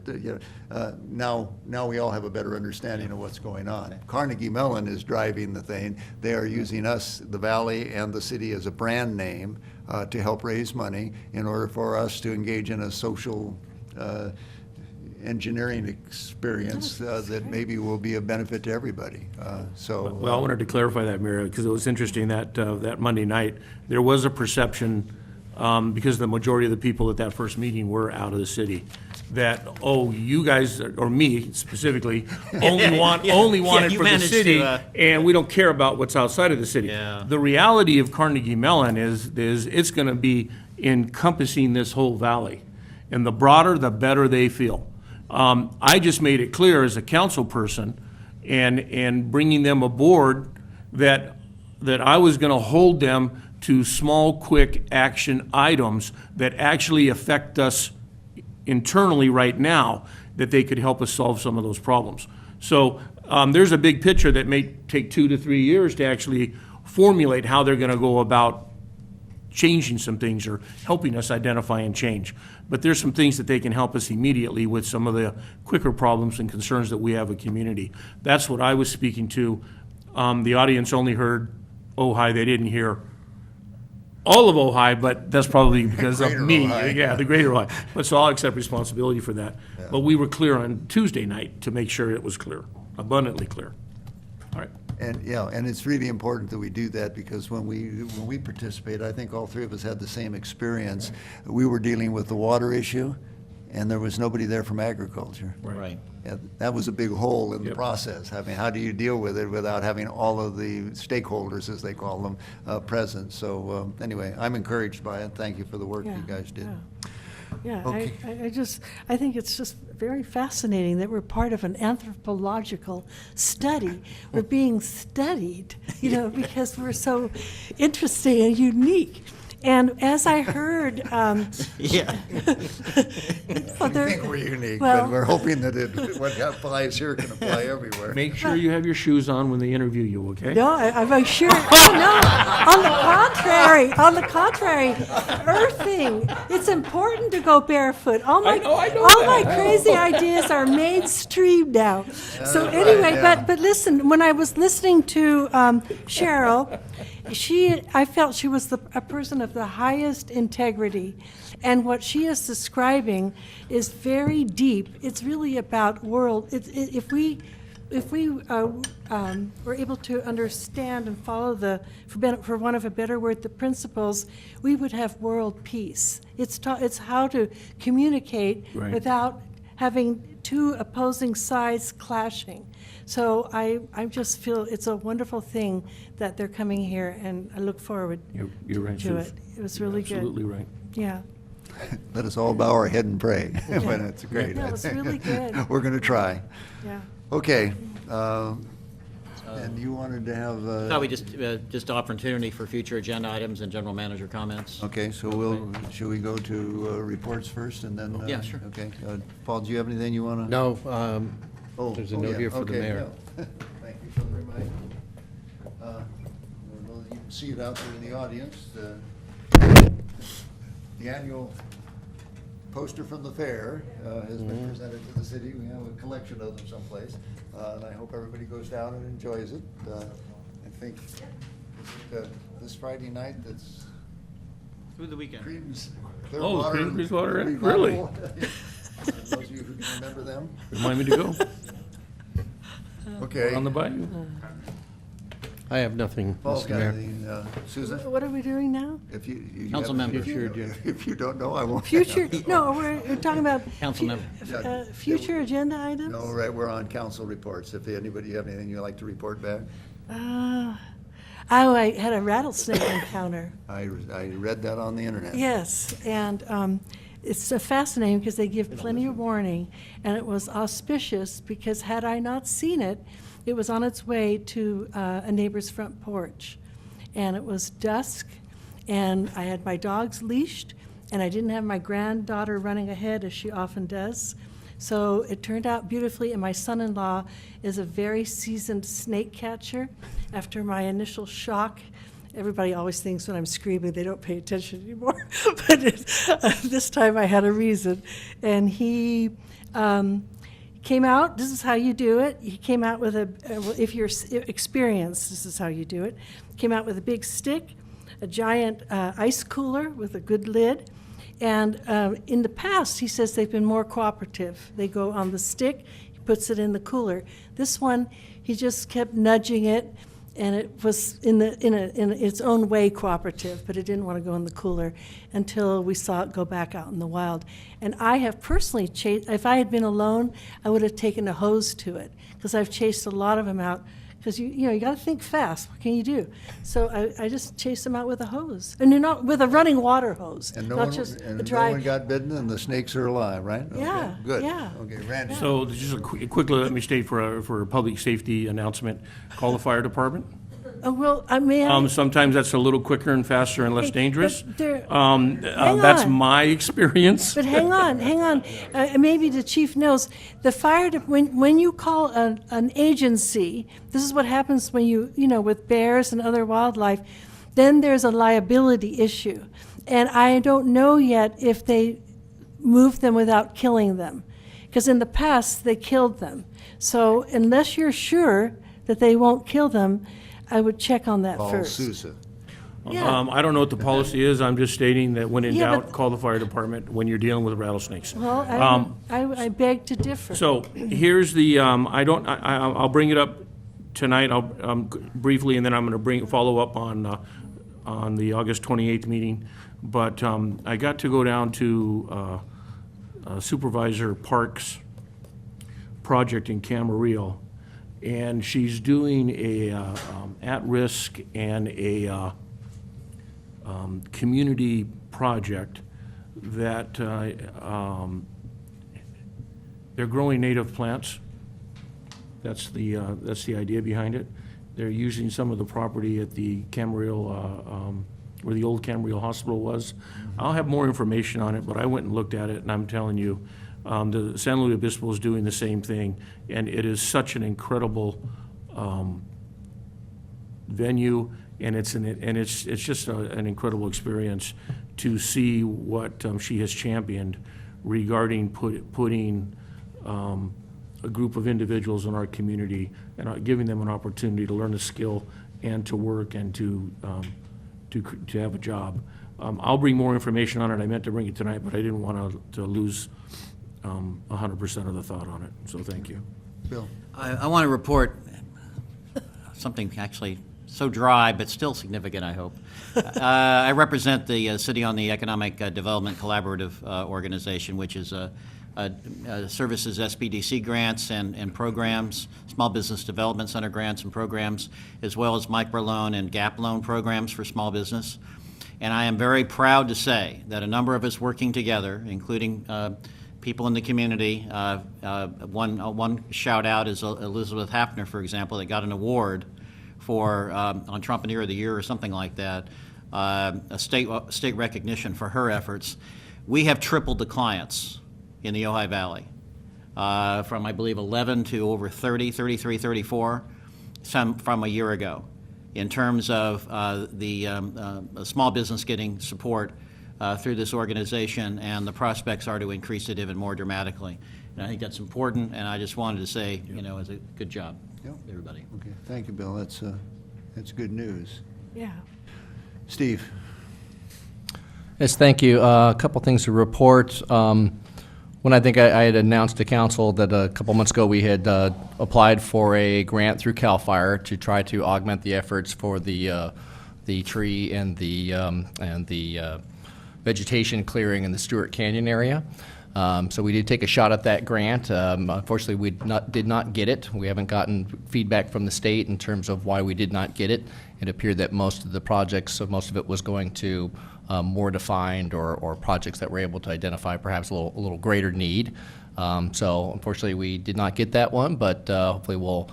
Now we all have a better understanding of what's going on. Carnegie Mellon is driving the thing. They are using us, the Valley, and the city as a brand name to help raise money in order for us to engage in a social engineering experience that maybe will be a benefit to everybody. Well, I wanted to clarify that, Mayor, because it was interesting that that Monday night, there was a perception, because the majority of the people at that first meeting were out of the city, that, you guys, or me specifically, only wanted for the city, and we don't care about what's outside of the city. Yeah. The reality of Carnegie Mellon is it's going to be encompassing this whole valley, and the broader, the better they feel. I just made it clear as a council person, and bringing them aboard, that I was going to hold them to small, quick action items that actually affect us internally right now, that they could help us solve some of those problems. So there's a big picture that may take 2 to 3 years to actually formulate how they're going to go about changing some things or helping us identify and change. But there's some things that they can help us immediately with some of the quicker problems and concerns that we have a community. That's what I was speaking to. The audience only heard Ojai. They didn't hear all of Ojai, but that's probably because of me. Ojai. Yeah, the greater Ojai. But so I'll accept responsibility for that. Yeah. But we were clear on Tuesday night to make sure it was clear, abundantly clear. All right. And it's really important that we do that, because when we participate, I think all three of us had the same experience. We were dealing with the water issue, and there was nobody there from agriculture. Right. And that was a big hole in the process. I mean, how do you deal with it without having all of the stakeholders, as they call them, present? So anyway, I'm encouraged by it. Thank you for the work you guys did. Yeah, Okay. I think it's just very fascinating that we're part of an anthropological study. We're being studied, because we're so interesting and unique. And as I heard, Yeah. well, We there- think we're unique, well- but we're hoping that what applies here can apply everywhere. Make sure you have your shoes on when they interview you, okay? No, I'm sure. Oh no! On the contrary, earthing. It's important to go barefoot. All my I know all my that. crazy ideas are mainstream now. So anyway, yeah. but listen. When I was listening to Cheryl, I felt she was a person of the highest integrity, and what she is describing is very deep. It's really about world. If we were able to understand and follow for want of a better word, the principles, we would have world peace. It's how to communicate Right. without having two opposing sides clashing. So I just feel it's a wonderful thing that they're coming here, and I look forward You're right, to Suze. it. It was really good. Absolutely right. Yeah. Let us all bow our head and pray. But it's great. No, it's really good. We're going to try. Yeah. Okay. And you wanted to have... Thought we just opportunity for future agenda items and general manager comments. Okay, so should we go to reports first and then? Yeah, sure. Okay. Paul, do you have anything you want to? No, Oh, there's a oh, note yeah, here for the okay, mayor. yeah. Thank you for the reminder. You can see it out there in the audience. The annual poster from the fair has been presented to the city. We have a collection of them someplace, and I hope everybody goes down and enjoys it. I think this Friday night, that's Through the weekend. Creed's Oh, Creed's Clearwater, Revival. really? Those of you who can remember them. Remind me to go. Okay. On the bayou. I have nothing, Paul's Mr. got Mayor. anything, Susan? What are we doing now? If you Council have- members. If you don't know, I won't. Future, no, we're talking about Council member. future agenda items? No, right, we're on council reports. If anybody have anything you'd like to report back? I had a rattlesnake encounter. I read that on the internet. Yes, and it's fascinating because they give plenty of warning, and it was auspicious because had I not seen it, it was on its way to a neighbor's front porch. And it was dusk, and I had my dogs leashed, and I didn't have my granddaughter running ahead as she often does. So it turned out beautifully, and my son-in-law is a very seasoned snake catcher. After my initial shock, everybody always thinks when I'm screaming they don't pay attention anymore. But this time I had a reason. And he came out, this is how you do it. He came out with if you're experienced, this is how you do it. Came out with a big stick, a giant ice cooler with a good lid. And in the past, he says they've been more cooperative. They go on the stick, he puts it in the cooler. This one, he just kept nudging it, and it was in its own way cooperative, but it didn't want to go in the cooler until we saw it go back out in the wild. And I have personally chased, if I had been alone, I would have taken a hose to it, because I've chased a lot of them out, because you got to think fast. What can you do? So I just chased them out with a hose, and not with a running water hose, And no not one, just a and no dry. one got bitten, and the snakes are alive, right? Okay, Yeah, Good. yeah. Okay, Randy. So just quickly, let me state for a public safety announcement, call the fire department. Well, I mean, Sometimes that's a little quicker and faster and less Hey, dangerous. but there- That's on. my experience. But hang on. Maybe the chief knows. The when you call an agency, this is what happens when with bears and other wildlife, then there's a liability issue. And I don't know yet if they moved them without killing them. Because in the past, they killed them. So unless you're sure that they won't kill them, I would check on that Paul first. Sousa. Yeah. I don't know what the policy is. I'm just stating that when in Yeah, doubt, but- call the fire department when you're dealing with rattlesnakes. Well, I beg to differ. So here's the, I'll bring it up tonight, briefly, and then I'm going to follow up on the August 28th meeting. But I got to go down to Supervisor Parks' project in Camarillo, and she's doing a at-risk and a community project that they're growing native plants. That's the idea behind it. They're using some of the property at the Camarillo where the old Cambria Hospital was. I'll have more information on it, but I went and looked at it, and I'm telling you, the San Luis Obispo is doing the same thing, and it is such an incredible venue, and it's just an incredible experience to see what she has championed regarding putting a group of individuals in our community and giving them an opportunity to learn a skill and to work and to have a job. I'll bring more information on it. I meant to bring it tonight, but I didn't want to lose 100% of the thought on it, so thank you. Bill? I want to report something actually so dry, but still significant, I hope. I represent the City on the Economic Development Collaborative Organization, which is services SBDC grants and programs, Small Business Development Center grants and programs, as well as microloan and gap loan programs for small business. And I am very proud to say that a number of us working together, including people in the community, one shout out is Elizabeth Hafner, for example, that got an award for Entrepreneur of the Year or something like that, a state recognition for her efforts. We have tripled the clients in the Ojai Valley, from I believe 11 to over 30, 33, 34, some from a year ago, in terms of the small business getting support through this organization, and the prospects are to increase it even more dramatically. And I think that's important, and I just wanted to say, it's a good job, everybody. Okay, thank you, Bill. That's good news. Yeah. Steve? Yes, thank you. A couple things to report. When I think I had announced to council that a couple months ago we had applied for a grant through CAL FIRE to try to augment the efforts for the tree and the vegetation clearing in the Stewart Canyon area. So we did take a shot at that grant. Unfortunately, we did not get it. We haven't gotten feedback from the state in terms of why we did not get it. It appeared that most of the projects, most of it was going to more defined or projects that were able to identify perhaps a little greater need. So unfortunately, we did not get that one, but hopefully we'll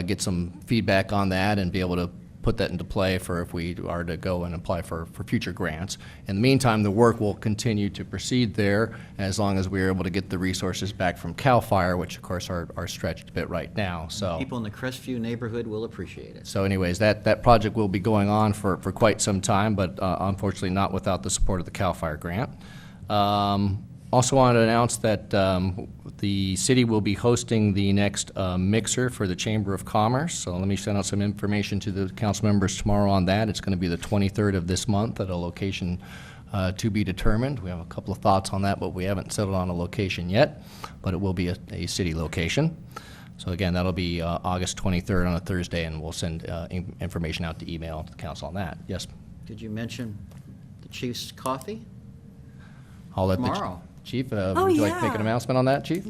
get some feedback on that and be able to put that into play for if we are to go and apply for future grants. In the meantime, the work will continue to proceed there as long as we're able to get the resources back from CAL FIRE, which of course are stretched a bit right now. So People in the Crestview neighborhood will appreciate it. So anyways, that project will be going on for quite some time, but unfortunately not without the support of the CAL FIRE grant. Also wanted to announce that the city will be hosting the next mixer for the Chamber of Commerce. So let me send out some information to the council members tomorrow on that. It's going to be the 23rd of this month at a location to be determined. We have a couple of thoughts on that, but we haven't settled on a location yet, but it will be a city location. So again, that'll be August 23rd on a Thursday, and we'll send information out to email to the council on that. Yes? Did you mention the Chief's coffee? I'll let Tomorrow. Chief, would you like to make an announcement on that, Chief?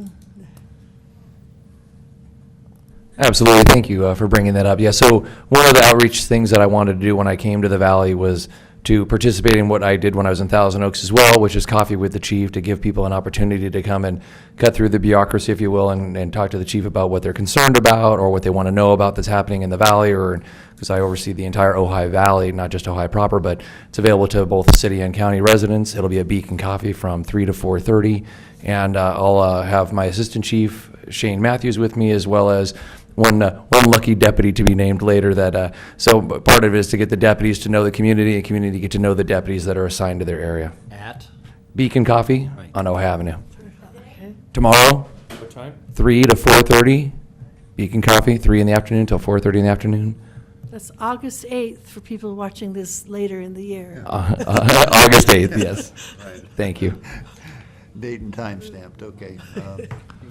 Absolutely. Thank you for bringing that up. Yeah, so one of the outreach things that I wanted to do when I came to the Valley was to participate in what I did when I was in Thousand Oaks as well, which is Coffee with the Chief, to give people an opportunity to come and cut through the bureaucracy, if you will, and talk to the chief about what they're concerned about or what they want to know about that's happening in the Valley, or because I oversee the entire Ojai Valley, not just Ojai proper, but it's available to both city and county residents. It'll be a Beacon Coffee from 3 to 4:30, and I'll have my assistant chief, Shane Matthews, with me, as well as one lucky deputy to be named later. That so part of it is to get the deputies to know the community, and community get to know the deputies that are assigned to their area. At? Beacon Coffee Right. on Ojai Avenue. Tomorrow, What time? 3 to 4:30. Beacon Coffee, 3 in the afternoon till 4:30 in the afternoon. That's August 8th for people watching this later in the year. August 8th, yes. Right. Thank you. Date and time stamped, okay.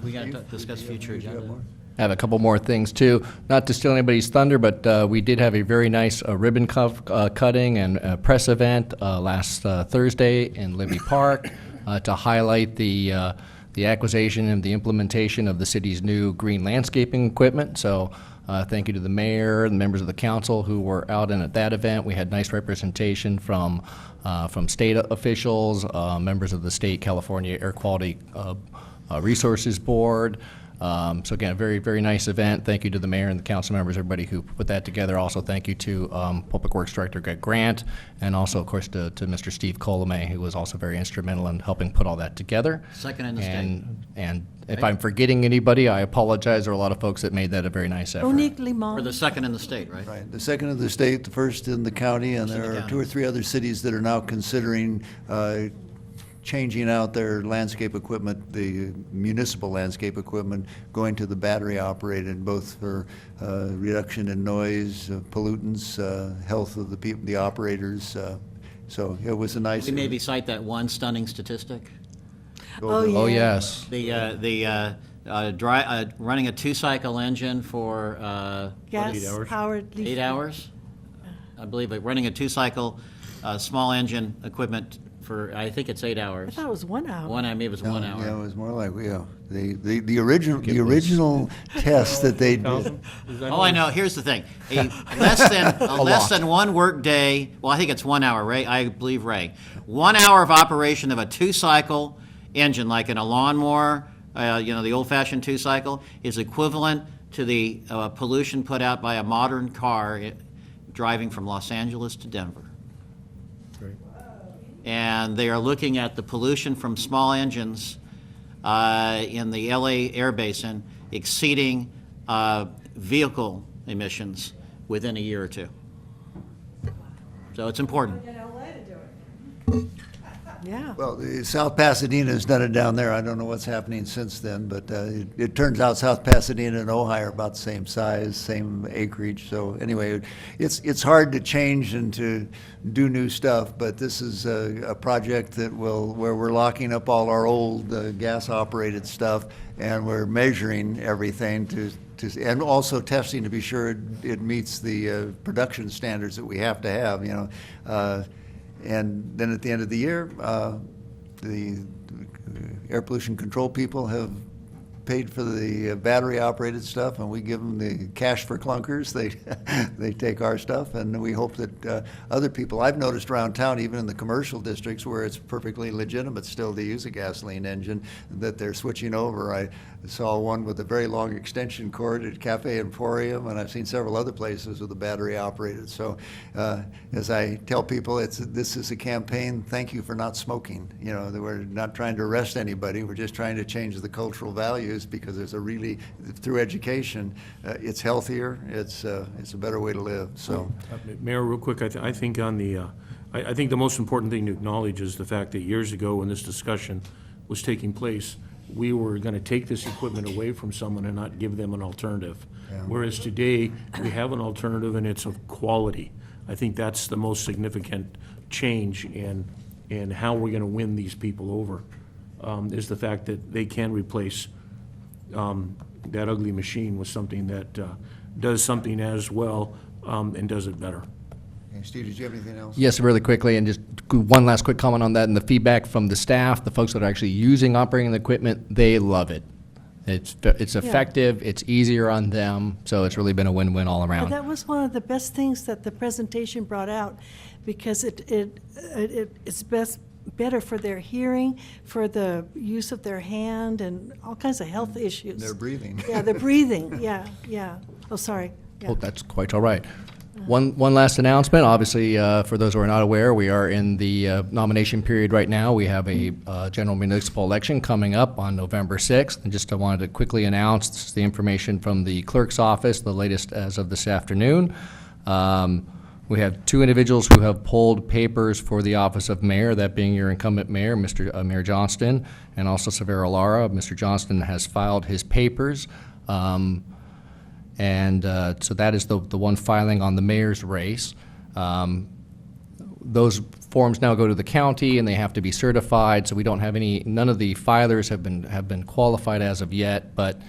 We got to discuss future agenda. I have a couple more things too. Not to steal anybody's thunder, but we did have a very nice ribbon cutting and press event last Thursday in Libby Park to highlight the acquisition and the implementation of the city's new green landscaping equipment. So thank you to the mayor and members of the council who were out and at that event. We had nice representation from state officials, members of the state California Air Quality Resources Board, So again, a very, very nice event. Thank you to the mayor and the council members, everybody who put that together. Also, thank you to Public Works Director Greg Grant, and also, of course, to Mr. Steve Colomay, who was also very instrumental in helping put all that together. Second in the And if Right. I'm forgetting anybody, I apologize. There are a lot of folks that made that a very nice effort. Monique Limon. We're the second in the state, right? Right, the second in the state, the first in the county, and First in the there are county. 2 or 3 other cities that are now considering changing out their landscape equipment, the municipal landscape equipment, going to the battery operated, both for reduction in noise, pollutants, health of the people, the operators. So it was a nice. We maybe cite that one stunning statistic. Oh, yeah. Oh, yes. Running a 2-cycle engine for Gas-powered. 8 hours? I believe like running a 2-cycle small engine equipment for, I think it's 8 I hours. thought it was 1 hour. Maybe it was 1 hour. Yeah, it was more like, the original test that they did. All I know, here's the thing, less than 1 work day, well, I think it's 1 hour, Ray, I believe Ray. 1 hour of operation of a 2-cycle engine, like in a lawnmower, the old-fashioned 2-cycle, is equivalent to the pollution put out by a modern car driving from Los Angeles to Denver. And they are looking at the pollution from small engines in the LA air basin exceeding vehicle emissions within a year or 2. So it's important. Yeah. Well, South Pasadena has done it down there. I don't know what's happening since then, but it turns out South Pasadena and Ojai are about the same size, same acreage. So anyway, it's hard to change and to do new stuff, but this is a project where we're locking up all our old gas-operated stuff, and we're measuring everything and also testing to be sure it meets the production standards that we have to have. And then at the end of the year, the air pollution control people have paid for the battery-operated stuff, and we give them the cash for clunkers. They take our stuff, and we hope that other people, I've noticed around town, even in the commercial districts where it's perfectly legitimate still to use a gasoline engine, that they're switching over. I saw one with a very long extension cord at Cafe Emporium, and I've seen several other places with a battery-operated. So as I tell people, this is a campaign, thank you for not smoking. That we're not trying to arrest anybody. We're just trying to change the cultural values, because there's through education, it's healthier, it's a better way to live. So, Mayor, real quick, I think I think the most important thing to acknowledge is the fact that years ago, when this discussion was taking place, we were going to take this equipment away from someone and not give them an alternative. Yeah. Whereas today, we have an alternative and it's of quality. I think that's the most significant change in how we're going to win these people over, is the fact that they can replace that ugly machine with something that does something as well and does it better. okay, Steve, did you have anything else? Yes, really quickly, and just one last quick comment on that, and the feedback from the staff, the folks that are actually operating the equipment, they love it. It's effective, it's easier on them, so it's really been a win-win all around. That was one of the best things that the presentation brought out, because it's better for their hearing, for the use of their hand, and all kinds of health issues. Their breathing. Yeah, their breathing, yeah. Oh, sorry. Yeah. Oh, that's quite all right. One last announcement. Obviously, for those who are not aware, we are in the nomination period right now. We have a general municipal election coming up on November 6th. And just I wanted to quickly announce the information from the clerk's office, the latest as of this afternoon. We have 2 individuals who have pulled papers for the office of mayor, that being your incumbent mayor, Mayor Johnston, and also Severo Lara. Mr. Johnston has filed his papers. So that is the one filing on the mayor's race. Those forms now go to the county and they have to be certified, so we don't have none of the filers have been qualified as of yet, but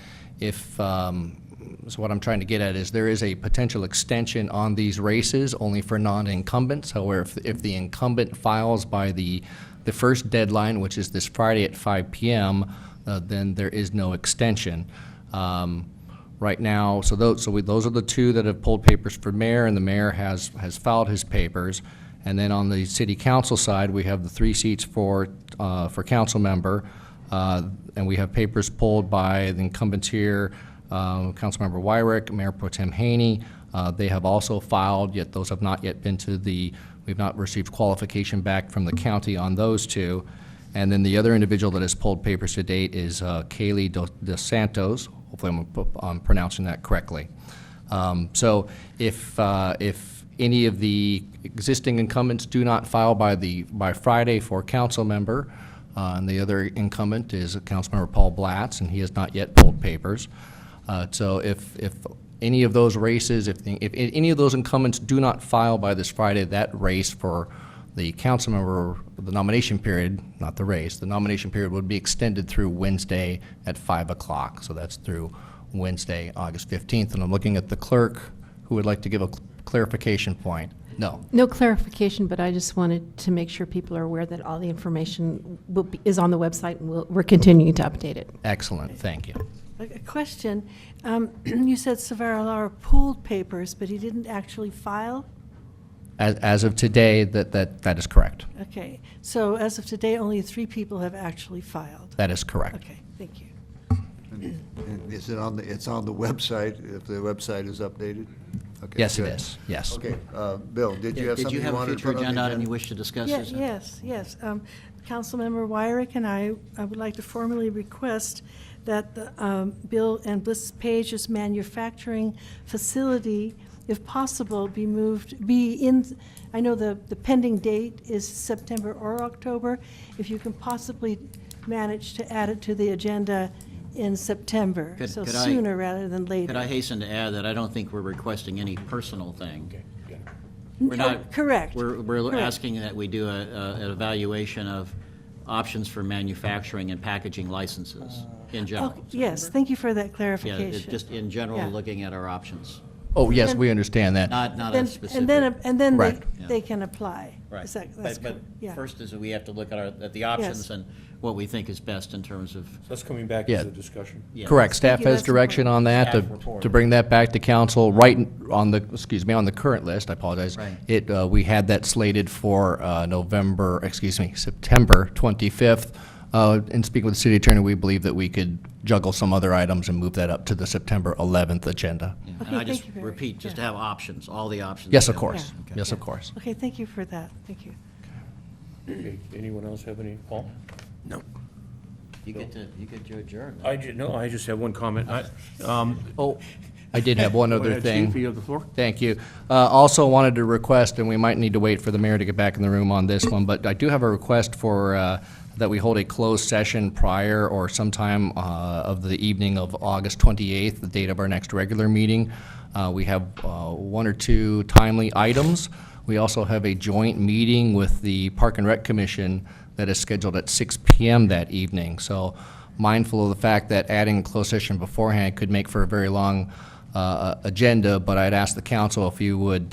so what I'm trying to get at is there is a potential extension on these races only for non-incumbents. However, if the incumbent files by the first deadline, which is this Friday at 5 p.m., then there is no extension. Right now, so those are the 2 that have pulled papers for mayor, and the mayor has filed his papers. And then on the city council side, we have the 3 seats for council member. And we have papers pulled by the incumbents here, Councilmember Wyrick, Mayor Pro Tem Haney. They have also filed, yet those have not yet been to we've not received qualification back from the county on those two. And then the other individual that has pulled papers to date is Kaylee Dos Santos. Hopefully I'm pronouncing that correctly. So if any of the existing incumbents do not file by Friday for council member, and the other incumbent is Councilmember Paul Blatz, and he has not yet pulled papers. So if any of those races, if any of those incumbents do not file by this Friday, that race for the council member, the nomination period, not the race, the nomination period would be extended through Wednesday at 5 o'clock. So that's through Wednesday, August 15th. And I'm looking at the clerk who would like to give a clarification point. No. No clarification, but I just wanted to make sure people are aware that all the information is on the website, and we're continuing to update it. Excellent, thank you. A question. You said Savaralara pulled papers, but he didn't actually file? As of today, that is correct. Okay. So as of today, only 3 people have actually filed? That is correct. Okay, thank you. And is it it's on the website, if the website is updated? Okay, Yes, it good. is, yes. Okay, Bill, did you have something you wanted to future put on the agenda item agenda? you wish to discuss? Yeah, Susan? yes. Councilmember Wyrick and I would like to formally request that the Bill and Bliss Page's manufacturing facility, if possible, I know the pending date is September or October. If you can possibly manage to add it to the agenda in September, so sooner rather than later. Could I hasten to add that I don't think we're requesting any personal thing. Correct. We're Correct. asking that we do an evaluation of options for manufacturing and packaging licenses in general. Oh, yes, thank you for that Yeah, clarification. just in general, Yeah. looking at our options. Oh, yes, we understand that. Not a specific. And then Correct. they can apply. Right. Is that- But yeah. first is that we have to look at the options Yes. and what we think is best in terms of. That's coming back Yeah. as a discussion. Yeah. Correct. Staff you, has that's direction on that, Staff report. to bring that back to council, right on the current list, I apologize. Right. We had that slated for September 25th. In speaking with the city attorney, we believe that we could juggle some other items and move that up to the September 11th agenda. Yeah. Okay, And I thank just you very- repeat, just to yeah. have options, all the options. Yes, of available. course. Okay. Yes, of course. Okay, thank you for that. Thank you. Okay, anyone else have any, Paul? You get to adjourn. I just have one comment. Oh, I did have one Go other ahead, thing. Chief, you have the floor. Thank you. Also wanted to request, and we might need to wait for the mayor to get back in the room on this one, but I do have a request for, that we hold a closed session prior or sometime of the evening of August 28th, the date of our next regular meeting. We have 1 or 2 timely items. We also have a joint meeting with the Park and Rec Commission that is scheduled at 6 p.m. that evening. So mindful of the fact that adding a closed session beforehand could make for a very long agenda, but I'd ask the council if you would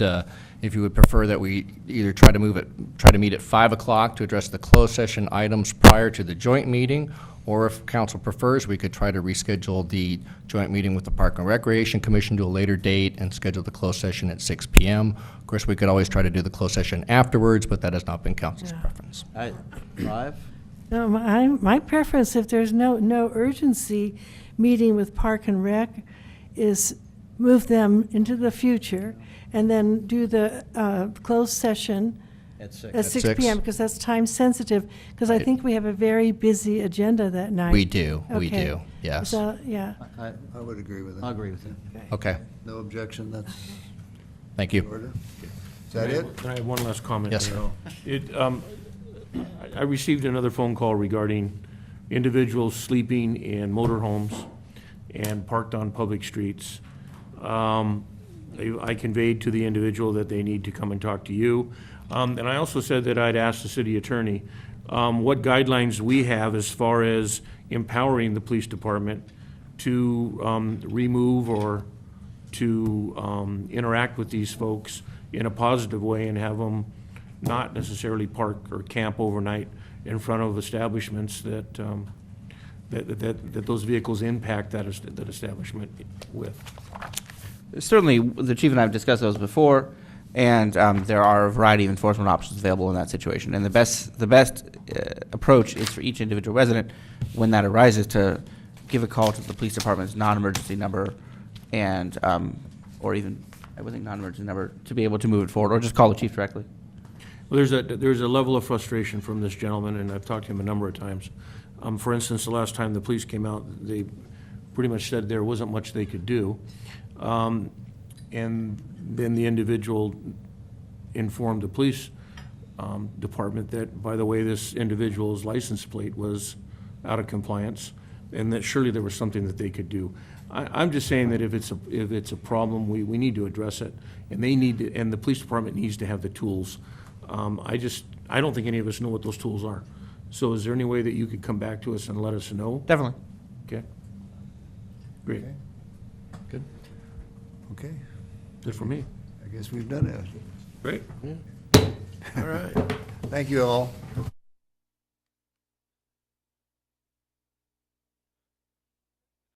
prefer that we either try to meet at 5 o'clock to address the closed session items prior to the joint meeting, or if council prefers, we could try to reschedule the joint meeting with the Park and Recreation Commission to a later date and schedule the closed session at 6 p.m. Of course, we could always try to do the closed session afterwards, but that has not been council's preference. 5? No, my preference, if there's no urgency, meeting with Park and Rec, is move them into the future and then do the closed session At 6. at 6 p.m. because that's time sensitive, because I Right. think we have a very busy agenda that night. We do, Okay. yes. So, yeah. I would agree with I'll that. agree with you. Okay, No objection, that's thank you. order. Is that it? Can I have one last comment? Yes, sir. I received another phone call regarding individuals sleeping in motorhomes and parked on public streets. I conveyed to the individual that they need to come and talk to you. And I also said that I'd ask the city attorney what guidelines we have as far as empowering the police department to remove or to interact with these folks in a positive way and have them not necessarily park or camp overnight in front of establishments that those vehicles impact that establishment with. Certainly, the chief and I have discussed those before. And there are a variety of enforcement options available in that situation. And the best approach is for each individual resident, when that arises, to give a call to the police department's non-emergency number, and or even, I would think, non-emergency number, to be able to move it forward, or just call the chief directly. Well, there's a level of frustration from this gentleman, and I've talked to him a number of times. For instance, the last time the police came out, they pretty much said there wasn't much they could do. And then the individual informed the police department that, by the way, this individual's license plate was out of compliance, and that surely there was something that they could do. I'm just saying that if it's a problem, we need to address it, and and the police department needs to have the tools. I don't think any of us know what those tools are. So is there any way that you could come back to us and let us know? Definitely. Okay. Great. Okay. Good. Okay. Good for me. I guess we've done it. Great. All right. Thank you all.